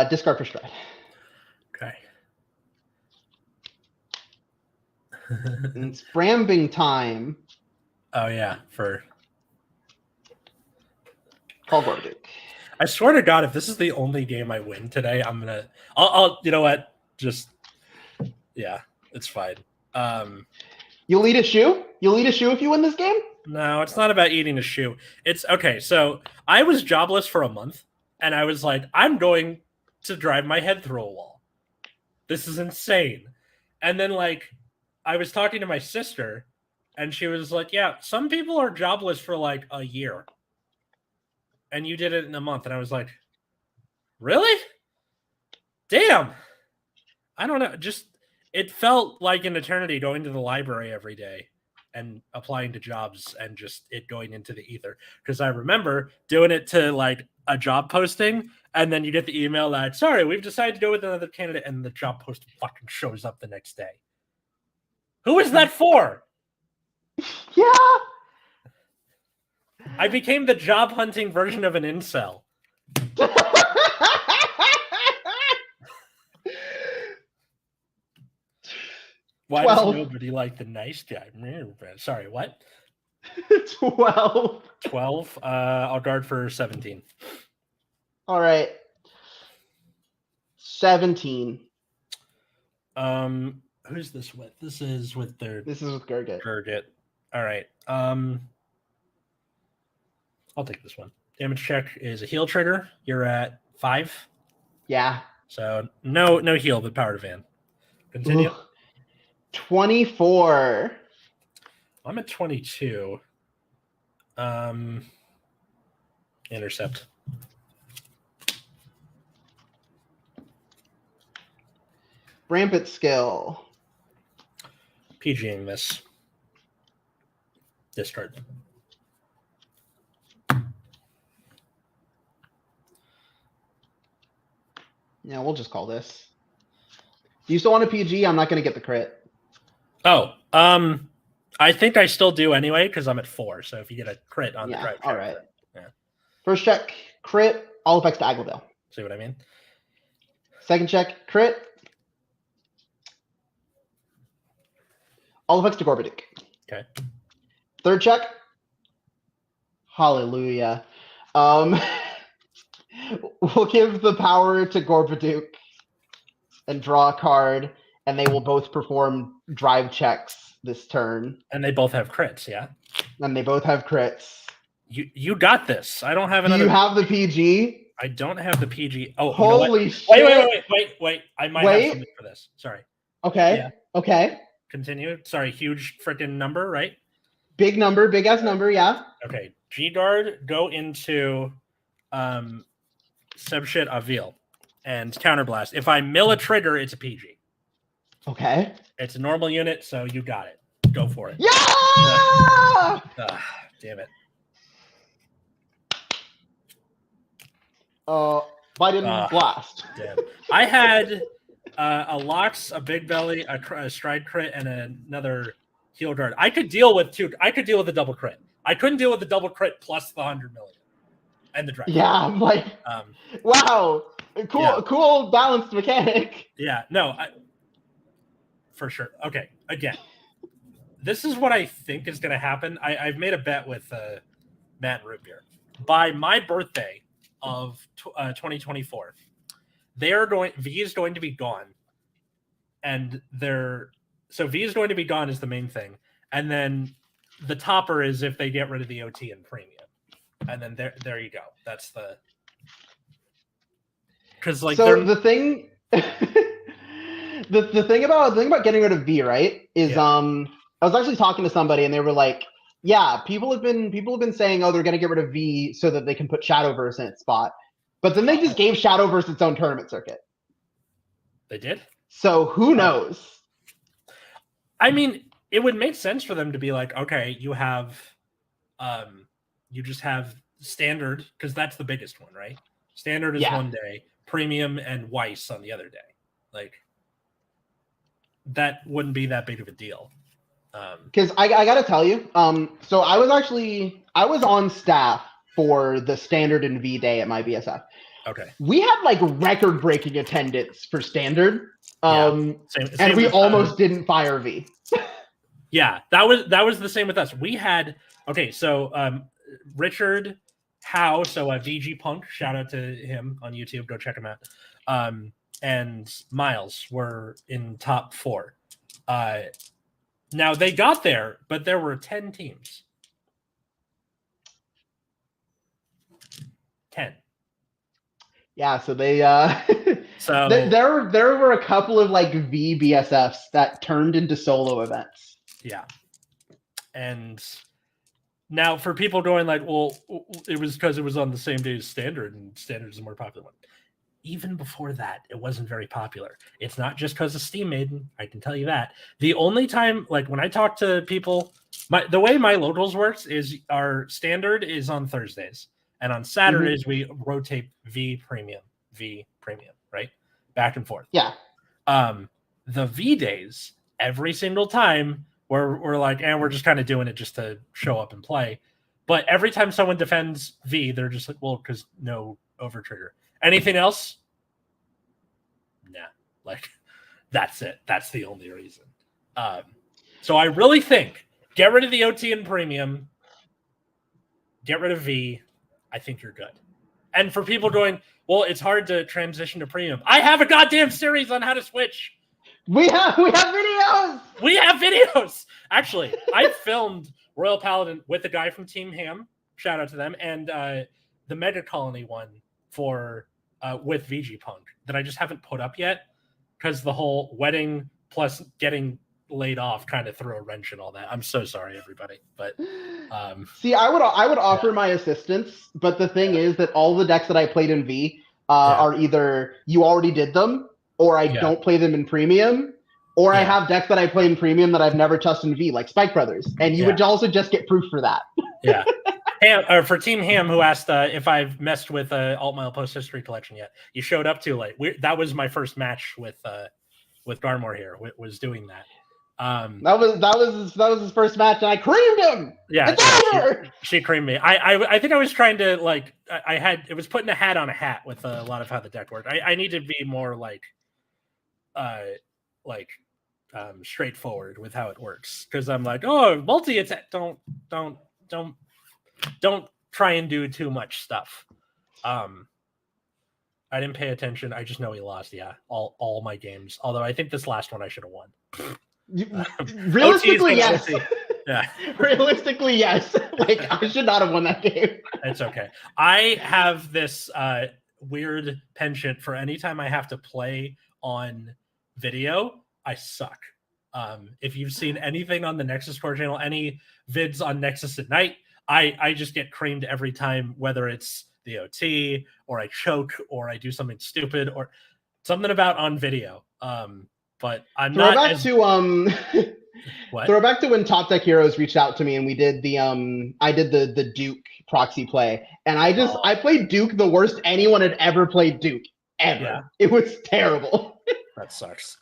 Discard for Stride. Okay. It's Brambing time. Oh yeah, for Call Gorduke. I swear to God, if this is the only game I win today, I'll you know what? Just yeah, it's fine. You'll eat a shoe? You'll eat a shoe if you win this game? No, it's not about eating a shoe. It's okay. So I was jobless for a month, and I was like, I'm going to drive my head through a wall. This is insane. And then like I was talking to my sister, and she was like, yeah, some people are jobless for like a year. And you did it in a month. And I was like, really? Damn. I don't know. Just, it felt like an eternity going to the library every day and applying to jobs and just it going into the ether. Because I remember doing it to like a job posting, and then you get the email that, sorry, we've decided to go with another candidate, and the job post fucking shows up the next day. Who is that for? Yeah. I became the job hunting version of an incel. Why 12. does nobody like the nice guy? Sorry, what? 12. 12. I'll guard for 17. All right. 17. Who's this with? This is with This is with Gurgit. Gurgit. All right. I'll take this one. Damage check is a heal trigger. You're at 5. Yeah. So no heal, but power to van. Continue. Ooh. 24. I'm at 22. Intercept. Rampant skill. PGing this. Discard. Yeah, we'll just call this. Do you still want a PG? I'm not going to get the crit. Oh, I think I still do anyway because I'm at 4. So if you get a crit on the drive check, all right. Yeah. First check, crit, all effects to Aglavale. See what I mean? Second check, crit. All effects to Gorbaduke. Okay. Third check. Hallelujah. We'll give the power to Gorbaduke and draw a card, and they will both perform drive checks this turn. And they both have crits, yeah? And they both have crits. You got this. I don't have Do another. you have the PG? I don't have the PG. Oh, holy shit. Wait. I might have Wait. something for this. Sorry. Okay. Yeah. Okay. Continue. Sorry, huge freaking number, right? Big number, big ass number, yeah. Okay. G-Guard, go into Subshit Avil and Counterblast. If I mill a trigger, it's a PG. Okay. It's a normal unit, so you got it. Go for it. Yeah! Damn it. Biden blast. Damn. I had a Lox, a Big Belly, a Stride crit, and another Heal Guard. I could deal with the double crit. I couldn't deal with the double crit plus the 100 million and the drive. Yeah, I'm like, wow, cool, yeah. Cool balanced mechanic. Yeah, no, for sure. Okay, again, this is what I think is going to happen. I've made a bet with Matt and Root Beer. By my birthday of 2024, V is going to be gone, and V is going to be gone is the main thing, and then the topper is if they get rid of the OT and premium, and then there you go. That's the because like so the thing. The thing about getting rid of V, right, is I was actually talking to somebody and they were like, Yeah, people have been saying, oh, they're going to get rid of V so that they can put Shadowverse in its spot. But then they just gave Shadowverse its own tournament circuit. They did? So who knows? I mean, it would make sense for them to be like, okay, you have, you just have standard, because that's the biggest one, right? Standard is one day, premium and Weiss on the other day. Like, that wouldn't be that big of a deal. Because I got to tell you, so I was on staff for the standard and V day at my BSF. Okay. We had like record-breaking attendance for standard, same and we almost didn't fire V. Yeah, that was the same with us. We had so Richard Howe, so VG Punk, shout out to him on YouTube, go check him out. And Miles were in top 4. Now they got there, but there were 10 teams. 10. Yeah, so they so there were a couple of like VBSFs that turned into solo events. Yeah. And now for people going like, well, it was because it was on the same day as standard, and standard is the more popular one. Even before that, it wasn't very popular. It's not just because of Steam Maiden, I can tell you that. The only time, like when I talk to people, the way my locals works is our standard is on Thursdays, and on Saturdays we rotate V premium, right? Back and forth. Yeah. The V days, every single time we're like, and we're just kind of doing it just to show up and play. But every time someone defends V, they're just like, well, because no over trigger. Anything else? Nah. Like, that's it. That's the only reason. So I really think get rid of the OT and premium. Get rid of V. I think you're good. And for people going, well, it's hard to transition to premium. I have a goddamn series on how to switch. We have videos. We have videos. Actually, I filmed Royal Paladin with the guy from Team Ham. Shout out to them. And the Mega Colony one for with VG Punk that I just haven't put up yet because the whole wedding plus getting laid off kind of threw a wrench in all that. I'm so sorry, everybody. But see, I would offer my assistance, but the thing is that all the decks that I played in V are either you already did them, or I don't play them in premium, or I have decks that I play in premium that I've never touched in V, like Spike Brothers, and you would also just get proof for that. Yeah. Ham, for Team Ham, who asked if I've messed with Altmile Post History Collection yet. You showed up too late. That was my first match with Garmore here. Was doing that. That was his first match, and I creamed him. Yeah, she creamed me. I think I was trying to like it was putting a hat on a hat with a lot of how the deck worked. I need to be more straightforward with how it works, because I'm like, oh, multi attack. Don't try and do too much stuff. I didn't pay attention. I just know he lost. Yeah, all my games. Although I think this last one I should have won. Realistically, yes. Yeah. Realistically, yes. Like, I should not have won that game. It's okay. I have this weird penchant for any time I have to play on video, I suck. If you've seen anything on the Nexus Core channel, any vids on Nexus at night, I just get creamed every time, whether it's the OT or I choke or I do something stupid or something about on video. But I'm not back to what? Throw back to when Top Deck Heroes reached out to me and we did the I did the Duke proxy play, and I played Duke the worst anyone had ever played Duke ever. Yeah. It was terrible. That sucks.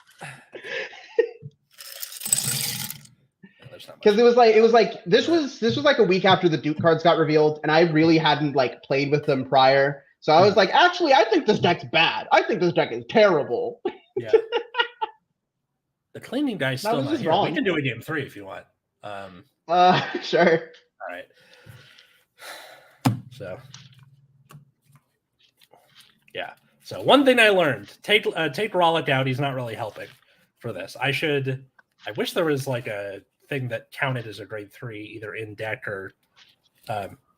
Because it was like this was like a week after the Duke cards got revealed, and I really hadn't like played with them prior. So I was like, actually, I think this deck's bad. I think this deck is terrible. Yeah. The cleaning guy's still not here. Wrong. We can do a game 3 if you want. Sure. All right. So, yeah. So one thing I learned: take Rollick out. He's not really helping for this. I wish there was like a thing that counted as a grade 3, either in deck or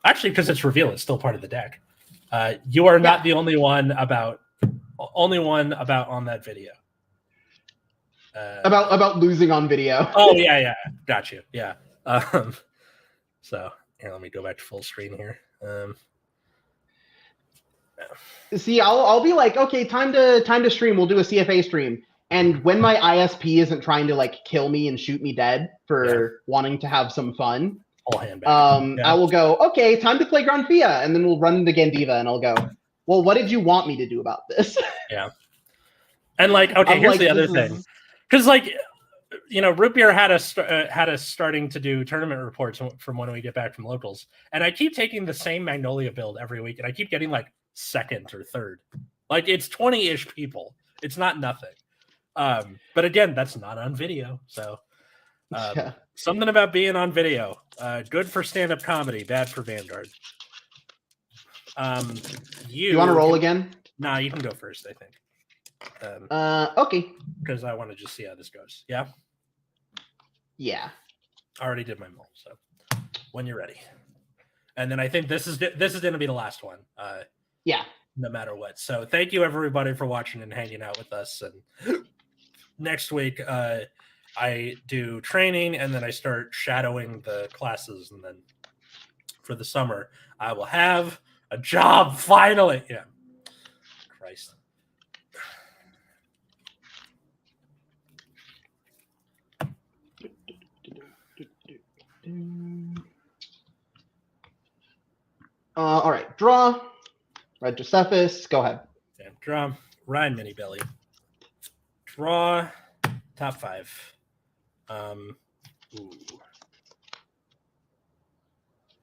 actually, because it's reveal, it's still part of the deck. You are not the only one about on that video. About losing on video. Oh yeah, got you. Yeah. So here, let me go back to full screen here. See, I'll be like, okay, time to stream. We'll do a CFA stream. And when my ISP isn't trying to like kill me and shoot me dead for wanting to have some fun, Full hand back. I will go, okay, time to play Grand Fia, and then we'll run into Gandiva, and I'll go, well, what did you want me to do about this? Yeah. And like, okay, here's the other thing, because like, you know, Root Beer had us starting to do tournament reports from when we get back from locals, and I keep taking the same Magnolia build every week, and I keep getting like second or third. Like it's 20-ish people. It's not nothing. But again, that's not on video, so something about being on video. Good for stand-up comedy, bad for Vanguard. You want to roll again? Nah, you can go first, I think. Okay. Because I want to just see how this goes. Yeah? Yeah. I already did my mull, so when you're ready. And then I think this is going to be the last one. Yeah. No matter what. So thank you, everybody, for watching and hanging out with us. And next week, I do training, and then I start shadowing the classes. And then for the summer, I will have a job, finally. Yeah. Christ. All right, draw. Red Josephus, go ahead. Yeah, draw. Ryan Mini Belly. Draw. Top 5. Ooh.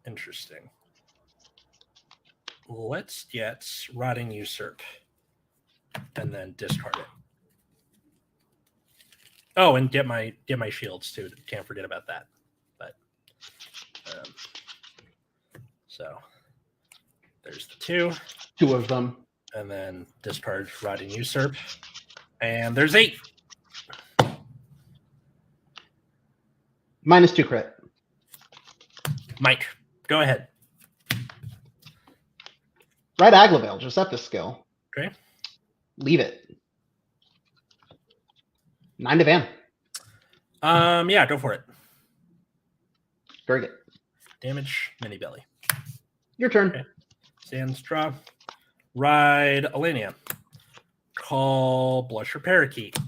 Interesting. Let's get Rotting Usurp. And then discard it. Oh, and get my shields too. Can't forget about that. But so there's the 2. 2 of them. And then discard Rotting Usurp. And there's 8. -2 crit. Mike, go ahead. Red Aglavale, Josephus skill. Okay. Leave it. 9 to Van. Yeah, go for it. Very good. Damage, Mini Belly. Your turn. Okay. Sands draw. Ride Alenia. Call Blusher Parakeet.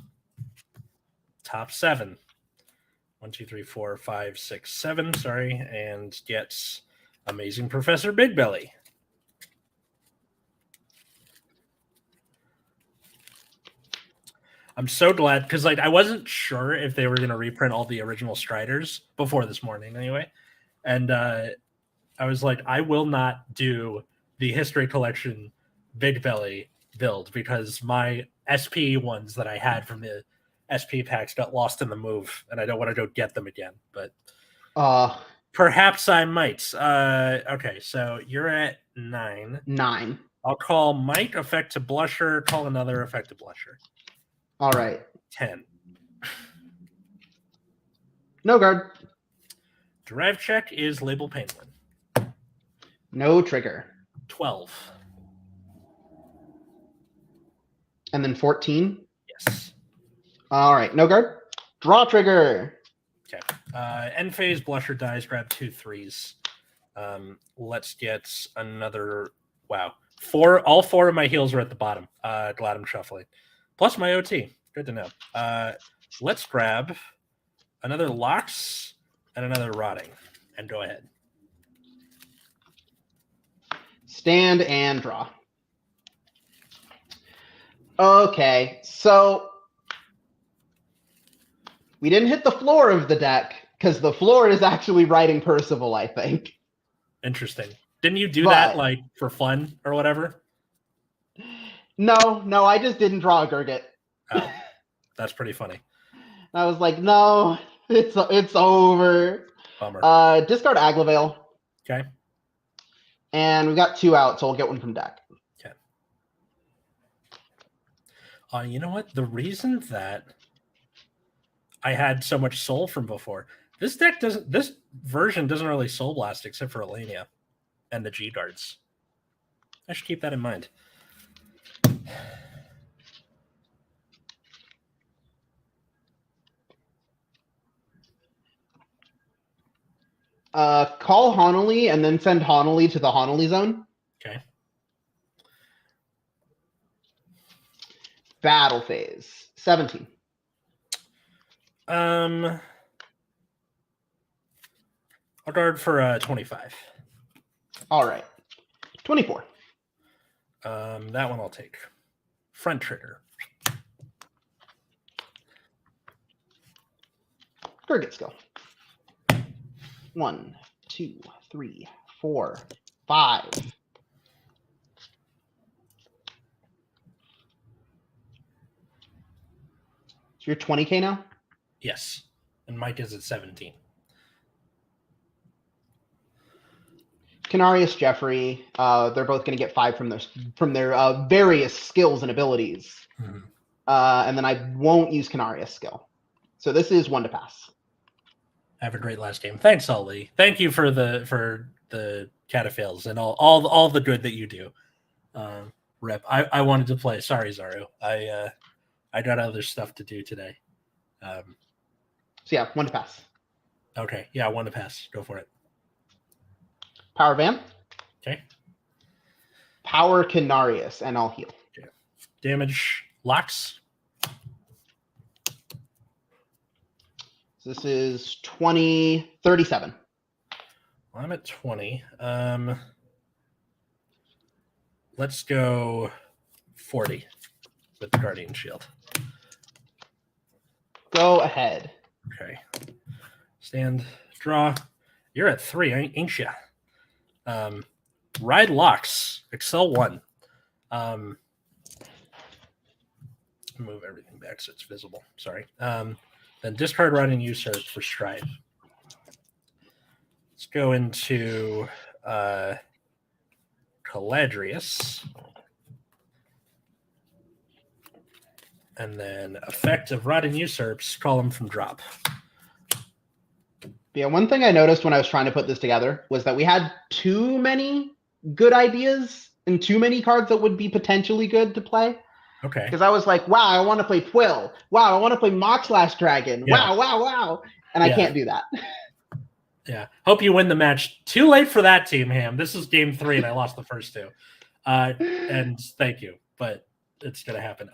Top 7. 1, 2, 3, 4, 5, 6, 7. Sorry, and gets Amazing Professor Big Belly. I'm so glad because like I wasn't sure if they were going to reprint all the original Striders before this morning anyway, and I was like, I will not do the History Collection Big Belly build because my SP ones that I had from the SP packs got lost in the move, and I don't want to go get them again. But perhaps I might. Okay, so you're at 9. 9. I'll call Mike effect to Blusher. Call another effect to Blusher. All right. 10. No guard. Drive check is Label Penguin. No trigger. 12. And then 14? Yes. All right. No guard. Draw trigger. Okay. End phase, Blusher dies, grab 2 3s. Let's get another. Wow. All 4 of my heals are at the bottom. Glad I'm shuffling. Plus my OT. Good to know. Let's grab another Locks and another Rotting. And go ahead. Stand and draw. Okay, so we didn't hit the floor of the deck because the floor is actually writing Percival, I think. Interesting. Didn't you do that like for fun or whatever? No, I just didn't draw a Gurgit. Oh, that's pretty funny. I was like, no, it's over. Bummer. Discard Aglavale. Okay. And we got 2 out, so we'll get 1 from deck. Okay. You know what? The reason that I had so much soul from before, this version doesn't really soul blast except for Alenia and the G guards. I should keep that in mind. Call Honolly and then send Honolly to the Honolly zone. Okay. Battle phase. 17. I'll guard for 25. All right. 24. That one I'll take. Front trigger. Target skill. 1, 2, 3, 4, 5. So you're 20K now? Yes. And Mike is at 17. Canarius, Jeffrey, they're both going to get 5 from their various skills and abilities. Mm-hmm. And then I won't use Canarius skill. So this is 1 to pass. Have a great last game. Thanks, Ollie. Thank you for the cataphiles and all the good that you do. Rep. I wanted to play. Sorry, Zaru. I got other stuff to do today. So yeah, 1 to pass. Okay. Yeah, 1 to pass. Go for it. Power Van. Okay. Power Canarius, and I'll heal. Okay. Damage locks. So this is 20, 37. Well, I'm at 20. Let's go 40 with the Guardian Shield. Go ahead. Okay. Stand, draw. You're at 3, ain't you? Ride locks. Excel 1. Move everything back so it's visible. Sorry. Then discard Riding Usurp for Stride. Let's go into Caladrius. And then effect of Riding Usurps, call them from drop. Yeah, one thing I noticed when I was trying to put this together was that we had too many good ideas and too many cards that would be potentially good to play. Okay. Because I was like, wow, I want to play Twill. Wow, I want to play Moxlash Dragon. Yeah. Wow. And I can't do that. Yeah. Hope you win the match. Too late for that, Team Ham. This is game 3, and I lost the first 2. And thank you, but it's going to happen.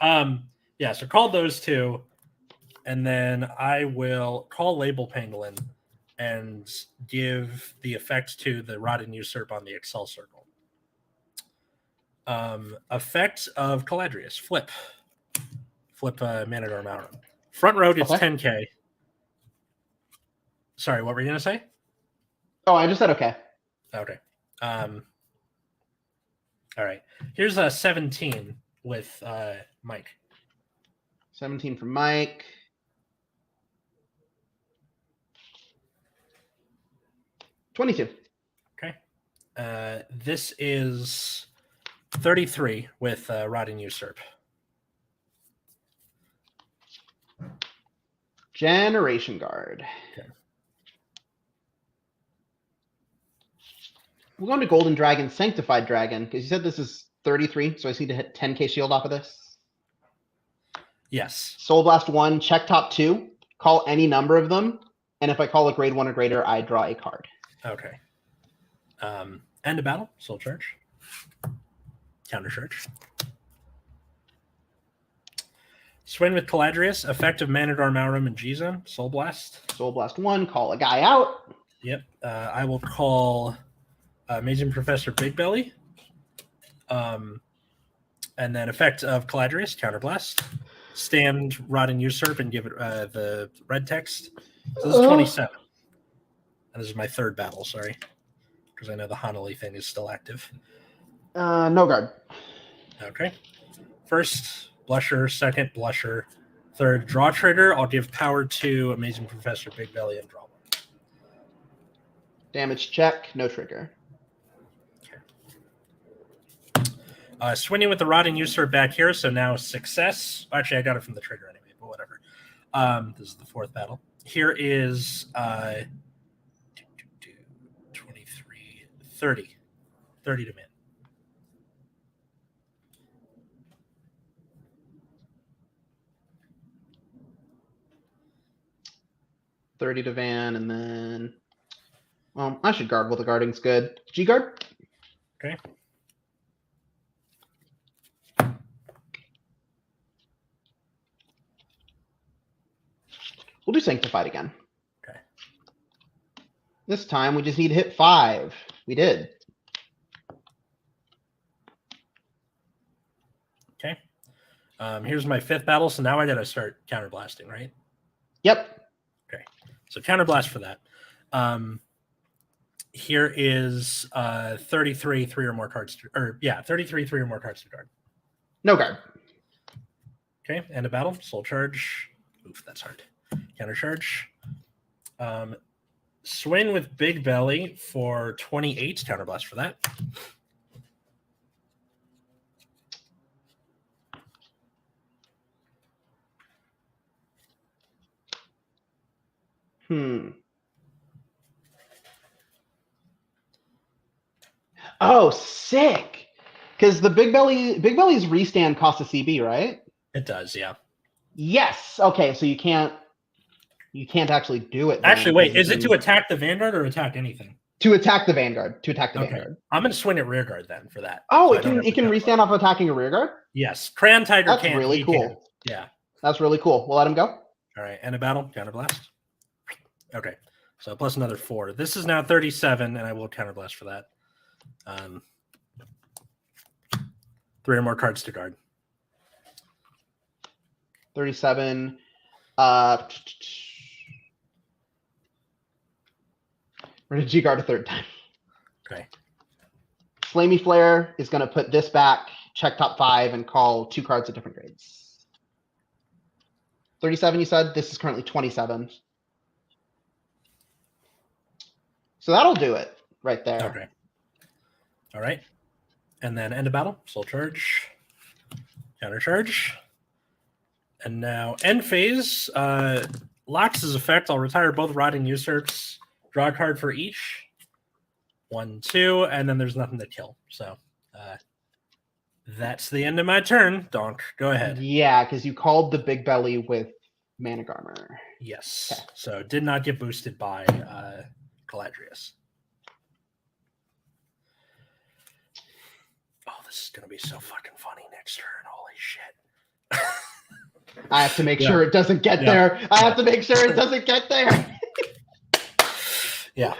Yeah, so call those 2, and then I will call Label Pangolin and give the effect to the Rod and Usurp on the Excel circle. Effect of Caladrius. Flip Manador Mountain. Front row gets 10K. Sorry, what were you going to say? Oh, I just said okay. Okay. All right. Here's a 17 with Mike. 17 from Mike. $22. Okay. This is 33 with Rod and Usurp. Generation Guard. Okay. We're going to Golden Dragon, Sanctified Dragon, because you said this is 33, so I just need to hit 10K shield off of this. Yes. Soul Blast 1, check top 2, call any number of them, and if I call a grade 1 or greater, I draw a card. Okay. End of battle, Soul Charge. Counter Charge. Swing with Caladrius, effective Manador Maurum and G-Zone, Soul Blast. Soul Blast 1, call a guy out. Yep. I will call Amazing Professor Big Belly. And then effect of Caladrius, Counter Blast. Stand Rod and Usurp and give it the red text. So this is 27. And this is my third battle, sorry. Because I know the Hanali thing is still active. No guard. Okay. First, Blusher. Second, Blusher. Third, Draw Trigger. I'll give power to Amazing Professor Big Belly and draw 1. Damage check, no trigger. Swinging with the Rod and Usurp back here, so now success. Actually, I got it from the trigger anyway, but whatever. This is the fourth battle. Here is 23, 30. 30 to min. $30 to Van, and then I should guard while the guarding's good. G guard. Okay. We'll do Sanctified again. Okay. This time we just need to hit 5. We did. Okay. Here's my 5th battle, so now I gotta start counterblasting, right? Yep. Okay. So counterblast for that. Here is 33, 3 or more cards to, 33, 3 or more cards to guard. No guard. Okay, end of battle, soul charge. Oof, that's hard. Counter charge. Swing with Big Belly for 28. Counterblast for that. Oh, sick. Because the Big Belly's restand costs a CB, right? It does, yeah. Yes. Okay, so you can't actually do it. Actually, wait, is it to attack the Vanguard or attack anything? To attack the Vanguard. To attack the Vanguard. I'm gonna swing at rear guard then for that. Oh, so it can restand off attacking a rear guard? Yes. Crayon Tiger That's can. really cool. Can. Yeah. That's really cool. We'll let him go. All right, end of battle, counterblast. Okay. So plus another 4. This is now 37, and I will counterblast for that. 3 or more cards to guard. 37. We're going to G-guard a 3rd time. Okay. Flamey Flare is going to put this back, check top 5, and call 2 cards at different grades. 37, you said? This is currently 27. So that'll do it right there. Okay. All right. And then end of battle, soul charge, counter charge. And now end phase, locks his effect. I'll retire both Rotting Usurps, draw a card for each. 1, 2, and then there's nothing to kill. So that's the end of my turn. Donk, go ahead. Yeah, because you called the Big Belly with Mana Garmer. Yes. Okay. So did not get boosted by Caladrius. Oh, this is going to be so fucking funny next turn. Holy shit. I have to make sure it doesn't get there. I have to make sure it doesn't get there. Yeah.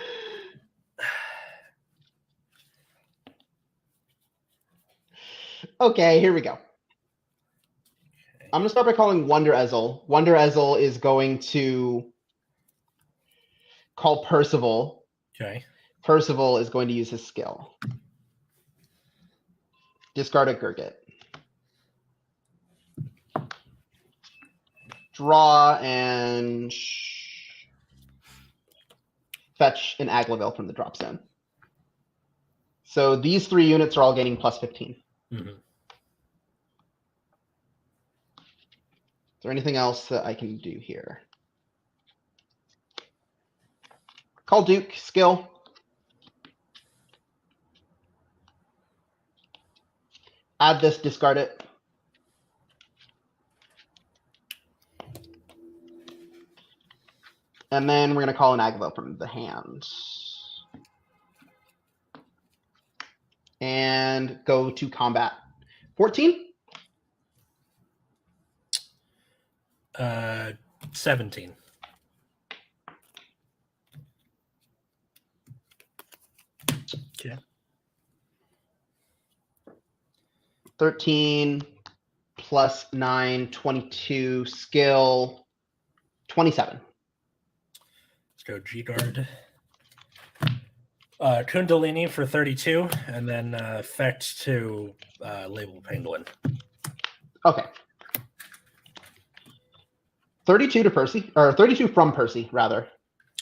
Okay, here we go. I'm going to start by calling Wonder Ezel. Wonder Ezel is going to call Percival. Okay. Percival is going to use his skill. Discard a Gurgit. Draw and fetch an Aglaville from the drop zone. So these 3 units are all gaining plus 15. Mm-hmm. Is there anything else that I can do here? Call Duke, skill. Add this, discard it. And then we're going to call an Aglaville from the hand. And go to combat. 14? 17. Okay. 13 plus 9, 22, skill, 27. Let's go G-Guard. Kundalini for 32, and then effect to label Pangolin. Okay. 32 to Percy, or 32 from Percy, rather.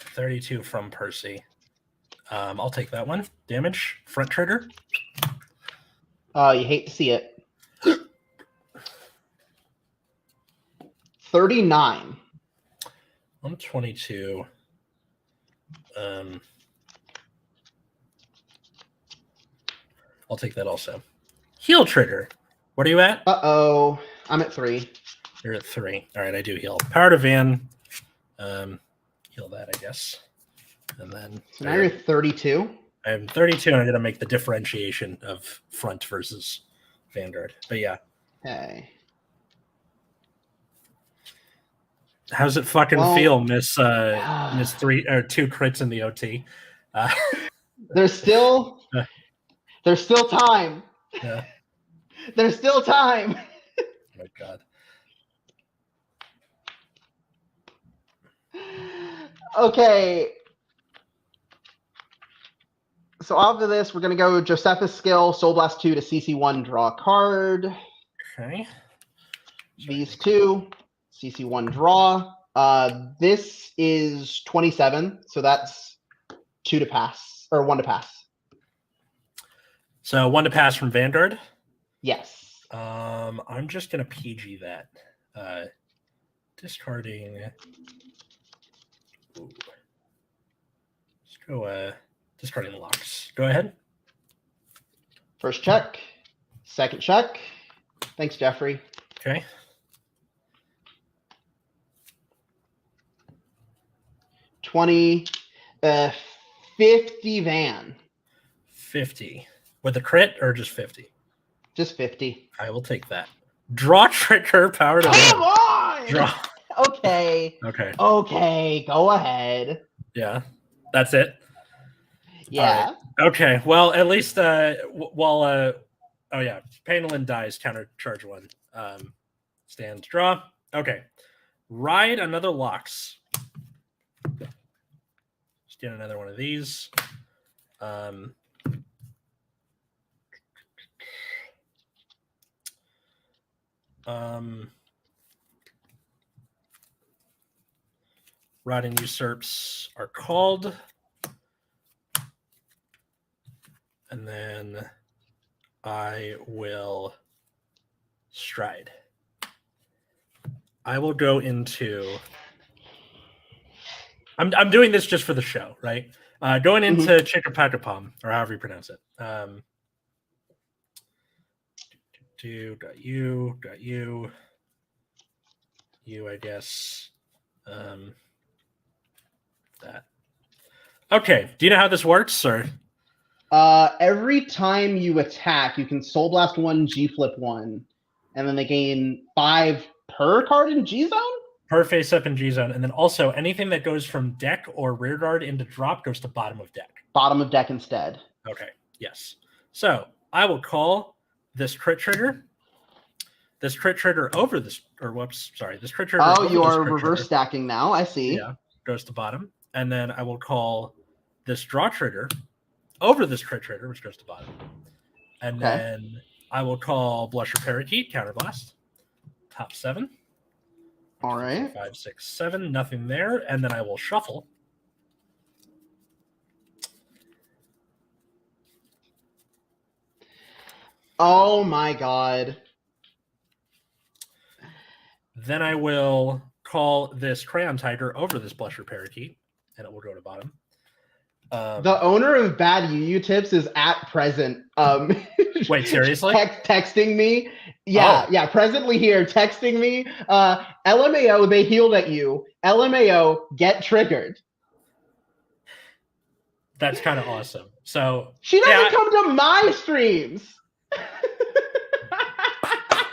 32 from Percy. I'll take that one. Damage, front trigger. You hate to see it. 39. 122. I'll take that also. Heal trigger. What are you at? Uh-oh. I'm at 3. You're at 3. All right, I do heal. Power to Van. Heal that, I guess. And then So now you're 32. I'm 32, and I'm going to make the differentiation of front versus Vanguard. But yeah. Okay. How's it fucking feel, miss 2 crits in the OT? There's still time. Yeah. There's still time. Oh my god. Okay. So after this, we're gonna go Josephus skill, Soul Blast 2 to CC1, draw a card. Okay. These two, CC1 draw. This is 27, so that's 2 to pass, or 1 to pass. So 1 to pass from Vanguard? Yes. I'm just gonna PG that. Discarding. Ooh. Let's go discarding Lux. Go ahead. First check. Second check. Thanks, Jeffrey. Okay. $20, 50 Van. 50. With a crit or just 50? Just 50. I will take that. Draw trigger, power to Come on! Draw. Okay. Okay. Okay, go ahead. Yeah. That's it. Yeah. Right. Okay. Well, at least oh yeah, Painelin dies, counter charge 1. Stand draw. Okay. Ride another Lux. Just get another one of these. Riding usurps are called. And then I will stride. I will go into. I'm doing this just for the show, right? Going into Chickapacapom, or however you pronounce it. Got you, I guess. That. Okay. Do you know how this works, or? Every time you attack, you can Soul Blast 1, G Flip 1, and then they gain 5 per card in G Zone? Per face up in G Zone. And then also anything that goes from deck or rear guard into drop goes to bottom of deck. Bottom of deck instead. Okay. Yes. So I will call this crit trigger. This crit trigger over this, or whoops, sorry. This crit trigger. Oh, you are reverse stacking now. I see. Yeah. Goes to bottom. And then I will call this draw trigger over this crit trigger, which goes to bottom. And then I will call Blusher Parakeet, Counterblast. Top 7. All right. 5, 6, 7. Nothing there. And then I will shuffle. Oh my god. Then I will call this Crayon Tiger over this Blusher Parakeet, and it will go to bottom. The owner of Bad UU Tips is at present. Wait, seriously? Texting me. Yeah, presently here, texting me. LMAO, they healed at you. LMAO, get triggered. That's kind of awesome. So she doesn't come to my streams.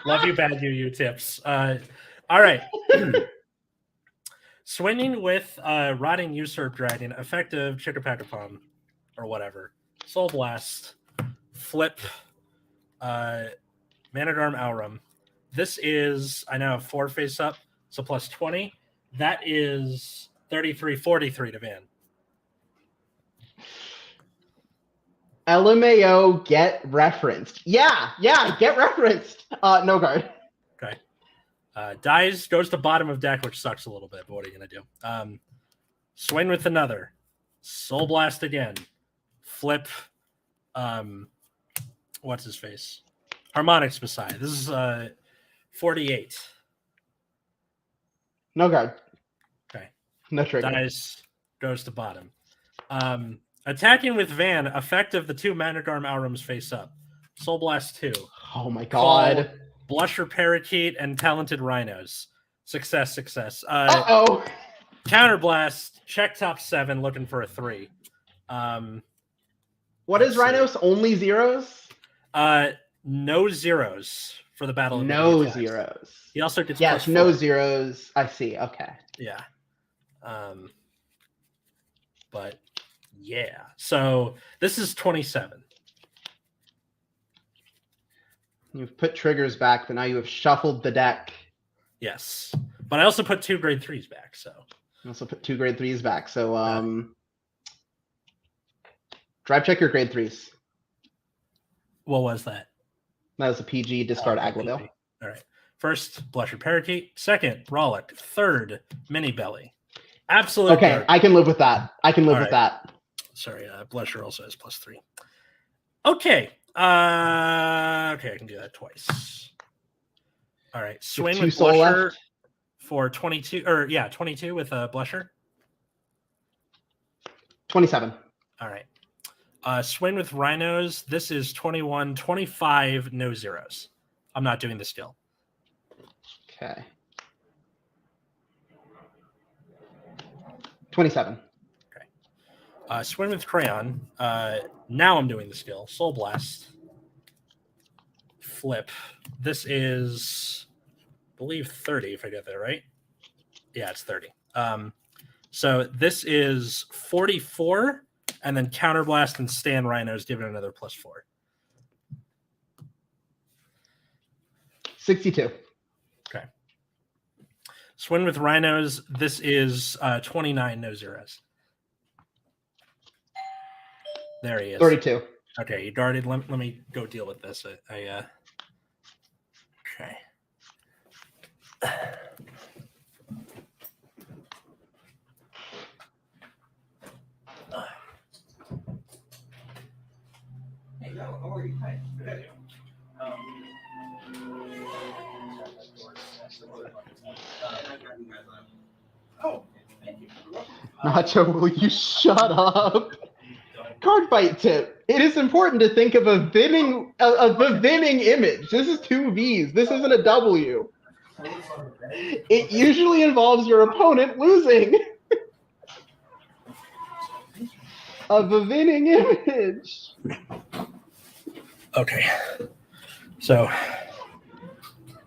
Love you, Bad UU Tips. All right. Swinging with Rotting Usurp Dragon, effective Chickapacapom, or whatever. Soul Blast, flip, Managarm Aurum. This is, I now have 4 face up, so plus 20. That is 33, 43 to Van. LMAO, get referenced. Yeah, get referenced. No guard. Okay. Dies, goes to bottom of deck, which sucks a little bit, but what are you going to do? Swing with another. Soul Blast again. Flip. What's his face? Harmonics Messiah. This is 48. No guard. Okay. No trigger. Dies, goes to bottom. Attacking with Van, effective the 2 Managarm Aurums face up. Soul Blast 2. Oh my god. Blusher Parakeet and Talented Rhinos. Success. Uh-oh. Counterblast, check top 7, looking for a 3. What Let's is see. Rhinos? Only zeros? No zeros for the battle. No zeros. He also gets yes, +4. no zeros. I see. Okay. Yeah. But yeah. So this is 27. You've put triggers back, but now you have shuffled the deck. Yes. But I also put 2 grade 3s back, so. You also put 2 grade 3s back. So drive check your grade 3s. What was that? That was a PG discard Aglaville. PG. All right. First, Blusher Parakeet. Second, Rollick. Third, Mini Belly. Absolute. Okay, garbage. I can live with that. I can live with that. Sorry, Blusher also has +3. Okay. Okay, I can do that twice. All right. Swing with Blusher left. For 22, or yeah, 22 with a Blusher. 27. All right. Swing with Rhinos. This is 21, 25, no zeros. I'm not doing the skill. Okay. 27. Okay. Swing with Crayon. Now I'm doing the skill. Soul Blast. Flip. This is, I believe, 30, if I get that right. Yeah, it's 30. So this is 44, and then Counterblast and Stand Rhinos, give it another +4. 62. Okay. Swing with Rhinos. This is 29, no zeros. There he is. 32. Okay, you darted. Let me go deal with this. Okay. Nacho, will you shut up? Card fight tip. It is important to think of a winning image. This is 2 Vs. This isn't a W. It usually involves your opponent losing. Of a winning image. Okay. So.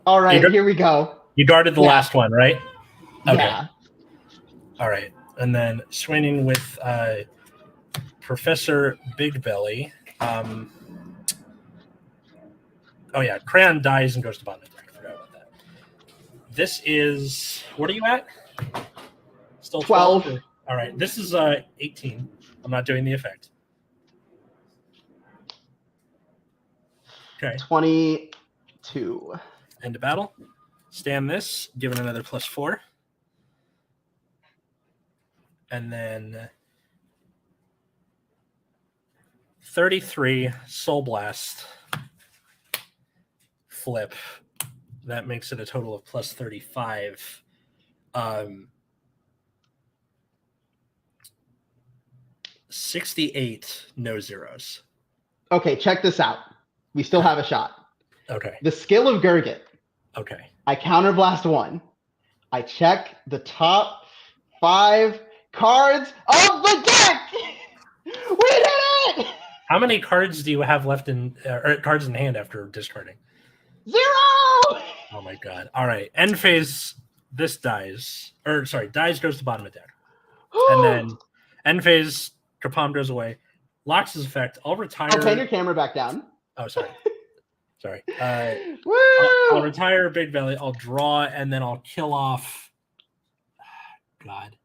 All right, here we go. You darted the last one, right? Okay. Yeah. All right. And then swinging with Professor Big Belly. Oh, yeah. Crayon dies and goes to bottom of the deck. I forgot about that. This is. What are you at? Still 12? All right. This is 18. I'm not doing the effect. Okay. 22. End of battle. Stand this. Give it another +4. And then 33 Soul Blast. Flip. That makes it a total of +35. 68 no zeros. Okay, check this out. We still have a shot. Okay. The skill of Gurgit. Okay. I counterblast 1. I check the top 5 cards of the deck. We did it! How many cards do you have left in or cards in hand after discarding? 0. Oh my god! All right, end phase. This dies, or sorry, dies goes to bottom of deck, and then end phase. Kapam goes away. Locks his effect. I'll retire. I'll turn your camera back down. Oh, sorry. Sorry. Woo! I'll retire Big Belly. I'll draw, and then I'll kill off. God.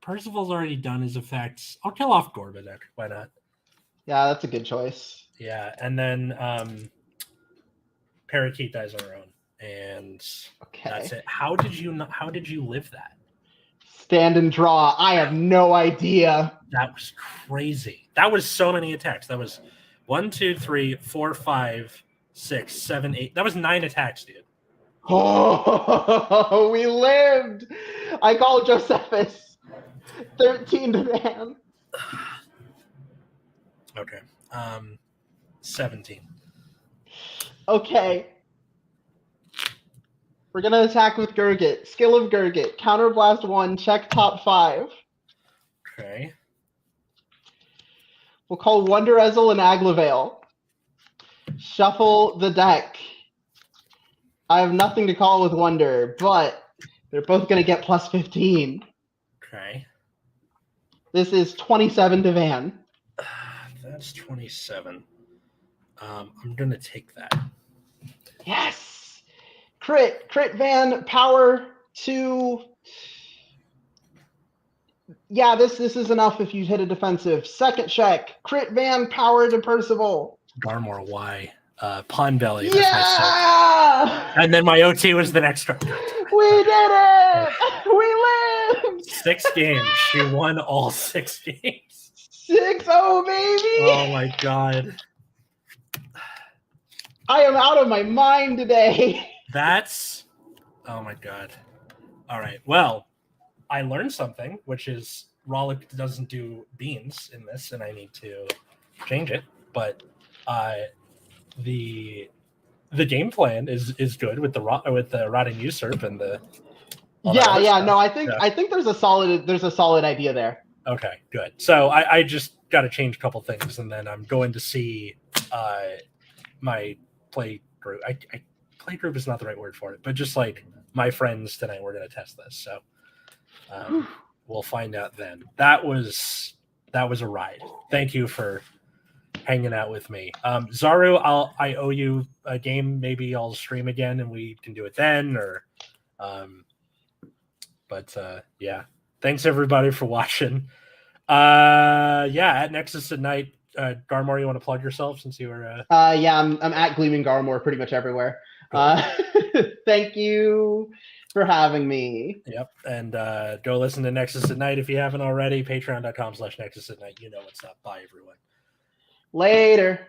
Percival's already done his effects. I'll kill off Gorbanek. Why not? Yeah, that's a good choice. Yeah, and then Parakeet dies on her own, and that's it. How did you live that? Stand and draw. I have no idea. That was crazy. That was so many attacks. That was 1, 2, 3, 4, 5, 6, 7, 8. That was 9 attacks, dude. Oh, we lived. I call Josephus. 13 to man. Okay. 17. Okay. We're gonna attack with Gurgit. Skill of Gurgit. Counterblast 1. Check top 5. Okay. We'll call Wonder Ezel and Aglavale. Shuffle the deck. I have nothing to call with Wonder, but they're both gonna get plus 15. Okay. This is 27 to Van. That's 27. I'm gonna take that. Yes! Crit Van, power 2. Yeah, this is enough if you hit a defensive. Second check. Crit Van, power to Percival. Garmor Y. Pond Belly. That's my Yeah! and then my OT was the next round. We did it! We lived! 6 games. She won all 6 games. 6-0, baby! Oh my god. I am out of my mind today. That's oh my god. All right. Well, I learned something, which is Rollick doesn't do beans in this, and I need to change it. But the game plan is good with the rotting usurp and the Yeah. No, I think there's a solid idea there. Okay, good. So I just got to change a couple things, and then I'm going to see my play group. Play group is not the right word for it, but just like my friends tonight, we're going to test this. So we'll find out then. That was a ride. Thank you for hanging out with me. Zaru, I owe you a game. Maybe I'll stream again and we can do it then, or yeah. Thanks everybody for watching. At Nexus at Night. Garmor, you want to plug yourself since you were I'm at Gleaming Garmor pretty much everywhere. Cool. Thank you for having me. Yep. And go listen to Nexus at Night if you haven't already. Patreon.com/Nexus at Night. You know what's up. Bye everyone. Later.